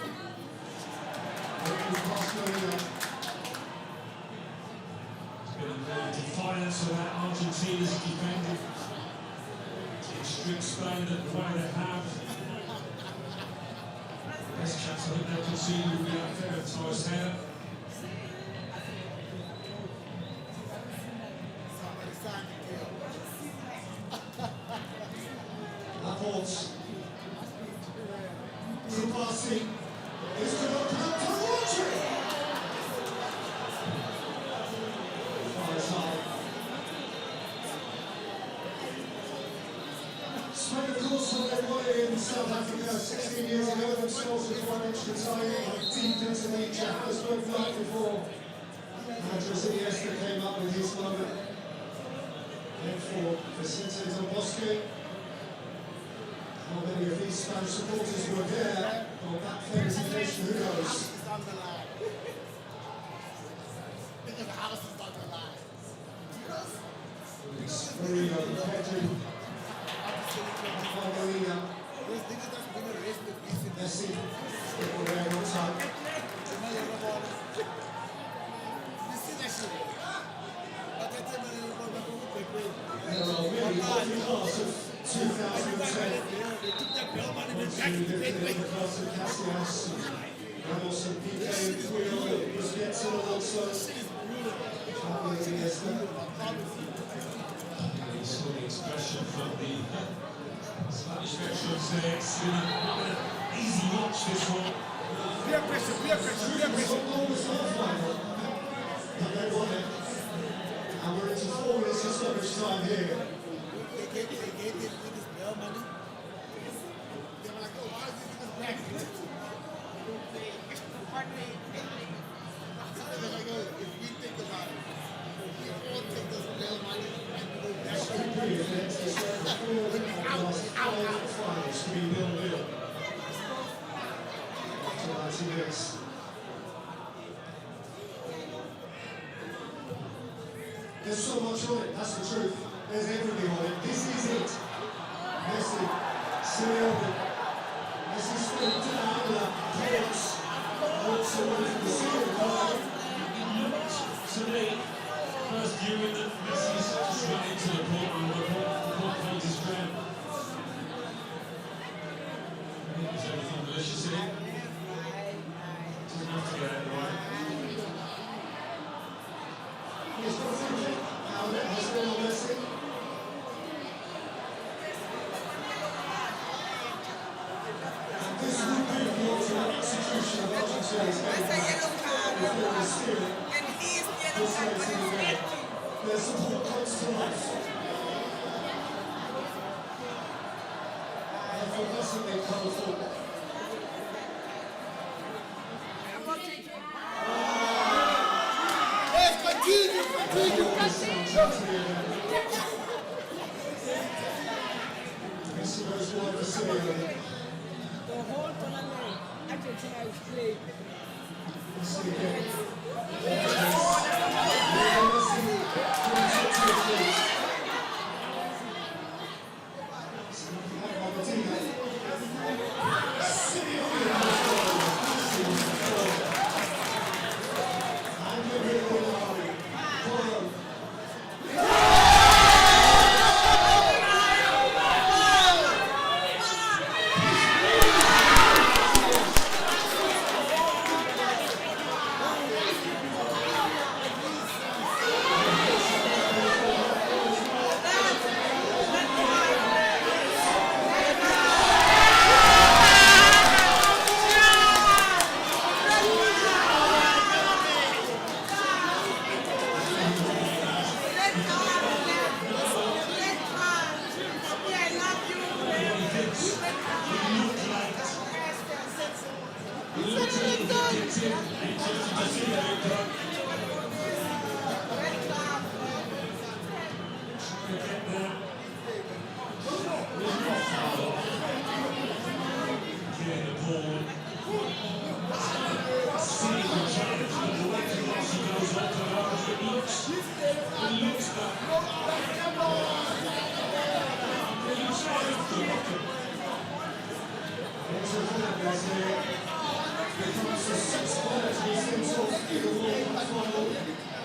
Defiance of that Argentina's defending. To strict Spain that the way they have. Best chance I think they'll concede will be that fair Ty's hair. Laporte. Kubasi. Is to open up to Rodri. Far side. Spain, of course, when they won it in South Africa 16 years ago, themselves with 1 extra time, deep into the Johannesburg night before Andres Iniesta came up with his moment. Then for Vicente Del Bosque. How many of these Spanish supporters were there on that famous occasion, who knows? Marino, Pedri, Margarina, Messi, people there on time. There are really only class of 2010. Ramos and Piqué, Puyol, Busquets and Alonso. You saw the expression from the Spanish veterans there. It's been an easy watch, this one. Peer pressure, peer pressure, peer pressure. And they won it. And we're into 4 minutes of stoppage time here. They gave this bail money. They were like, oh, why is this back? If we think about it, we all take this bail money and go back. There's so much on it, that's the truth. There's everything on it. This is it. Messi, Simeone. Messi straight down the chaos. Also with the seal card. To me, first viewing that Messi's just run into the port and the port holds his ground. Is everything delicious in it? Doesn't have to get it right. Yes, what's it? How has Lionel Messi? And this would be the ultimate execution of Argentina's game. If there is spirit, this makes it a game. Their support comes to life. Effervescently colourful. Yes, continue. Messi goes wide for Syria. The whole tournament, Argentina is playing. Messi again. Messi.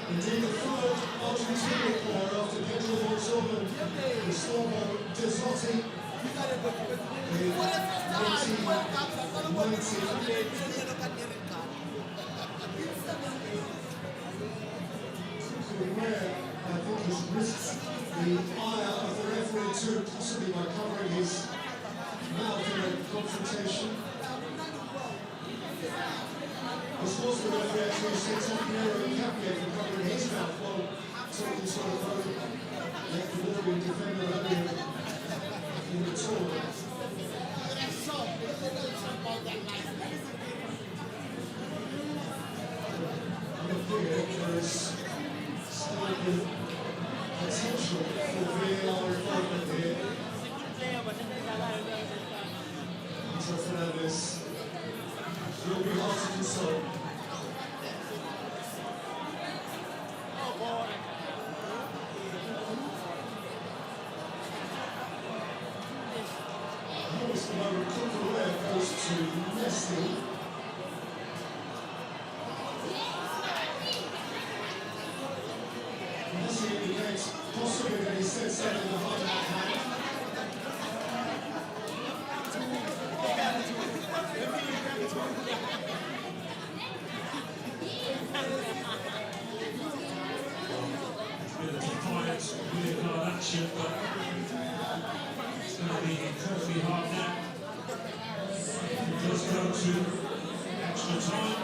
Indeed, the third Argentinian player after Pedro Montalban, Gustavo Desotti, in 1990. Where I think he's risked the ire of the referee too, possibly by covering his mouth in a confrontation. This was the referee actually said something over the Capia for covering his mouth while talking to the phone. Let the Wolverine defender earlier in the tournament. There is still the potential for VAR involvement here. Peter Fernandez will be hard to console. Notice the moment Kukurea goes to Messi. Messi indicates possibly that he said something behind that hand. Defiance, really hard action, but it's going to be incredibly hard now. It does go to extra time.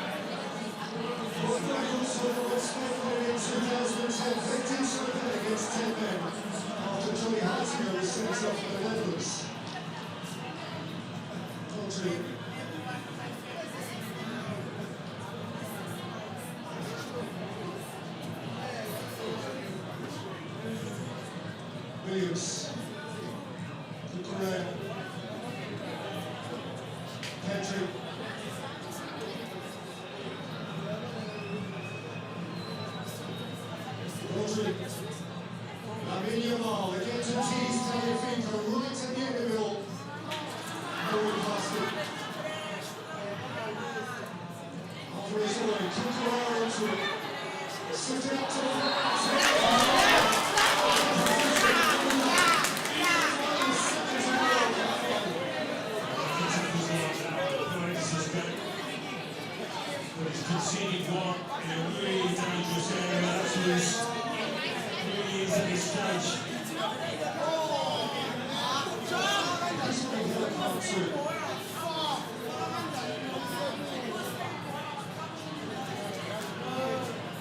Also respectfully in 2010, victims of against 10 men after Johnny Hartiger was sent off for the Netherlands. Country. Williams, Kukurea, Pedri, Rodri, Lamine Yamal again to tease Tagliafico right in the middle. No one past it. After his way, Kukurea into it. Set it up to the years at this stage.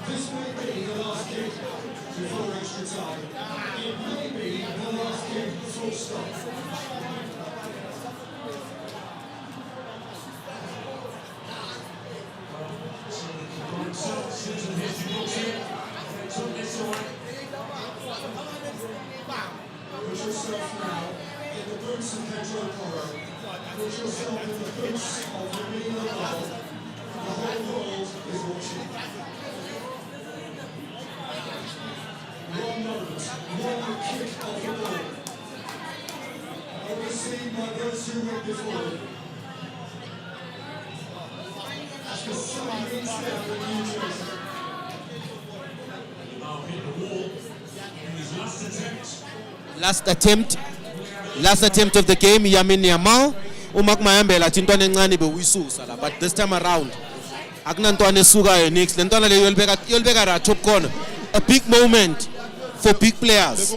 This may be the last kick before extra time. It may be the last kick full stop. Put yourself now in the boots of Pedro Porro. Put yourself in the boots of Lamine Yamal. The whole world is watching. One moment, one kick of the ball. Overseen by those who went before him. As the sun beats down the New Jersey. Now hit the wall in his last attempt. Last attempt of the game, Lamine Yamal. uMark Mayambela athi intwana encane bewuyisusa la, but this time around akunantwana esukayo next. Le ntwana leyo yolibeka ra top corner. A big moment for big players.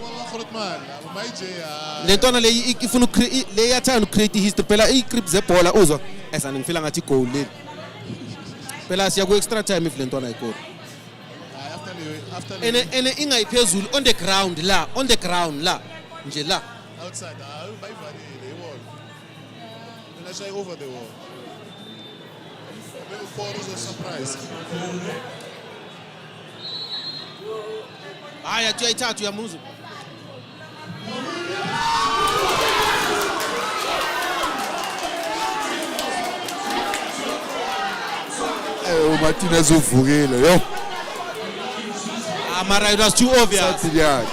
Le ntwana leyo ifuna le yathanda ucreate history phela igrip zebhola uzwa esani ngifila ngathi goal le. Phela siya ku extra time if le ntwana ayikho. Ene ingayiphezulu on the ground la, nje la. Outside, by the wall. And I say over the wall. Maybe Paul is a surprise. Haya tu ithathu ya muzu. Martinez uvukile yo. Mara, it was too obvious. Yeah,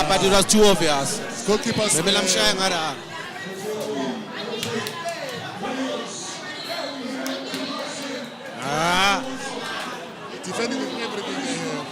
but it was too obvious. Goalkeepers. Maybe I'm shy ngara. Defending with everything here.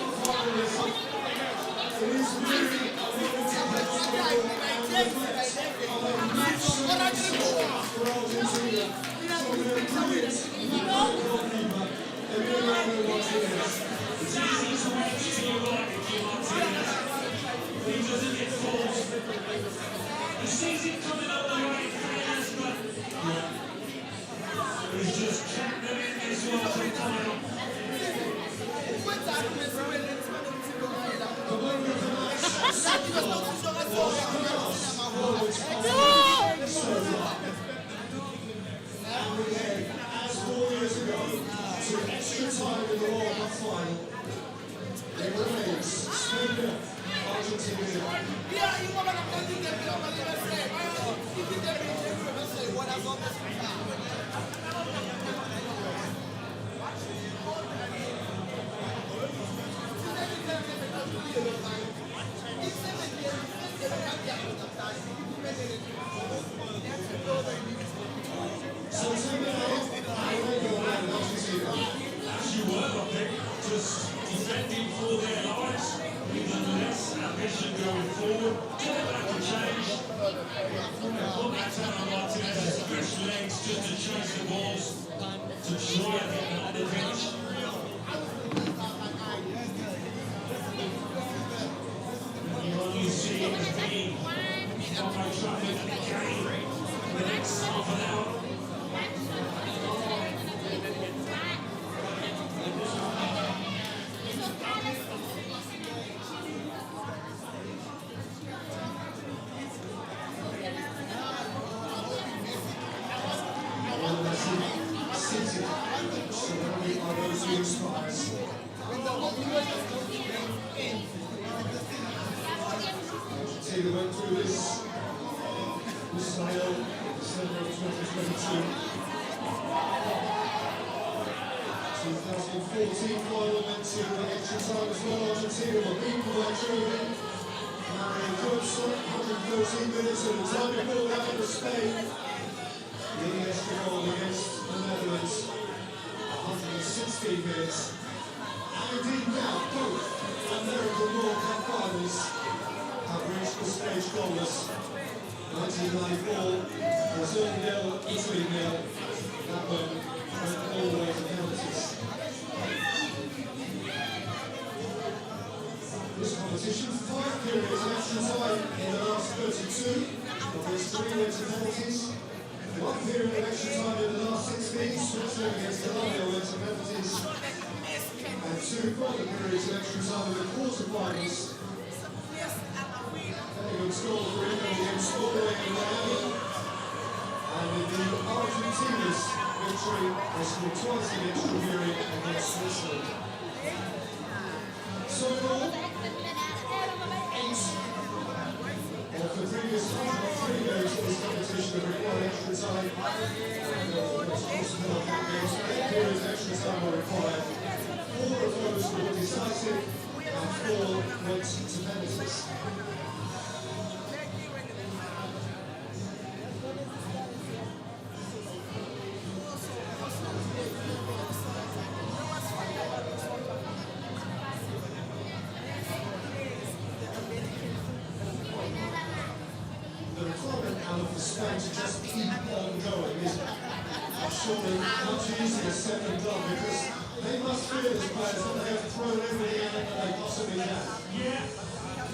Went through this style December of 2022. 2014 final went to the extra time as well. Argentina were beaten by Germany. Mario Götze, 114 minutes, and the time before that it was Spain. The extra goal against the Netherlands, 116 minutes. And indeed now both American World Cup finals have reached the stage goalless. 1994, Brazil 0, Italy 0. That one went all the way to penalties. This competition competition. 5 periods of extra time in the last 32. Of which 3 went to penalties. 1 period of extra time in the last 16. Switzerland against Colombia went to penalties. And 2 further periods of extra time in the quarterfinals. Bellingham scored for England against Norway in Miami. And in the Argentina's victory, they scored twice in extra period against Switzerland. So in all, 8 of the previous 103 games of this competition have required extra time. And games, 8 periods of extra time were required. 4 of those were decisive, and 4 went to penalties. The requirement now for Spain to just keep on going is surely much easier said than done, because they must feel as players that they have thrown everything at it that they possibly can. Yeah,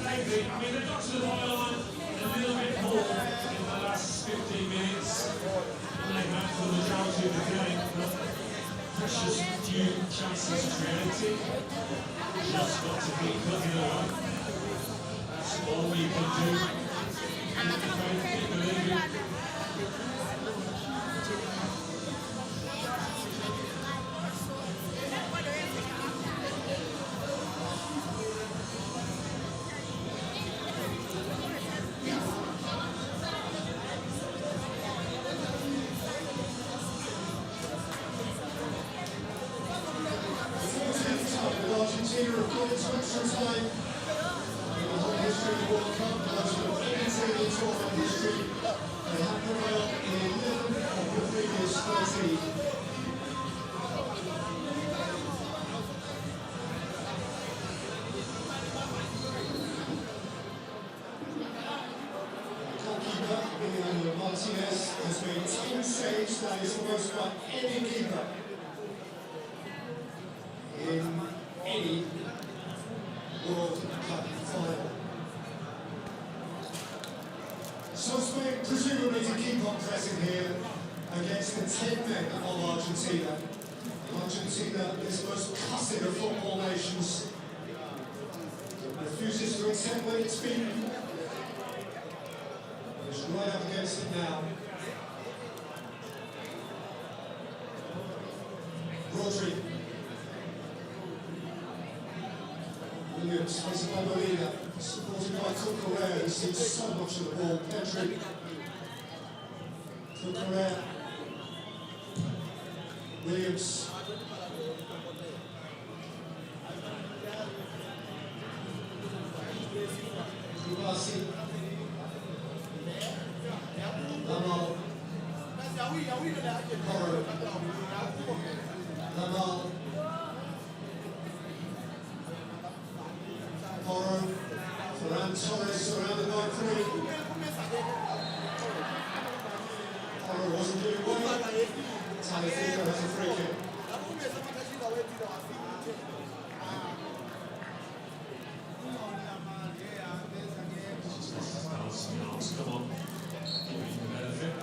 maybe. I mean, they got to the byline a little bit more in the last 15 minutes than they had for the majority of the game, but precious few chances created. Just got to keep cooking away. That's all we can do. Keep believing. Argentina have gone into extra time in the whole history of the World Cup. Those who have any team in tournament history, they have prevailed in 11 of the previous 13. Goalkeeper Izinja Martinez has made 10 saves. That is the most by any keeper in any World Cup final. So Spain presumably to keep on pressing here against the 10 men of Argentina. Argentina is the most cussed of football nations. Refuses to accept when it's beaten. It's right up against it now. Rodri. Williams, facing by Molina, supported by Cucurella, who sees so much of the ball. Pedri. Cucurella. Williams. Kubasi. Lamal. Porro. Lamal. Porro. Ferran Torres surrounded by 3. Porro wasn't doing well. Talifico has a free kick. Come on. Benefit.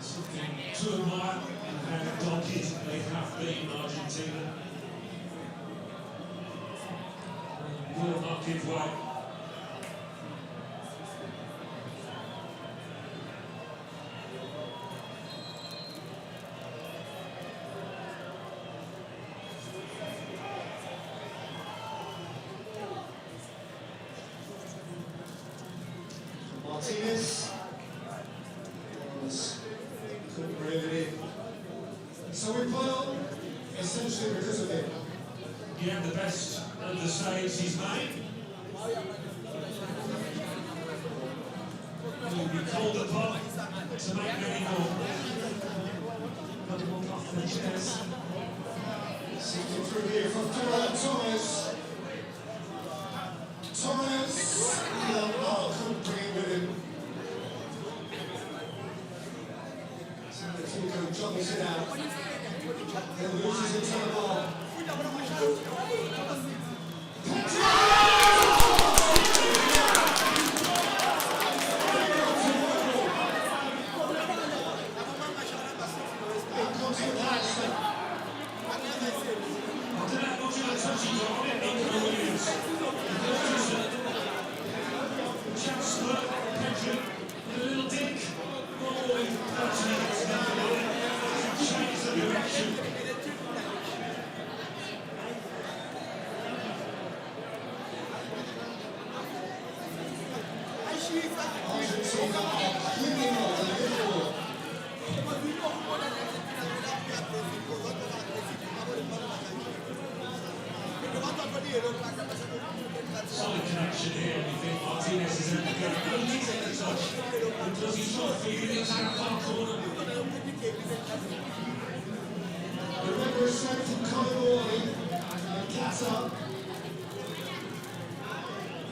Something to admire in how dogged they have been, Argentina. Will not give way. Martinez couldn't really. So we put on essentially because of it. Yeah, the best of the saves he's made. He'll be called upon to make many more. Got him off the chairs. Seeking through here from Ferran Torres. Torres, couldn't bring it with him. Talifico jumps it out. Then loses it to the ball. Pedri! Argentina are cleaning up the midfield. Solid connection here, and you think Martinez is in the go. He needs to take the touch. And does he try to feed it into that far corner? The record is set from Kaiwani and Kata,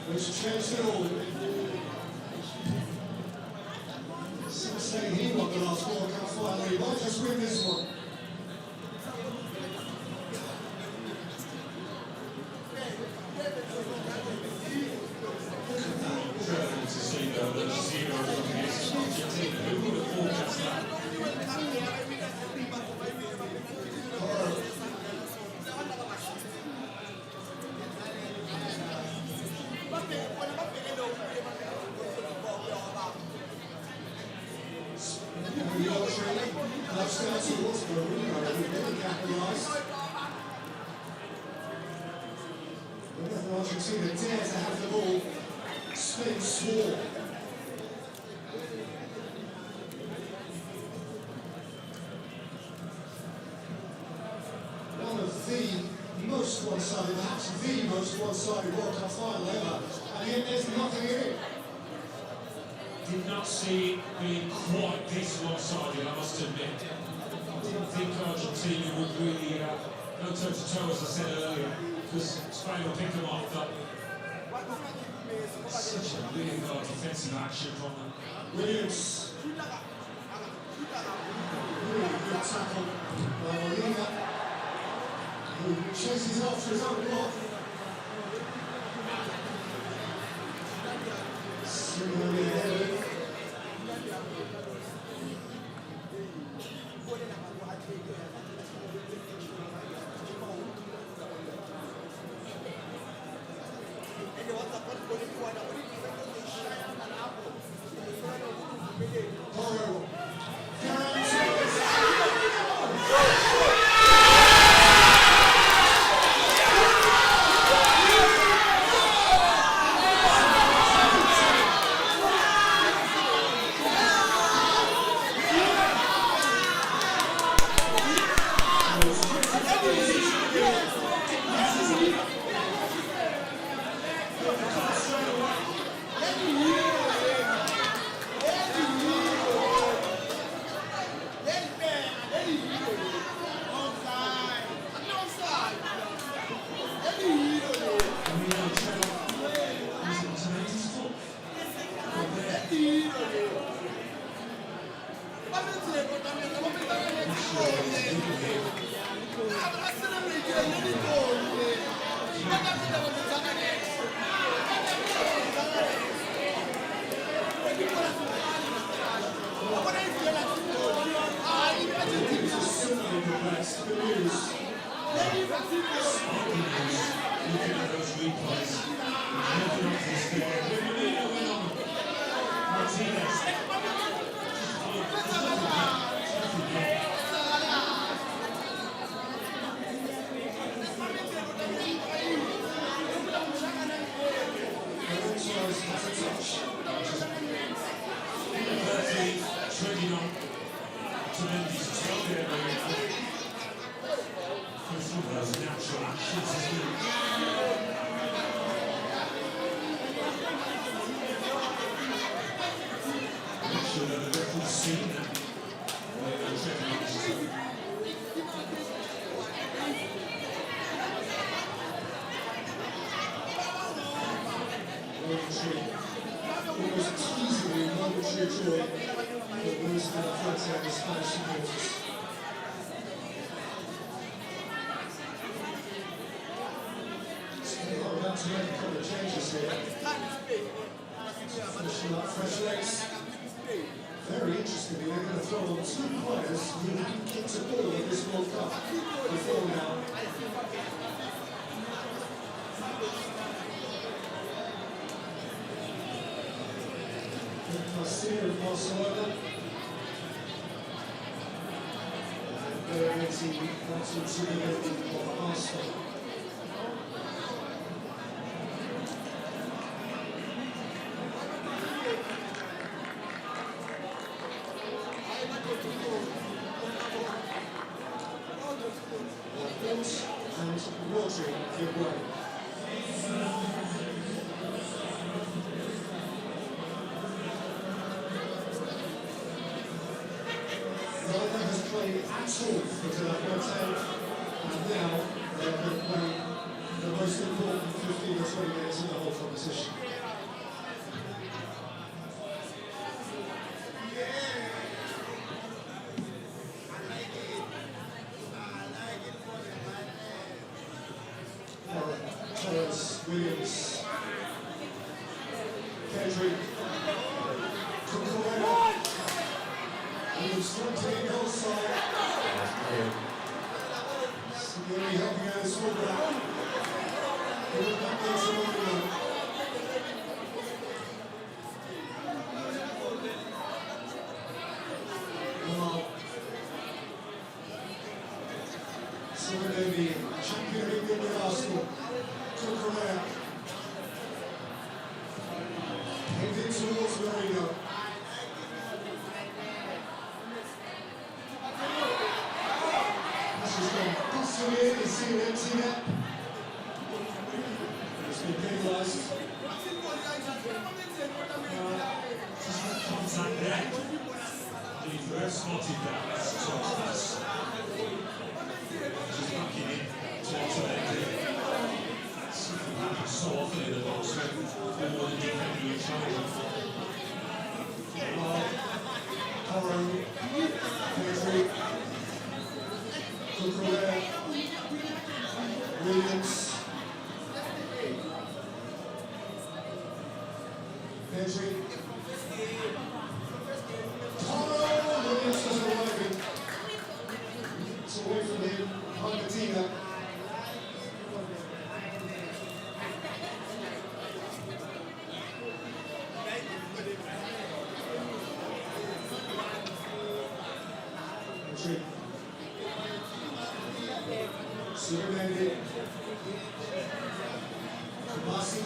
which changed it all. Some say he won the last World Cup final, he might just win this one. Incredible to see though that 0 against Argentina. Who would have forecast that? Argentina dare to have the ball. Spain swore. One of the most one-sided, perhaps the most one-sided World Cup final ever, and yet there's nothing in it. Did not see it being quite this one-sided, I must admit. Didn't think Argentina would really go toe-to-toe, as I said earlier, because Spain will pick them off. But such a really hard defensive action from them. Williams. Really good tackle by Molina, who chases after his own block. Similarly headed. Very interestingly, they're going to throw on two players who haven't kicked a ball in this World Cup before now. Garcia of Barcelona. And Berretti, of Arsenal. playing at all for tonight, no 10. And now they're going to play the most important 15 or 20 minutes in the whole competition. Torres, Williams, Kendrick, Kukurela, Williams fronting goal side. Signori helping out his fullback. He was back there to Romeo. Simonelli, champion of England with Arsenal. Kukurela. Heading towards Mourinho. This has gone possibly in, he's seen empty net. It's been penalised. Contact there. The first spotted that. That's top class. Just backing in towards the end. That's happened so often in the box when all the defending each other. Porro, Pedri, Kukurela, Williams, Pedri, Porro, Williams was arriving. It's away from him, Argentina. Simonelli, Kumasi,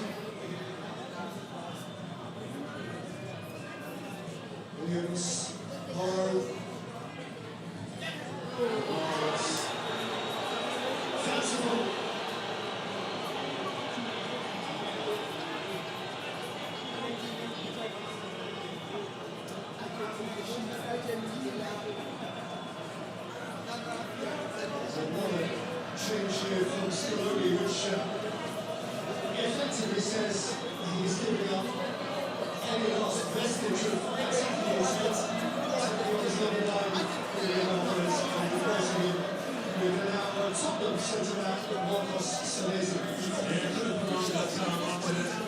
Williams, Porro, sensible. Change here from Scaloni, which effectively says he's giving up any last vestige of attacking his head. Taking his number 9 in the offense and replacing him with an now Tottenham centre-back, Marcos Senesi. Yeah, could have pronounced that time after that.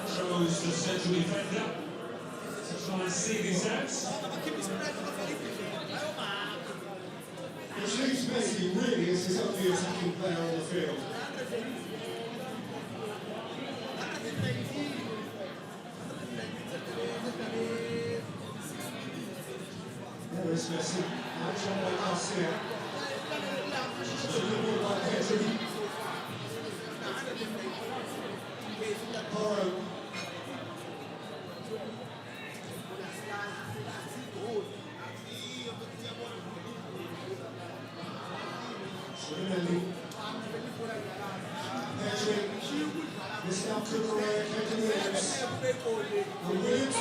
Shows the central defender to try and see this out. Which leaves Messi really as his only attacking player on the field. There is Messi, now John by Garcia. Good ball by Pedri. Porro. Simonelli. Pedri. This is now Kukurela, Kevin Williams. And Williams.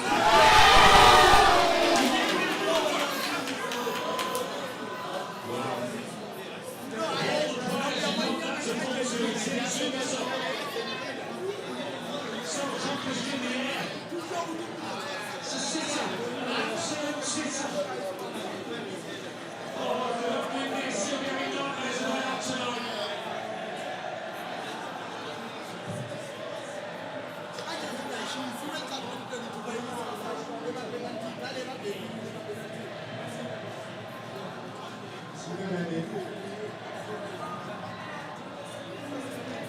Simonelli.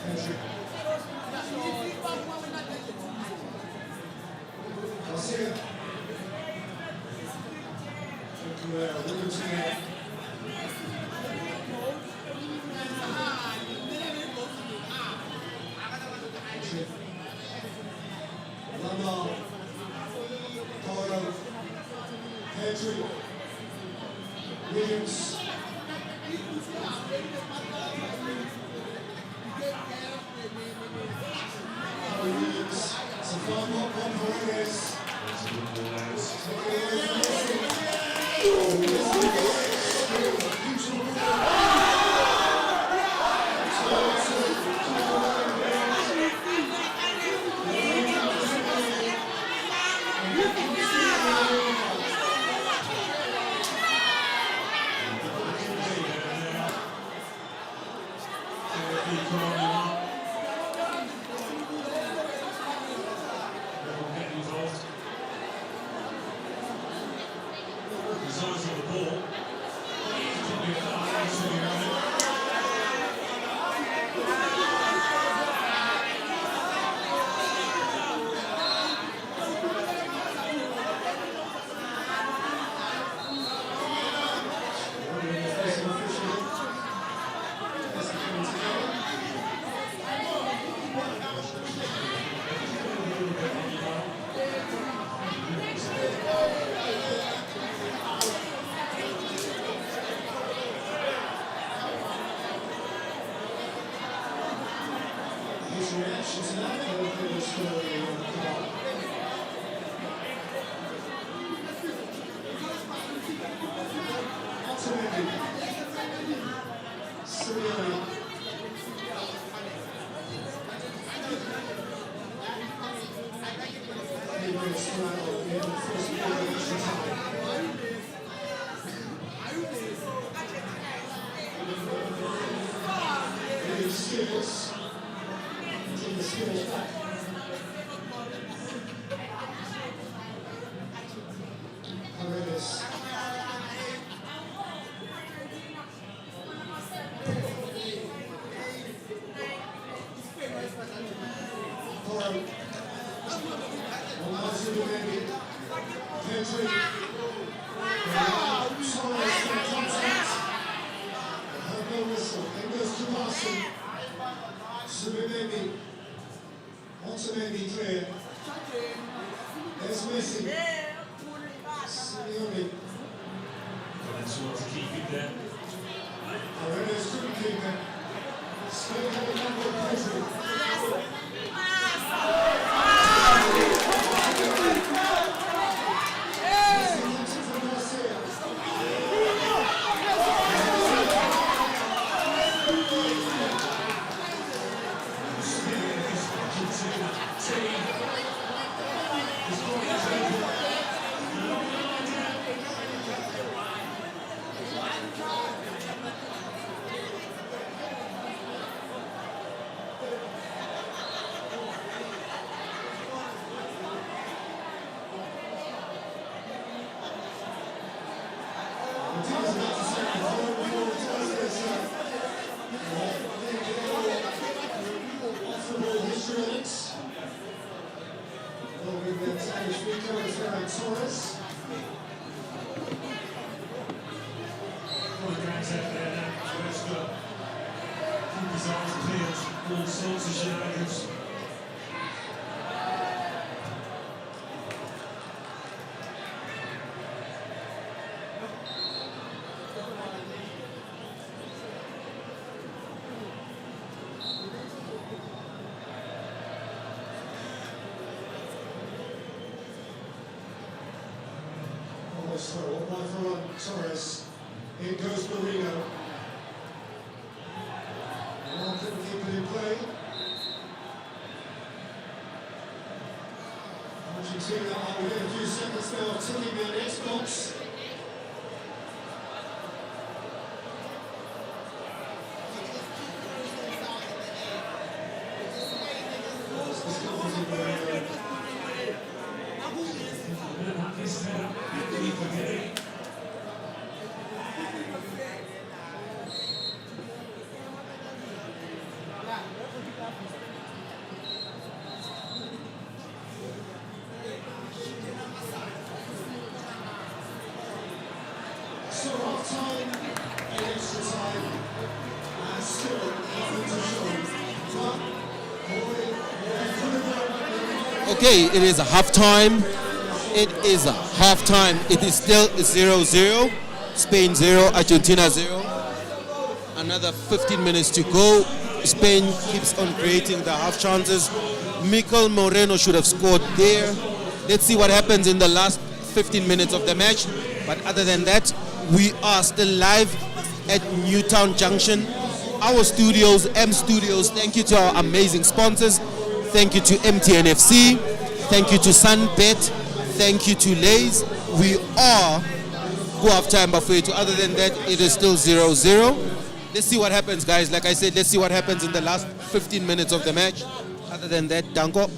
Pedri. Garcia. Kukurela, Williams again. Pedri. Lamar. Porro. Pedri. Williams. Williams. Savamo, Paredes. Taking away from Messi. Skills. Taking the skills back. Paredes. Paul. One two baby. Petri. Torres in contact. Have no whistle. Then goes to Larson. Subimemi. Montenegro clear. There's Messi. Simeone. Valencia want to keep it there. Paredes couldn't keep it. Spain had a number of Petri. Torres. One of the guys out there now, who's got keep his eyes cleared, all sorts of shenanigans. One for Torres. In goes Marino. One couldn't keep it in play. Argentina are within a few seconds now of ticking their next box. So half time and extra time, and still nothing to show. But Okay, it is a halftime. It is a halftime. It is still 0-0. Spain 0, Argentina 0. Another 15 minutes to go. Spain keeps on creating the half chances. Mikel Moreno should have scored there. Let's see what happens in the last 15 minutes of the match. But other than that, we are still live at Newtown Junction. Our studios, M Studios, thank you to our amazing sponsors. Thank you to MTNFC. Thank you to Sunbet. Thank you to Lays. We are go half time Bafetu. Other than that, it is still 0-0. Let's see what happens, guys. Like I said, let's see what happens in the last 15 minutes of the match. Other than that, Danko.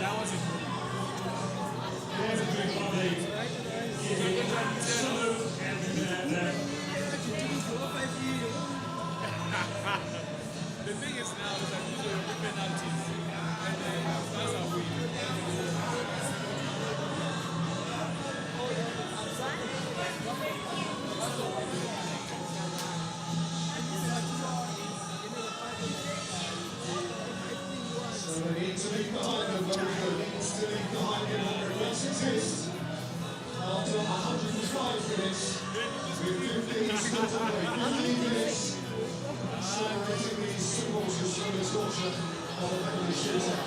That was it. taste after 105 minutes with 15 still to play. 15 minutes celebrating these supporters from the torture of a penalty shootout.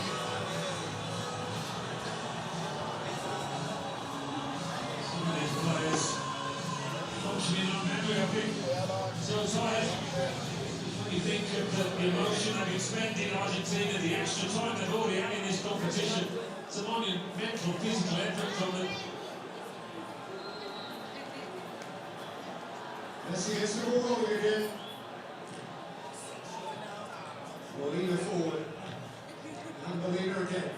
Some of these players functioning on memory, I think. So tired. When you think of the emotion they've expended in Argentina, the extra time they've already had in this competition, it's a monumental physical effort from them. Messi gets the ball rolling again. Molina forward. And Molina again.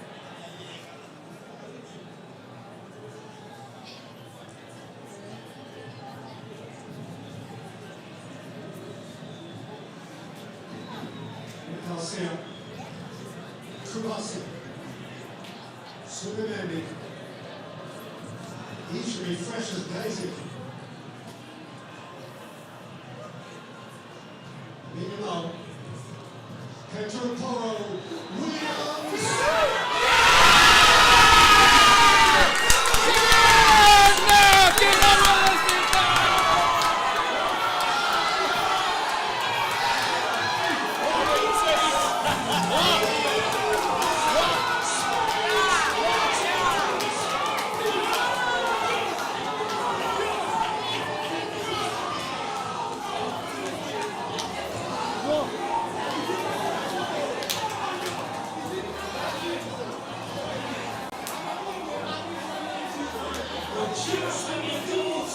Garcia. Kubasi. Suleiman. He should be fresh as daisy. Minimal. Pedro Porro. Williams. Just when you thought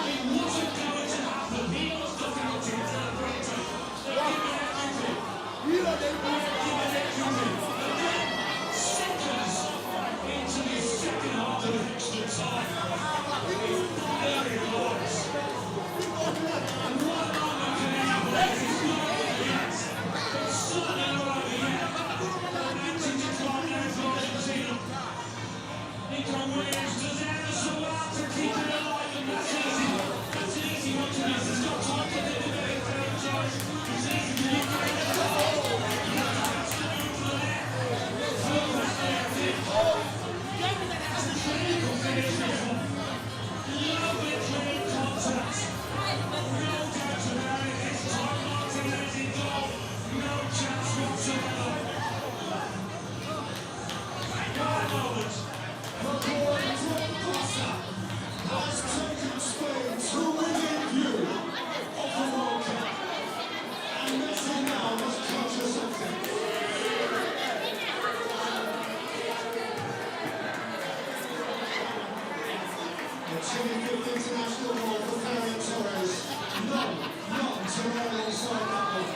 it wasn't going to happen, he was the fountain celebrator. They're giving everything. They're giving everything. And then, seconds into the second half of extra time, there it was. And one moment can happen, it's not over yet. It's certainly not over yet. Momentum decline now for Argentina. Nico Williams does ever so well to keep it alive, and that's easy. That's an easy one to miss. He's got time to do the very third charge. It's easy to look at it. He has to move to the left. Focus there, Tim. That's a clinical finish, this one. Lovely clean contact. No doubt about it. This time Martinez in goal. No chance whatsoever. What a moment. Has taken Spain to within view of the World Cup. And Messi now must capture something. The 25th international goal for Ferran Torres. None to run alongside that one.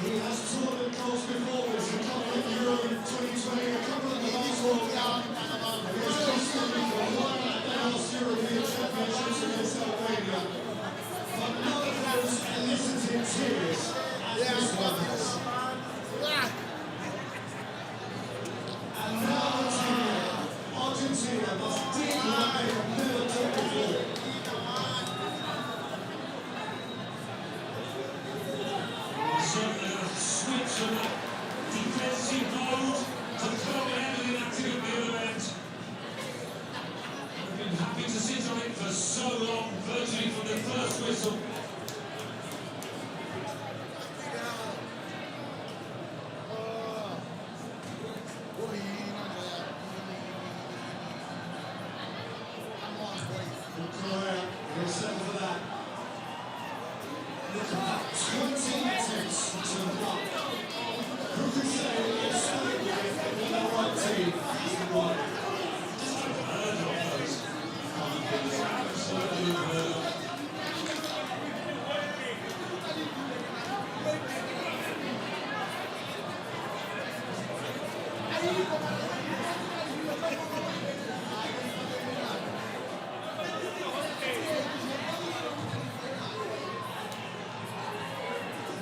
He has tournament goals before this, a couple in Euro 2020, a couple in the last World Cup, and he has Costa Rica won at the last European Championships against Albania. But none of those elicited tears as this one has. And now it's here. Argentina must dig like a middle table floor. Certainly a switch from that defensive mode to throwing everything at it at the other end. I've been happy to sit on it for so long, virtually from the first whistle. Korea, you're set for that. Look at that, 20 attempts to block. Who could say it's Spain with the right team is the one?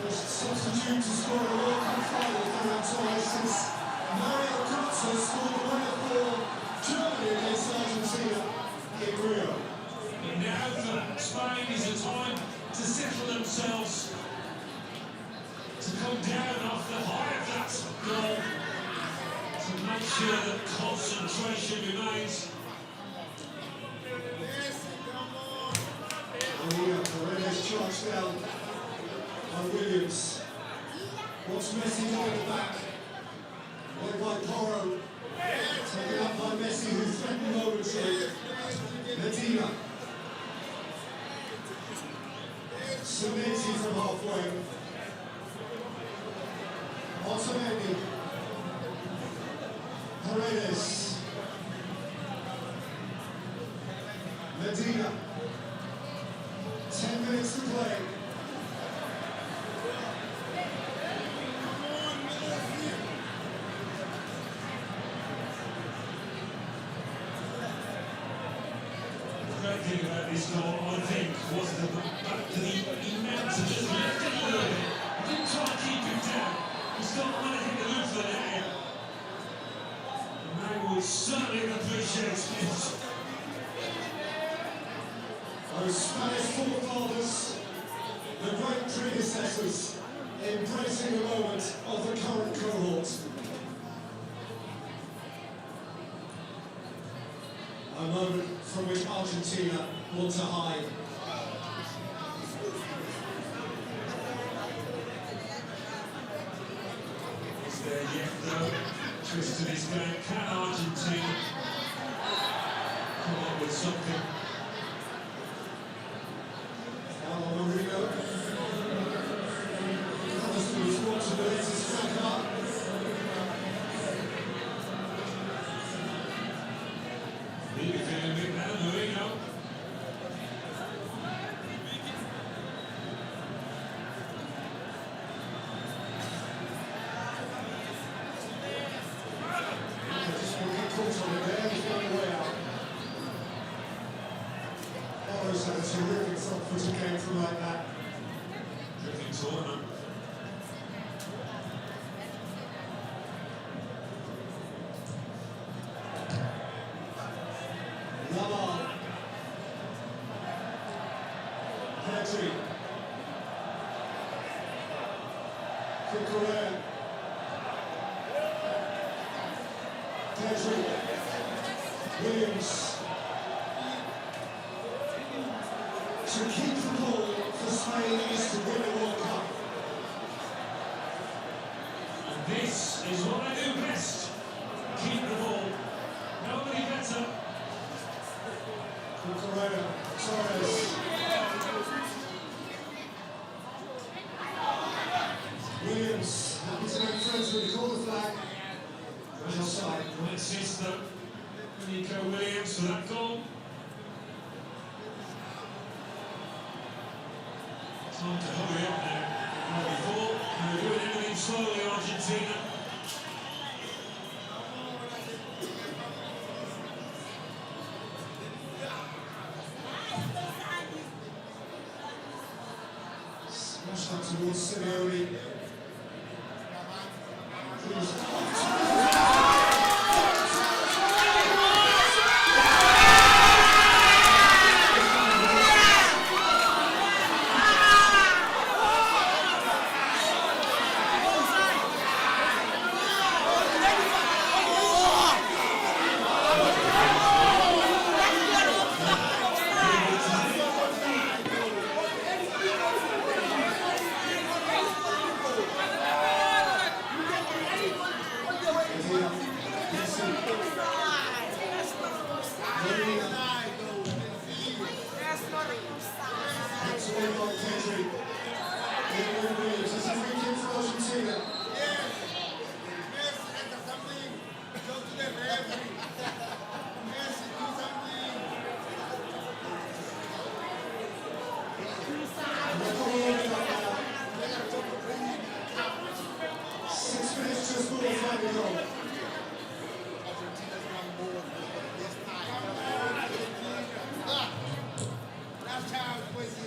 Substitute to score a World Cup final for Torres since Mario Götze scored the winner for Germany against Argentina in Rio. And now for Spain is a time to settle themselves, to come down off the high of that goal, to make sure that concentration remains. Oh yeah, Paredes charged down by Williams. What's Messi doing at the back? Led by Porro. Taken up by Messi, who threatened momentarily. Medina. Cementi from halfway. Otamendi. Paredes. Medina. 10 minutes to play. The great thing about this goal, I think, was the fact that he meant to just lift it a little bit. He didn't try to keep him down. He still wanted him to look for the net. And they would certainly appreciate it. Those Spanish forefathers, the great predecessors, embracing the moment of the current cohort. A moment from which Argentina want to hide. Is there yet though? Twist to this game. Can Argentina come up with something? Marino. Honestly, responsibility to stack up. Maybe feeling a bit better, Marino. Just will get caught on it there, he's going way out. Always had a terrific soft-footed game from like that. Drifting tournament. Lamar. Petri. Kukurea. Petri. Williams. To keep the ball for Spain is to win the World Cup. And this is what they do best. Keep the ball. Nobody better. Correa, Torres. Williams, happy to make friends with the corner flag. Right outside. Great assist though. Nico Williams for that goal. Time to hurry up now. Before, they were doing everything slowly, Argentina. Smashed up towards Simeone.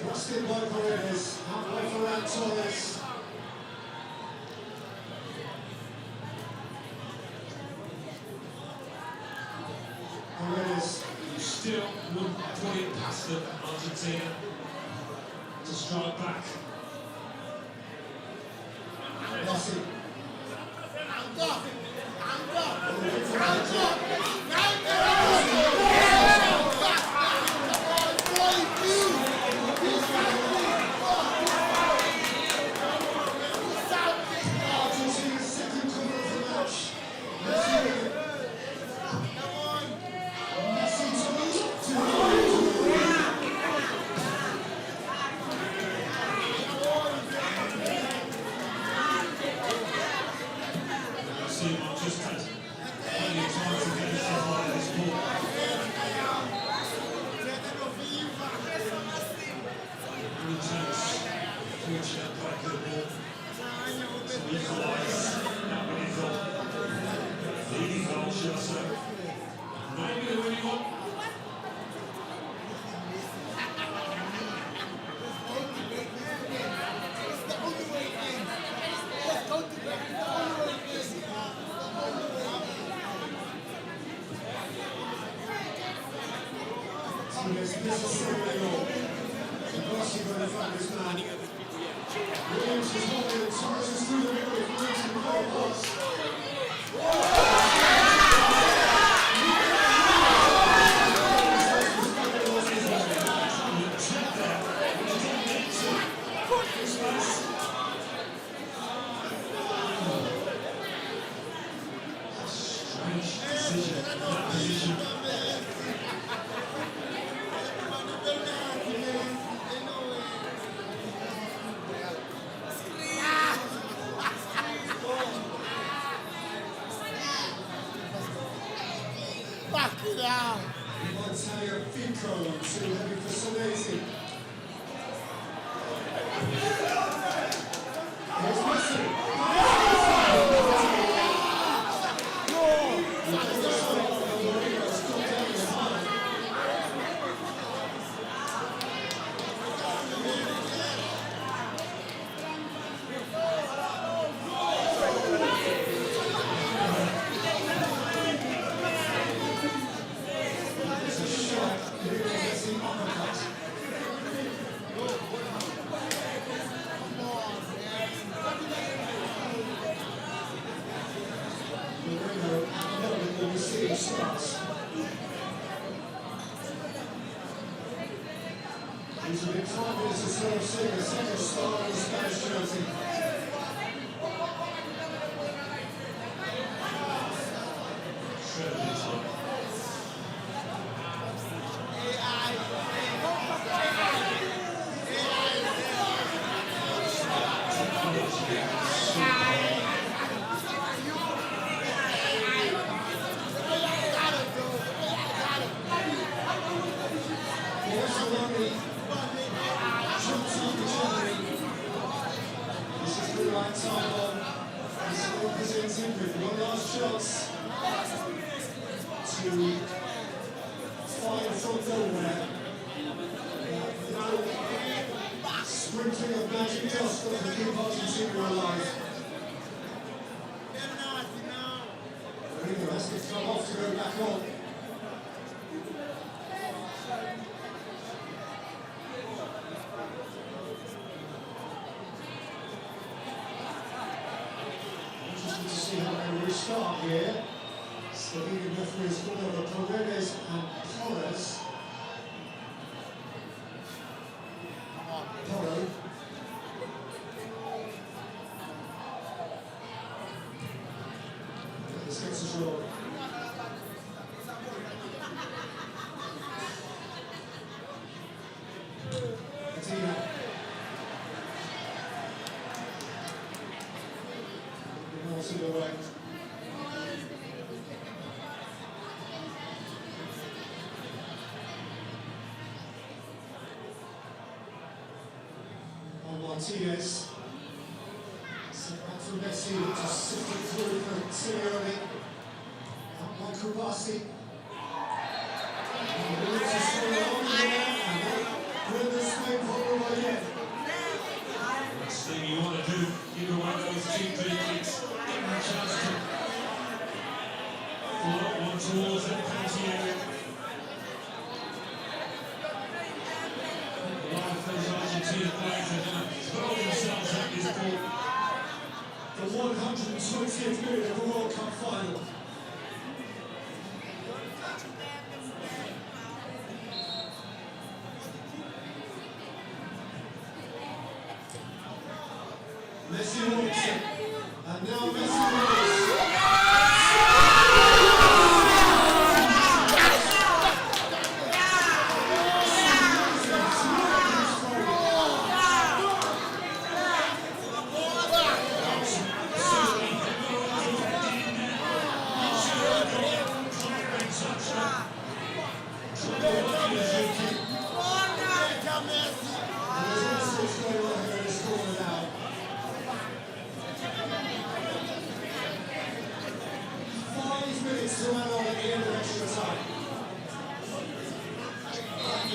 Rusted by Paredes, halfway for Torres. Paredes. You still wouldn't put it past them, Argentina, to strike back. Messi. just had plenty of time to get himself out of this ball. Really takes a huge step back to the ball to equalise that winning goal. Leading goal, should I say. Maybe the winning one. Williams is holding it, Torres is through the middle, Williams in the goal box. Fuck it out. Montana Fico to heavy for Solesi. Here's Messi. He's been 5 minutes or so of seeing a second star in the Spanish jersey. One last chance to find from nowhere. Sprinkling of magic dust that will keep Argentina alive. Marino has to come off to go back on. Interesting to see how they restart here. Slovenian referees called over Paredes and Torres. Porro. This gets us wrong. Katina. More to the right. Martinez. Sent back from Messi, just sifting through for Simeone. Up by Kubasi. And Williams is still on there, and they win the Spain vulnerable again. Next thing you want to do, give away those cheap free kicks. Give them a chance to float one towards the penalty area. A lot of those Argentina players are going to throw themselves at this ball. The 120th minute of the World Cup final. Messi wins it. And now Messi wins.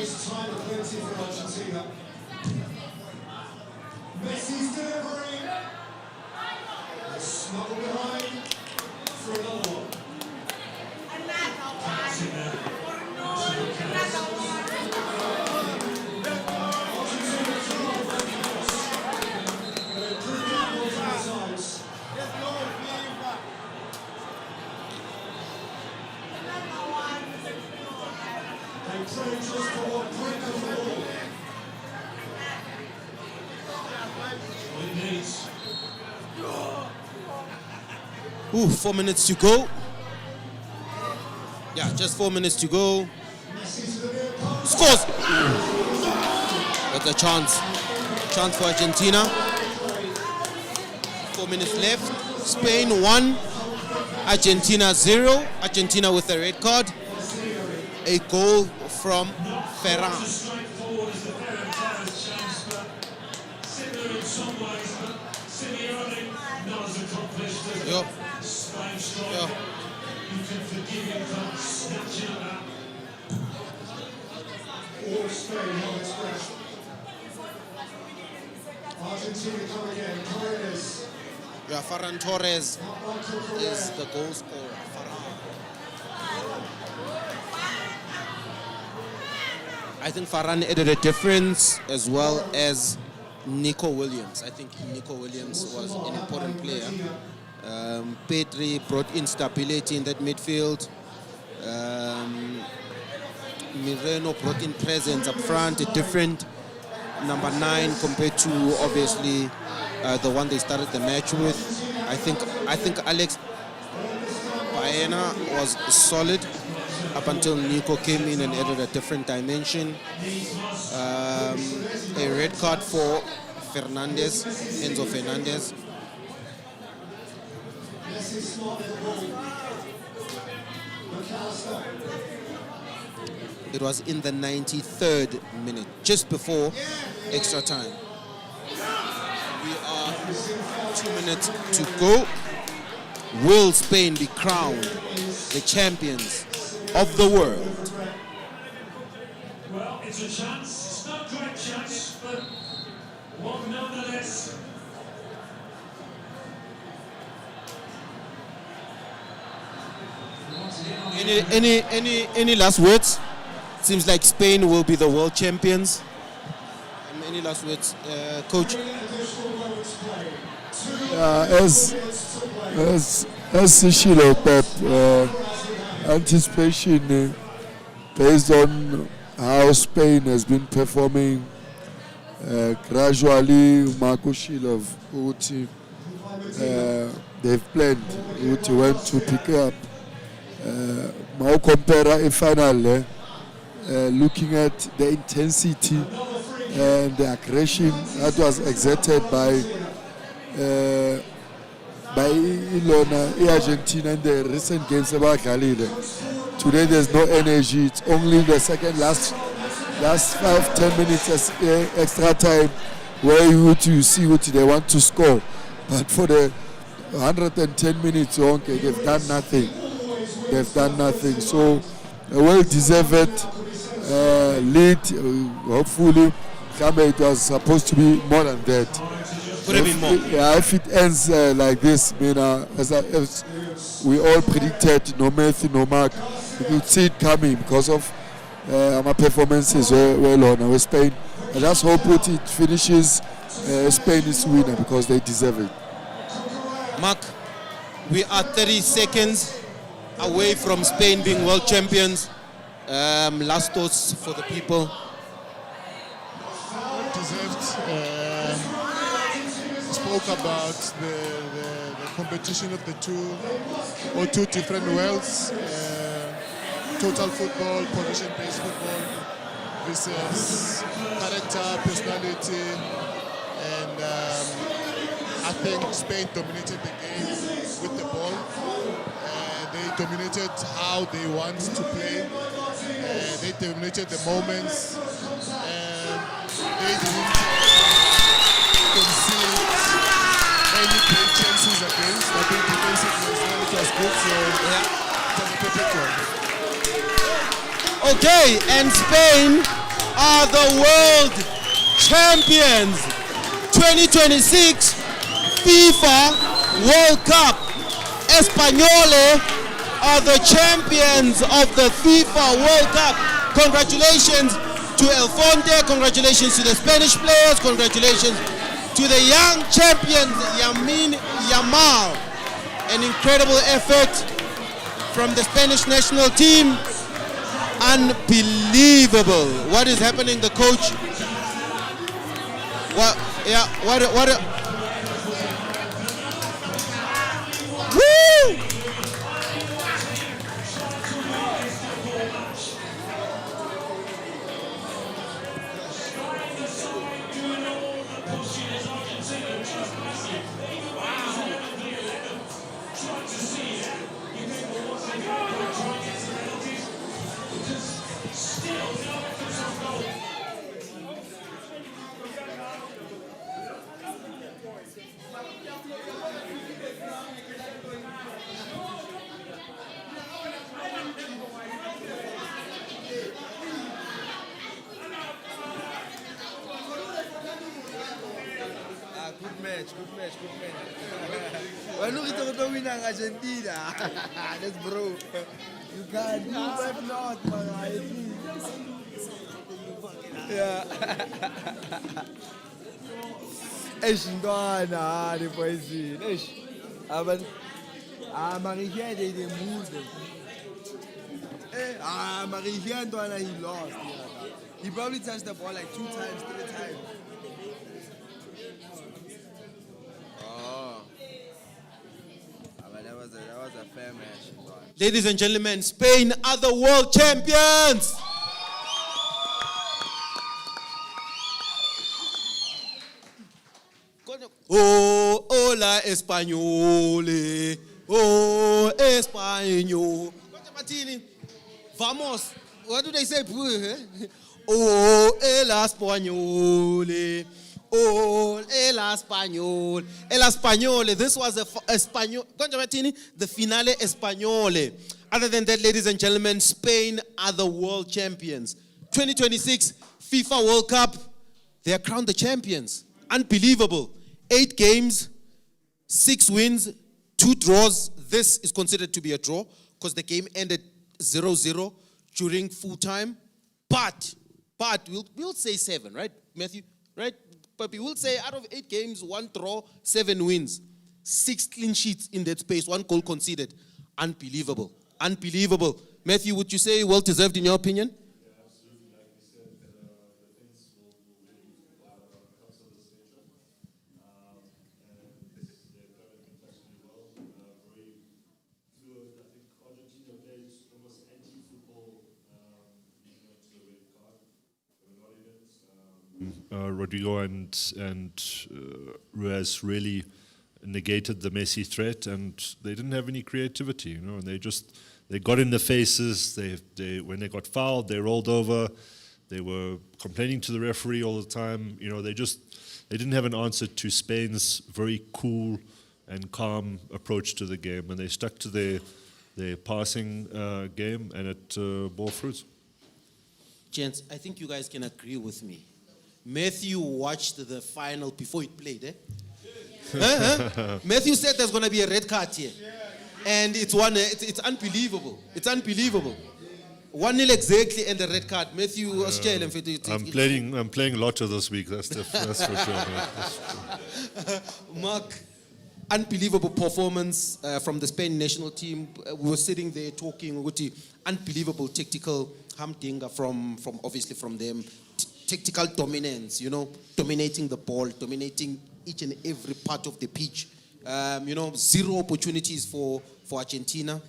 There's time and plenty for Argentina. Messi's delivering. They smuggle behind for another one. They pray just for one brink of the ball. Ooh, 4 minutes to go. Yeah, just 4 minutes to go. Scores! That's a chance. Chance for Argentina. 4 minutes left. Spain 1. Argentina 0. Argentina with a red card. A goal from Ferran. Yo. Yo. All Spain on its breast. Argentina come again. Torres. Yeah, Ferran Torres is the goal scorer. I think Ferran added a difference as well as Nico Williams. I think Nico Williams was an important player. Petri brought in stability in that midfield. Mireno brought in presence up front, a different number 9 compared to obviously the one they started the match with. I think Alex Baena was solid up until Nico came in and added a different dimension. A red card for Enzo Fernandez. It was in the 93rd minute, just before extra time. We are 2 minutes to go. Will Spain be crowned the champions of the world? Well, it's a chance. It's not a great chance, but one nonetheless. Any last words? Seems like Spain will be the world champions. Any last words, Coach? As Shilo Pep, anticipation based on how Spain has been performing gradually. Marco Shilov, they've planned when to pick up. Now compare a final, looking at the intensity and the aggression that was exerted by Ilona, Argentina in the recent games about Khalid. Today there's no energy. It's only the last 5-10 minutes as extra time where you see what they want to score. But for the 110 minutes, okay, they've done nothing. So a well-deserved lead. Hopefully, it was supposed to be more than that. Could have been more. Yeah, if it ends like this, as we all predicted, no Messi, no Mark, you could see it coming because of our performances well on Spain. I just hope it finishes Spain is winner because they deserve it. Mark, we are 30 seconds away from Spain being world champions. Last thoughts for the people. Deserved. Spoke about the competition of the two different worlds. Total football, position-based football versus character, personality, and I think Spain dominated the game with the ball. They dominated how they want to play. They dominated the moments. They didn't concede any great chances against. I think defensively it was good, so it was a perfect one. Okay, and Spain are the world champions. 2026 FIFA World Cup. Españole are the champions of the FIFA World Cup. Congratulations to El Fonte, congratulations to the Spanish players, congratulations to the young champions, Yamin Yamal. An incredible effort from the Spanish national team. Unbelievable. What is happening, the coach? What? Yeah, what? Woo! Good match. Why look at the winning Argentina? That's bro. You can't do that not, man. Yeah. Eish, ntwana, dipoisini. Eish. Marihian, they moved him. Marihian, ntwana, he lost. Yeah. He probably touched the ball like 2 times, 3 times. That was a fair match. Ladies and gentlemen, Spain are the world champions. Oh, hola españole. Oh, español. Vamos. What do they say? Oh, el españole. Oh, el español. El español. This was the finale españole. Other than that, ladies and gentlemen, Spain are the world champions. 2026 FIFA World Cup, they are crowned the champions. Unbelievable. 8 games, 6 wins, 2 draws. This is considered to be a draw because the game ended 0-0 during full time. But we'll say 7, right, Matthew? Right? But we will say out of 8 games, 1 draw, 7 wins, 6 clean sheets in that space, 1 goal conceded. Unbelievable. Unbelievable. Matthew, would you say well deserved in your opinion? Rodrigo and Ruiz really negated the Messi threat, and they didn't have any creativity, and they got in the faces. They when they got fouled, they rolled over. They were complaining to the referee all the time. They didn't have an answer to Spain's very cool and calm approach to the game, and they stuck to their passing game, and it bore fruit. Gents, I think you guys can agree with me. Matthew watched the final before it played, eh? Matthew said there's going to be a red card here. And it's unbelievable. It's unbelievable. 1-0 exactly and the red card. Matthew, I'm playing Lotto this week, that's for sure. Mark, unbelievable performance from the Spain national team. We were sitting there talking, unbelievable tactical humdinger from obviously from them. Tactical dominance, dominating the ball, dominating each and every part of the pitch. 0 opportunities for Argentina.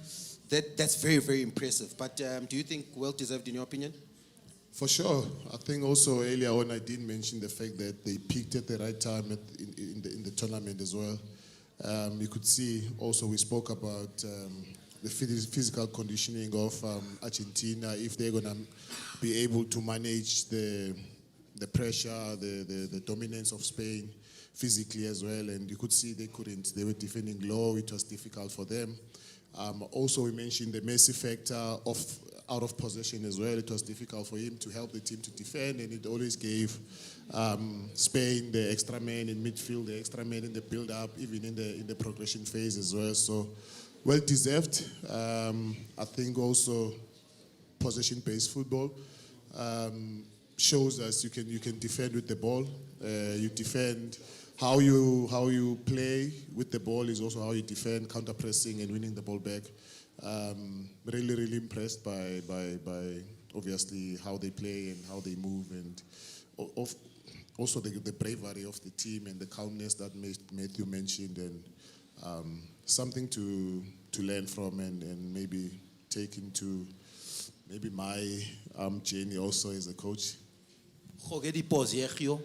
That's very, very impressive. But do you think well deserved in your opinion? For sure. I think also earlier on I did mention the fact that they peaked at the right time in the tournament as well. You could see also we spoke about the physical conditioning of Argentina, if they're going to be able to manage the pressure, the dominance of Spain physically as well. And you could see they couldn't. They were defending low. It was difficult for them. Also, we mentioned the Messi factor of out of possession as well. It was difficult for him to help the team to defend, and it always gave Spain the extra man in midfield, the extra man in the build-up, even in the progression phase as well. So, well deserved. I think also possession-based football shows us you can defend with the ball. You defend. How you play with the ball is also how you defend, counter-pressing and winning the ball back. Really, really impressed by obviously how they play and how they move, and also the bravery of the team and the calmness that Matthew mentioned, and something to learn from and maybe take into maybe my journey also as a coach. Khogedi Poziekhio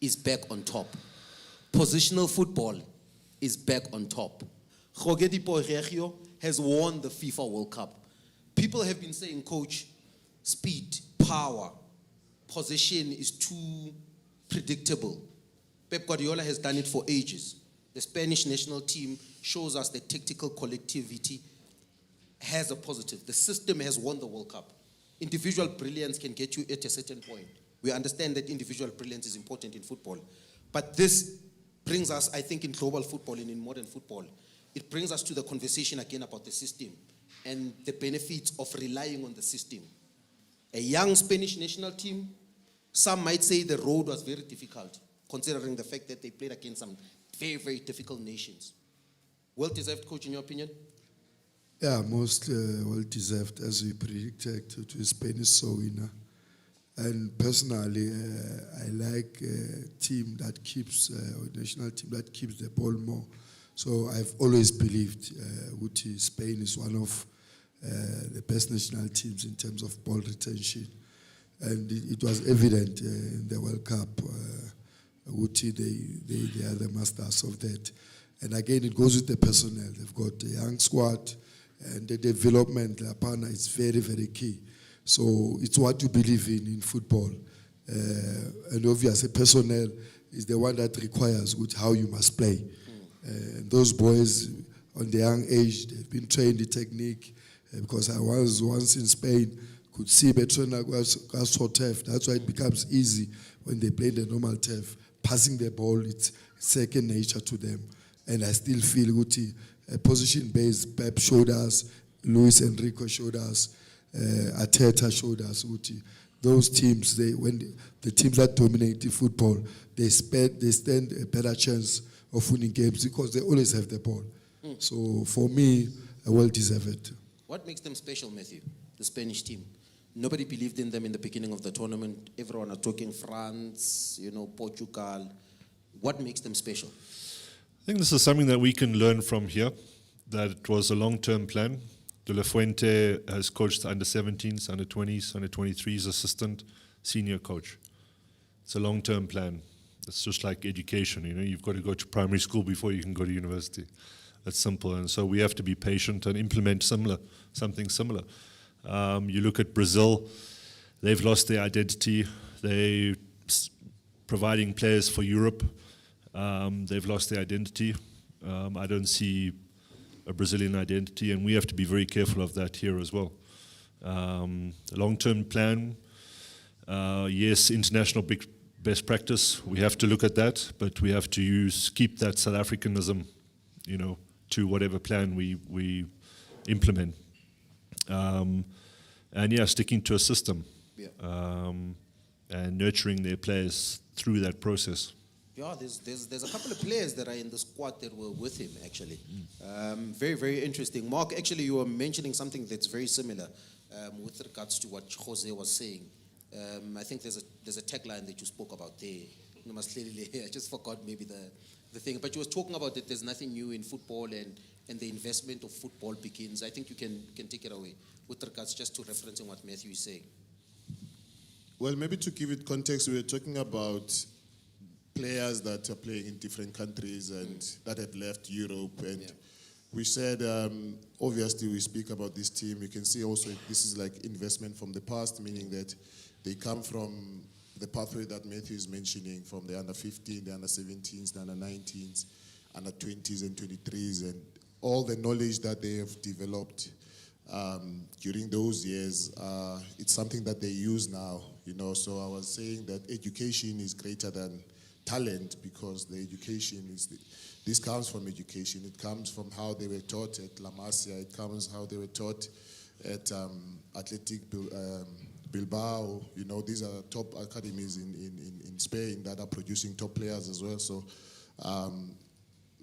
is back on top. Positional football is back on top. Khogedi Poziekhio has won the FIFA World Cup. People have been saying, coach, speed, power, possession is too predictable. Pep Guardiola has done it for ages. The Spanish national team shows us that tactical collectivity has a positive. The system has won the World Cup. Individual brilliance can get you at a certain point. We understand that individual brilliance is important in football. But this brings us, I think, in global football and in modern football, it brings us to the conversation again about the system and the benefits of relying on the system. A young Spanish national team, some might say the road was very difficult, considering the fact that they played against some very, very difficult nations. Well-deserved, coach, in your opinion? Yeah, most well-deserved, as we predicted, to Spain is so winner. And personally, I like a team that keeps, a national team that keeps the ball more. So I've always believed Spain is one of the best national teams in terms of ball retention. And it was evident in the World Cup. They are the masters of that. And again, it goes with the personnel. They've got a young squad, and the development, La Pana, is very, very key. So it's what you believe in football. And obviously, personnel is the one that requires how you must play. And those boys, on the young age, they've been trained the technique. Because I was once in Spain, could see Betrona was so tough. That's why it becomes easy when they play the normal turf. Passing the ball, it's second nature to them. And I still feel position-based, Pep showed us, Luis Enrique showed us, Arteta showed us. Those teams, when the teams that dominate the football, they stand a better chance of winning games because they always have the ball. So for me, well-deserved. What makes them special, Matthew, the Spanish team? Nobody believed in them in the beginning of the tournament. Everyone are talking France, Portugal. What makes them special? I think this is something that we can learn from here, that it was a long-term plan. De La Fuente has coached under-17s, under-20s, under-23s, assistant, senior coach. It's a long-term plan. It's just like education, you've got to go to primary school before you can go to university. That's simple, and so we have to be patient and implement something similar. You look at Brazil, they've lost their identity. They're providing players for Europe. They've lost their identity. I don't see a Brazilian identity, and we have to be very careful of that here as well. The long-term plan, yes, international best practice, we have to look at that, but we have to keep that South Africanism, to whatever plan we implement. And yeah, sticking to a system, and nurturing their players through that process. Yeah, there's a couple of players that are in the squad that were with him, actually. Very, very interesting. Mark, actually, you were mentioning something that's very similar with regards to what Jose was saying. I think there's a tagline that you spoke about there. I just forgot maybe the thing. But you were talking about that there's nothing new in football and the investment of football begins. I think you can take it away with regards just to referencing what Matthew is saying. Well, maybe to give it context, we were talking about players that are playing in different countries and that had left Europe. And we said, obviously, we speak about this team. You can see also this is like investment from the past, meaning that they come from the pathway that Matthew is mentioning, from the under-15, the under-17s, the under-19s, under-20s and 23s, and all the knowledge that they have developed during those years, it's something that they use now, you know. So I was saying that education is greater than talent, because the education is, this comes from education. It comes from how they were taught at La Masia. It comes how they were taught at Athletic Bilbao. You know, these are top academies in Spain that are producing top players as well. So,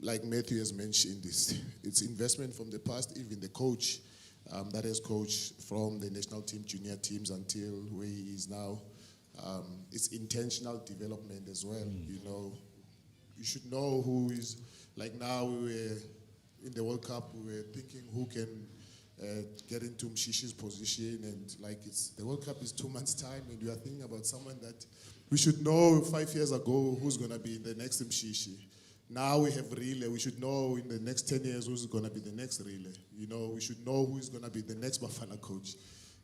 like Matthew has mentioned, it's investment from the past. Even the coach that has coached from the national team, junior teams, until where he is now, it's intentional development as well. You know, you should know who is, like now we were in the World Cup, we were thinking who can get into Mshishi's position, and like the World Cup is 2 months' time, and we are thinking about someone that we should know 5 years ago who's going to be in the next Mshishi. Now we have relay. We should know in the next 10 years who's going to be the next relay. You know, we should know who is going to be the next Bafana coach.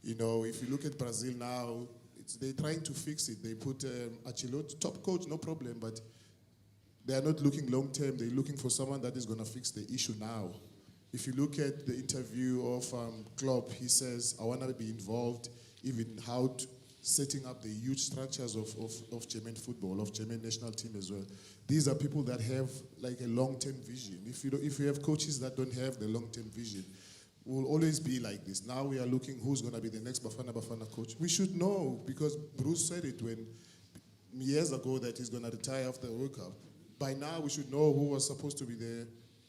You know, if you look at Brazil now, they're trying to fix it. They put Ancelotti, top coach, no problem, but they are not looking long term. They're looking for someone that is going to fix the issue now. If you look at the interview of Klopp, he says, I want to be involved even setting up the huge structures of German football, of German national team as well. These are people that have like a long-term vision. If you have coaches that don't have the long-term vision, we'll always be like this. Now we are looking who's going to be the next Bafana coach. We should know, because Bruce said it years ago that he's going to retire after the World Cup. By now we should know who was supposed to be the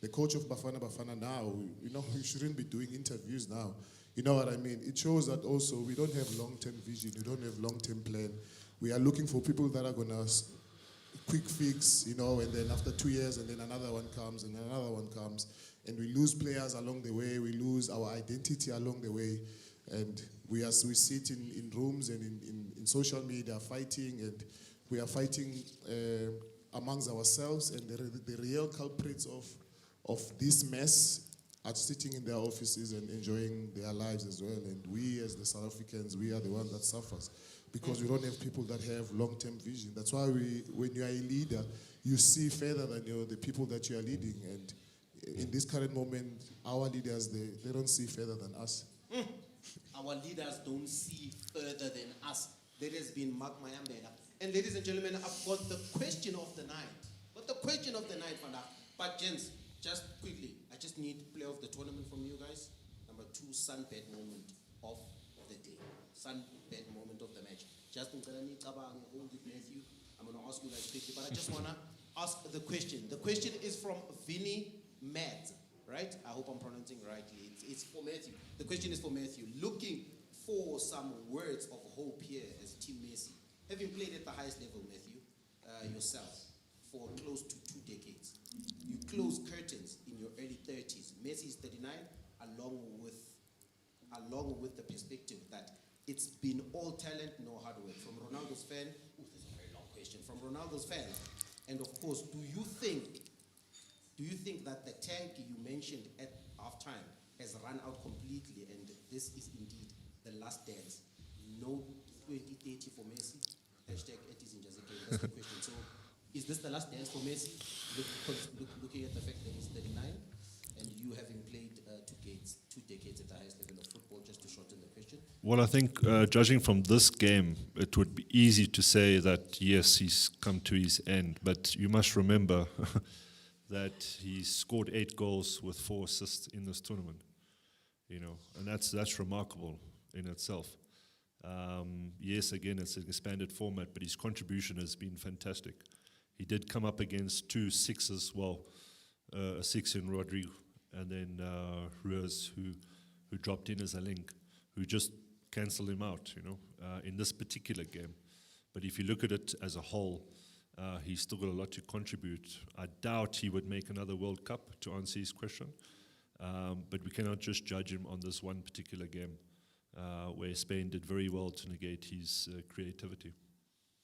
coach of Bafana now. You know, we shouldn't be doing interviews now. You know what I mean? It shows that also we don't have long-term vision. We don't have long-term plan. We are looking for people that are going to quick fix, you know, and then after 2 years, and then another one comes, and another one comes, and we lose players along the way. We lose our identity along the way, and we sit in rooms and in social media fighting, and we are fighting amongst ourselves, and the real culprits of this mess are sitting in their offices and enjoying their lives as well. And we as the South Africans, we are the ones that suffers, because we don't have people that have long-term vision. That's why when you are a leader, you see further than the people that you are leading. And in this current moment, our leaders, they don't see further than us. Our leaders don't see further than us. There has been Mark Mayambela. And ladies and gentlemen, I've got the question of the night. But gents, just quickly, I just need player of the tournament from you guys. Number 2, sunbed moment of the day. Sunbed moment of the match. Just hold it, Matthew. I'm going to ask you guys quickly, but I just want to ask the question. The question is from Vinny Mads, right? I hope I'm pronouncing rightly. It's for Matthew. The question is for Matthew. Looking for some words of hope here as Team Messi. Having played at the highest level, Matthew, yourself, for close to 2 decades. You close curtains in your early 30s. Messi is 39, along with the perspective that it's been all talent, no hard work. From Ronaldo's fan, this is a very long question. From Ronaldo's fans, and of course, do you think that the tank you mentioned at halftime has run out completely, and this is indeed the last dance? No 2030 for Messi. Hashtag Izinja zeGame. That's the question. So, is this the last dance for Messi? Looking at the fact that he's 39, and you having played 2 decades at the highest level of football, just to shorten the question. Well, I think judging from this game, it would be easy to say that yes, he's come to his end. But you must remember that he scored 8 goals with 4 assists in this tournament. You know, and that's remarkable in itself. Yes, again, it's an expanded format, but his contribution has been fantastic. He did come up against 2 sixes, a 6 in Rodrigo, and then Ruiz, who dropped in as a link, who just cancelled him out, in this particular game. But if you look at it as a whole, he's still got a lot to contribute. I doubt he would make another World Cup, to answer his question, but we cannot just judge him on this one particular game, where Spain did very well to negate his creativity.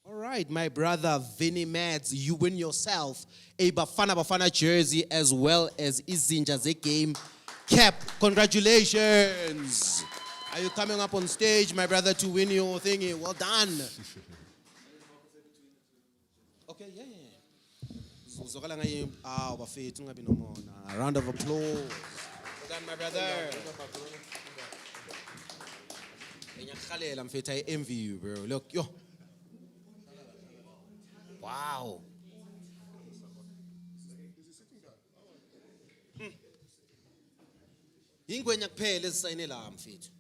All right, my brother Vinny Mads, you win yourself a Bafana jersey as well as Izinja zeGame cap. Congratulations. Are you coming up on stage, my brother, to win your thingy? Well done. Okay, yeah. A round of applause. Well done, my brother. Ngiyakhalela mfethu, I envy you, bro. Look, yo. Wow. Ingwenya kuphela ezisayine la mfethu.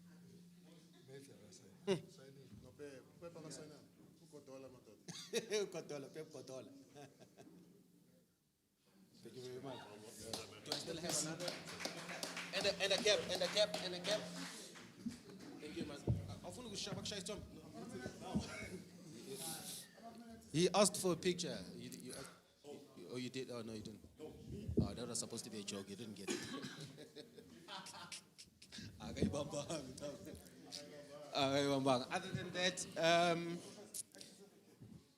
Ugodola, Pep Godola. Thank you very much. Do I still have another? And a cap. Thank you, man. Awufuna ukushaya bakushaya isithombe? He asked for a picture. Oh, you did? Oh, no, you didn't. Oh, that was supposed to be a joke. You didn't get it. Other than that,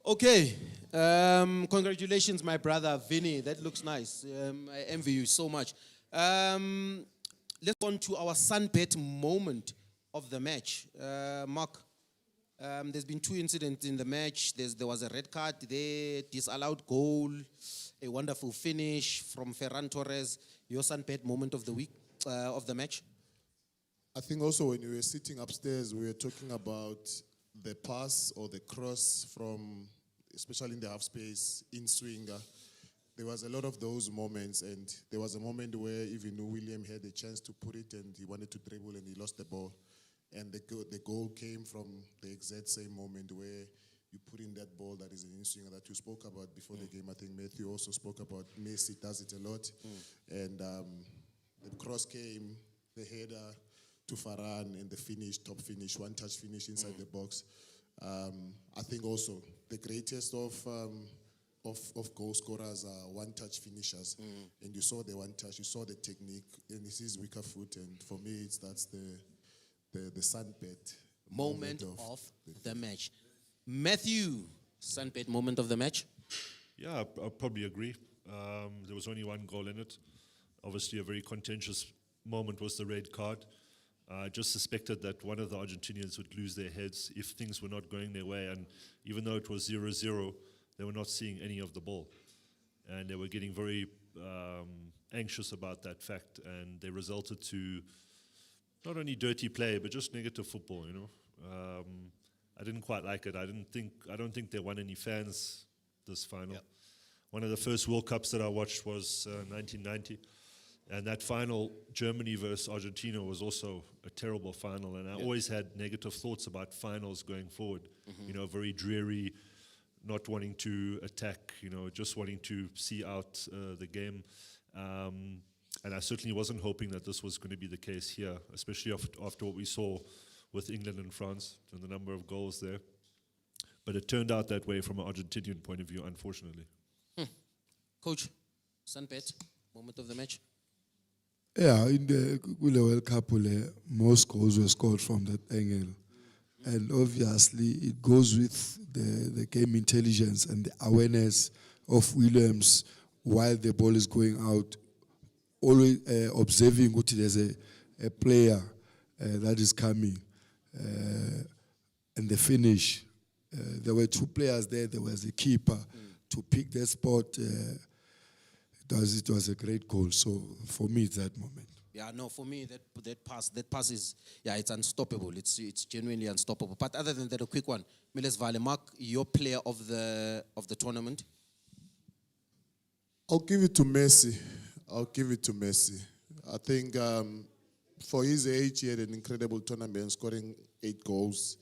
okay. Congratulations, my brother Vinny. That looks nice. I envy you so much. Let's go on to our sunbet moment of the match. Mark, there's been two incidents in the match. There was a red card there, disallowed goal, a wonderful finish from Ferran Torres. Your sunbet moment of the week, of the match? I think also when we were sitting upstairs, we were talking about the pass or the cross from, especially in the half space, in Swinger. There was a lot of those moments, and there was a moment where even William had a chance to put it and he wanted to dribble and he lost the ball. And the goal came from the exact same moment where you put in that ball that is an in-swinger that you spoke about before the game. I think Matthew also spoke about Messi does it a lot. And the cross came, the header to Farhan, and the finish, top finish, one-touch finish inside the box. I think also the greatest of goal scorers are one-touch finishers. And you saw the one-touch, you saw the technique, and this is weaker foot. And for me, that's the sunbet moment of the match. Matthew, sunbet moment of the match? Yeah, I'll probably agree. There was only one goal in it. Obviously, a very contentious moment was the red card. I just suspected that one of the Argentinians would lose their heads if things were not going their way. And even though it was 0-0, they were not seeing any of the ball. And they were getting very anxious about that fact. And they resulted to not only dirty play, but just negative football, you know. I didn't quite like it. I don't think they won any fans this final. Yep. One of the first World Cups that I watched was 1990. And that final, Germany versus Argentina, was also a terrible final. And I always had negative thoughts about finals going forward. You know, very dreary, not wanting to attack, you know, just wanting to see out the game. And I certainly wasn't hoping that this was going to be the case here, especially after what we saw with England and France and the number of goals there. But it turned out that way from an Argentinian point of view, unfortunately. Coach, sunbet, moment of the match? Yeah, in the World Cup, most goals were scored from that angle. And obviously, it goes with the game intelligence and the awareness of Williams while the ball is going out, always observing what there's a player that is coming. And the finish, there were two players there. There was a keeper to pick that spot. It was a great goal. So for me, it's that moment. Yeah, no, for me, that pass is, yeah, it's unstoppable. It's genuinely unstoppable. But other than that, a quick one. Miles Vale, Mark, your player of the tournament? I'll give it to Messi. I think for his age, he had an incredible tournament, scoring 8 goals,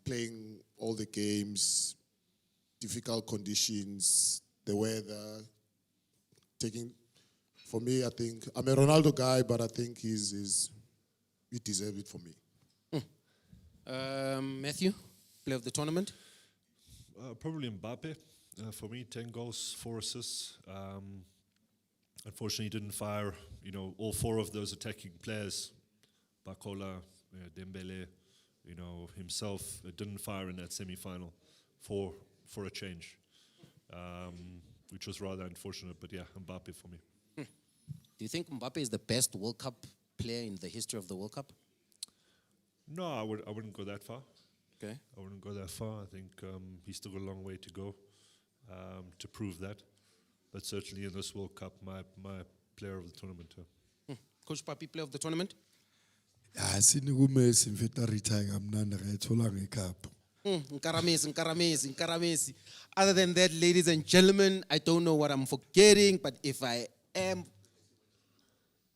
playing all the games, difficult conditions, the weather, for me, I think, I'm a Ronaldo guy, but I think he deserves it for me. Matthew, player of the tournament? Probably Mbappe. For me, 10 goals, 4 assists. Unfortunately, he didn't fire, you know, all 4 of those attacking players, Bakola, Dembele, you know, himself, didn't fire in that semi-final for a change, which was rather unfortunate. But yeah, Mbappe for me. Do you think Mbappe is the best World Cup player in the history of the World Cup? No, I wouldn't go that far. Okay. I wouldn't go that far. I think he's still got a long way to go to prove that. But certainly in this World Cup, my player of the tournament. Coach Papi, player of the tournament? Yeah, sinikuMessi mfeta retire kamnandi akayithola ngecup. Nkaramesi. Other than that, ladies and gentlemen, I don't know what I'm forgetting, but if I am,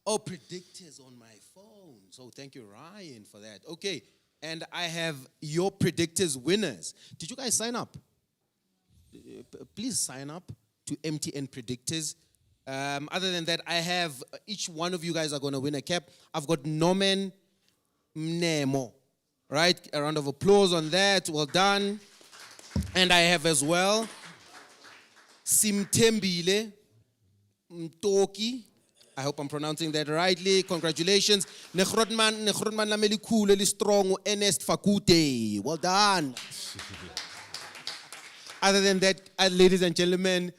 predictors on my phone. So thank you, Ryan, for that. Okay, and I have your predictors winners. Did you guys sign up? Please sign up to MTN Predictors. Other than that, I have each one of you guys are going to win a cap. I've got Norman Mnemo. Right? A round of applause on that. Well done. And I have as well Simtembile Mtoki. I hope I'm pronouncing that rightly. Congratulations. Nekhrodman lameli cool, eli strong, Ernest Fakute. Well done. Other than that, ladies and gentlemen,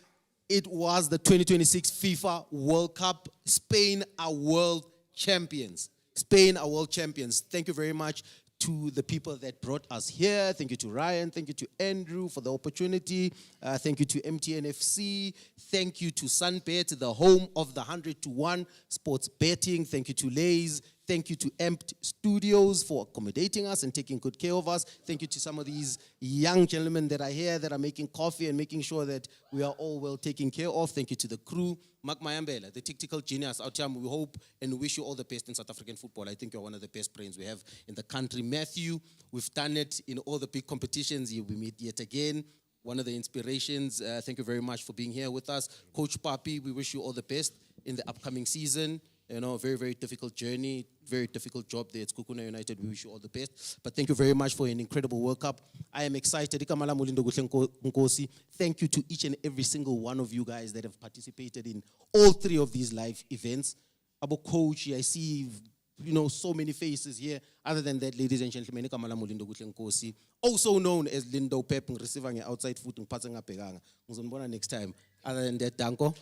it was the 2026 FIFA World Cup. Spain are world champions. Spain are world champions. Thank you very much to the people that brought us here. Thank you to Ryan. Thank you to Andrew for the opportunity. Thank you to MTNFC. Thank you to Sunbet, the home of the 100-to-1 sports betting. Thank you to Lays. Thank you to Amped Studios for accommodating us and taking good care of us. Thank you to some of these young gentlemen that are here that are making coffee and making sure that we are all well taken care of. Thank you to the crew. Mark Mayambela, the tactical genius out here. We hope and wish you all the best in South African football. I think you're one of the best brains we have in the country. Matthew, we've done it in all the big competitions. We meet yet again. One of the inspirations. Thank you very much for being here with us. Coach Papi, we wish you all the best in the upcoming season. You know, very, very difficult journey, very difficult job there at Kukuna United. We wish you all the best. But thank you very much for an incredible World Cup. I am excited. Thank you to each and every single one of you guys that have participated in all three of these live events. Abo Coach, I see, so many faces here. Other than that, ladies and gentlemen, also known as Lindo Pep, receiving outside foot and passing up. Next time. Other than that, Danko.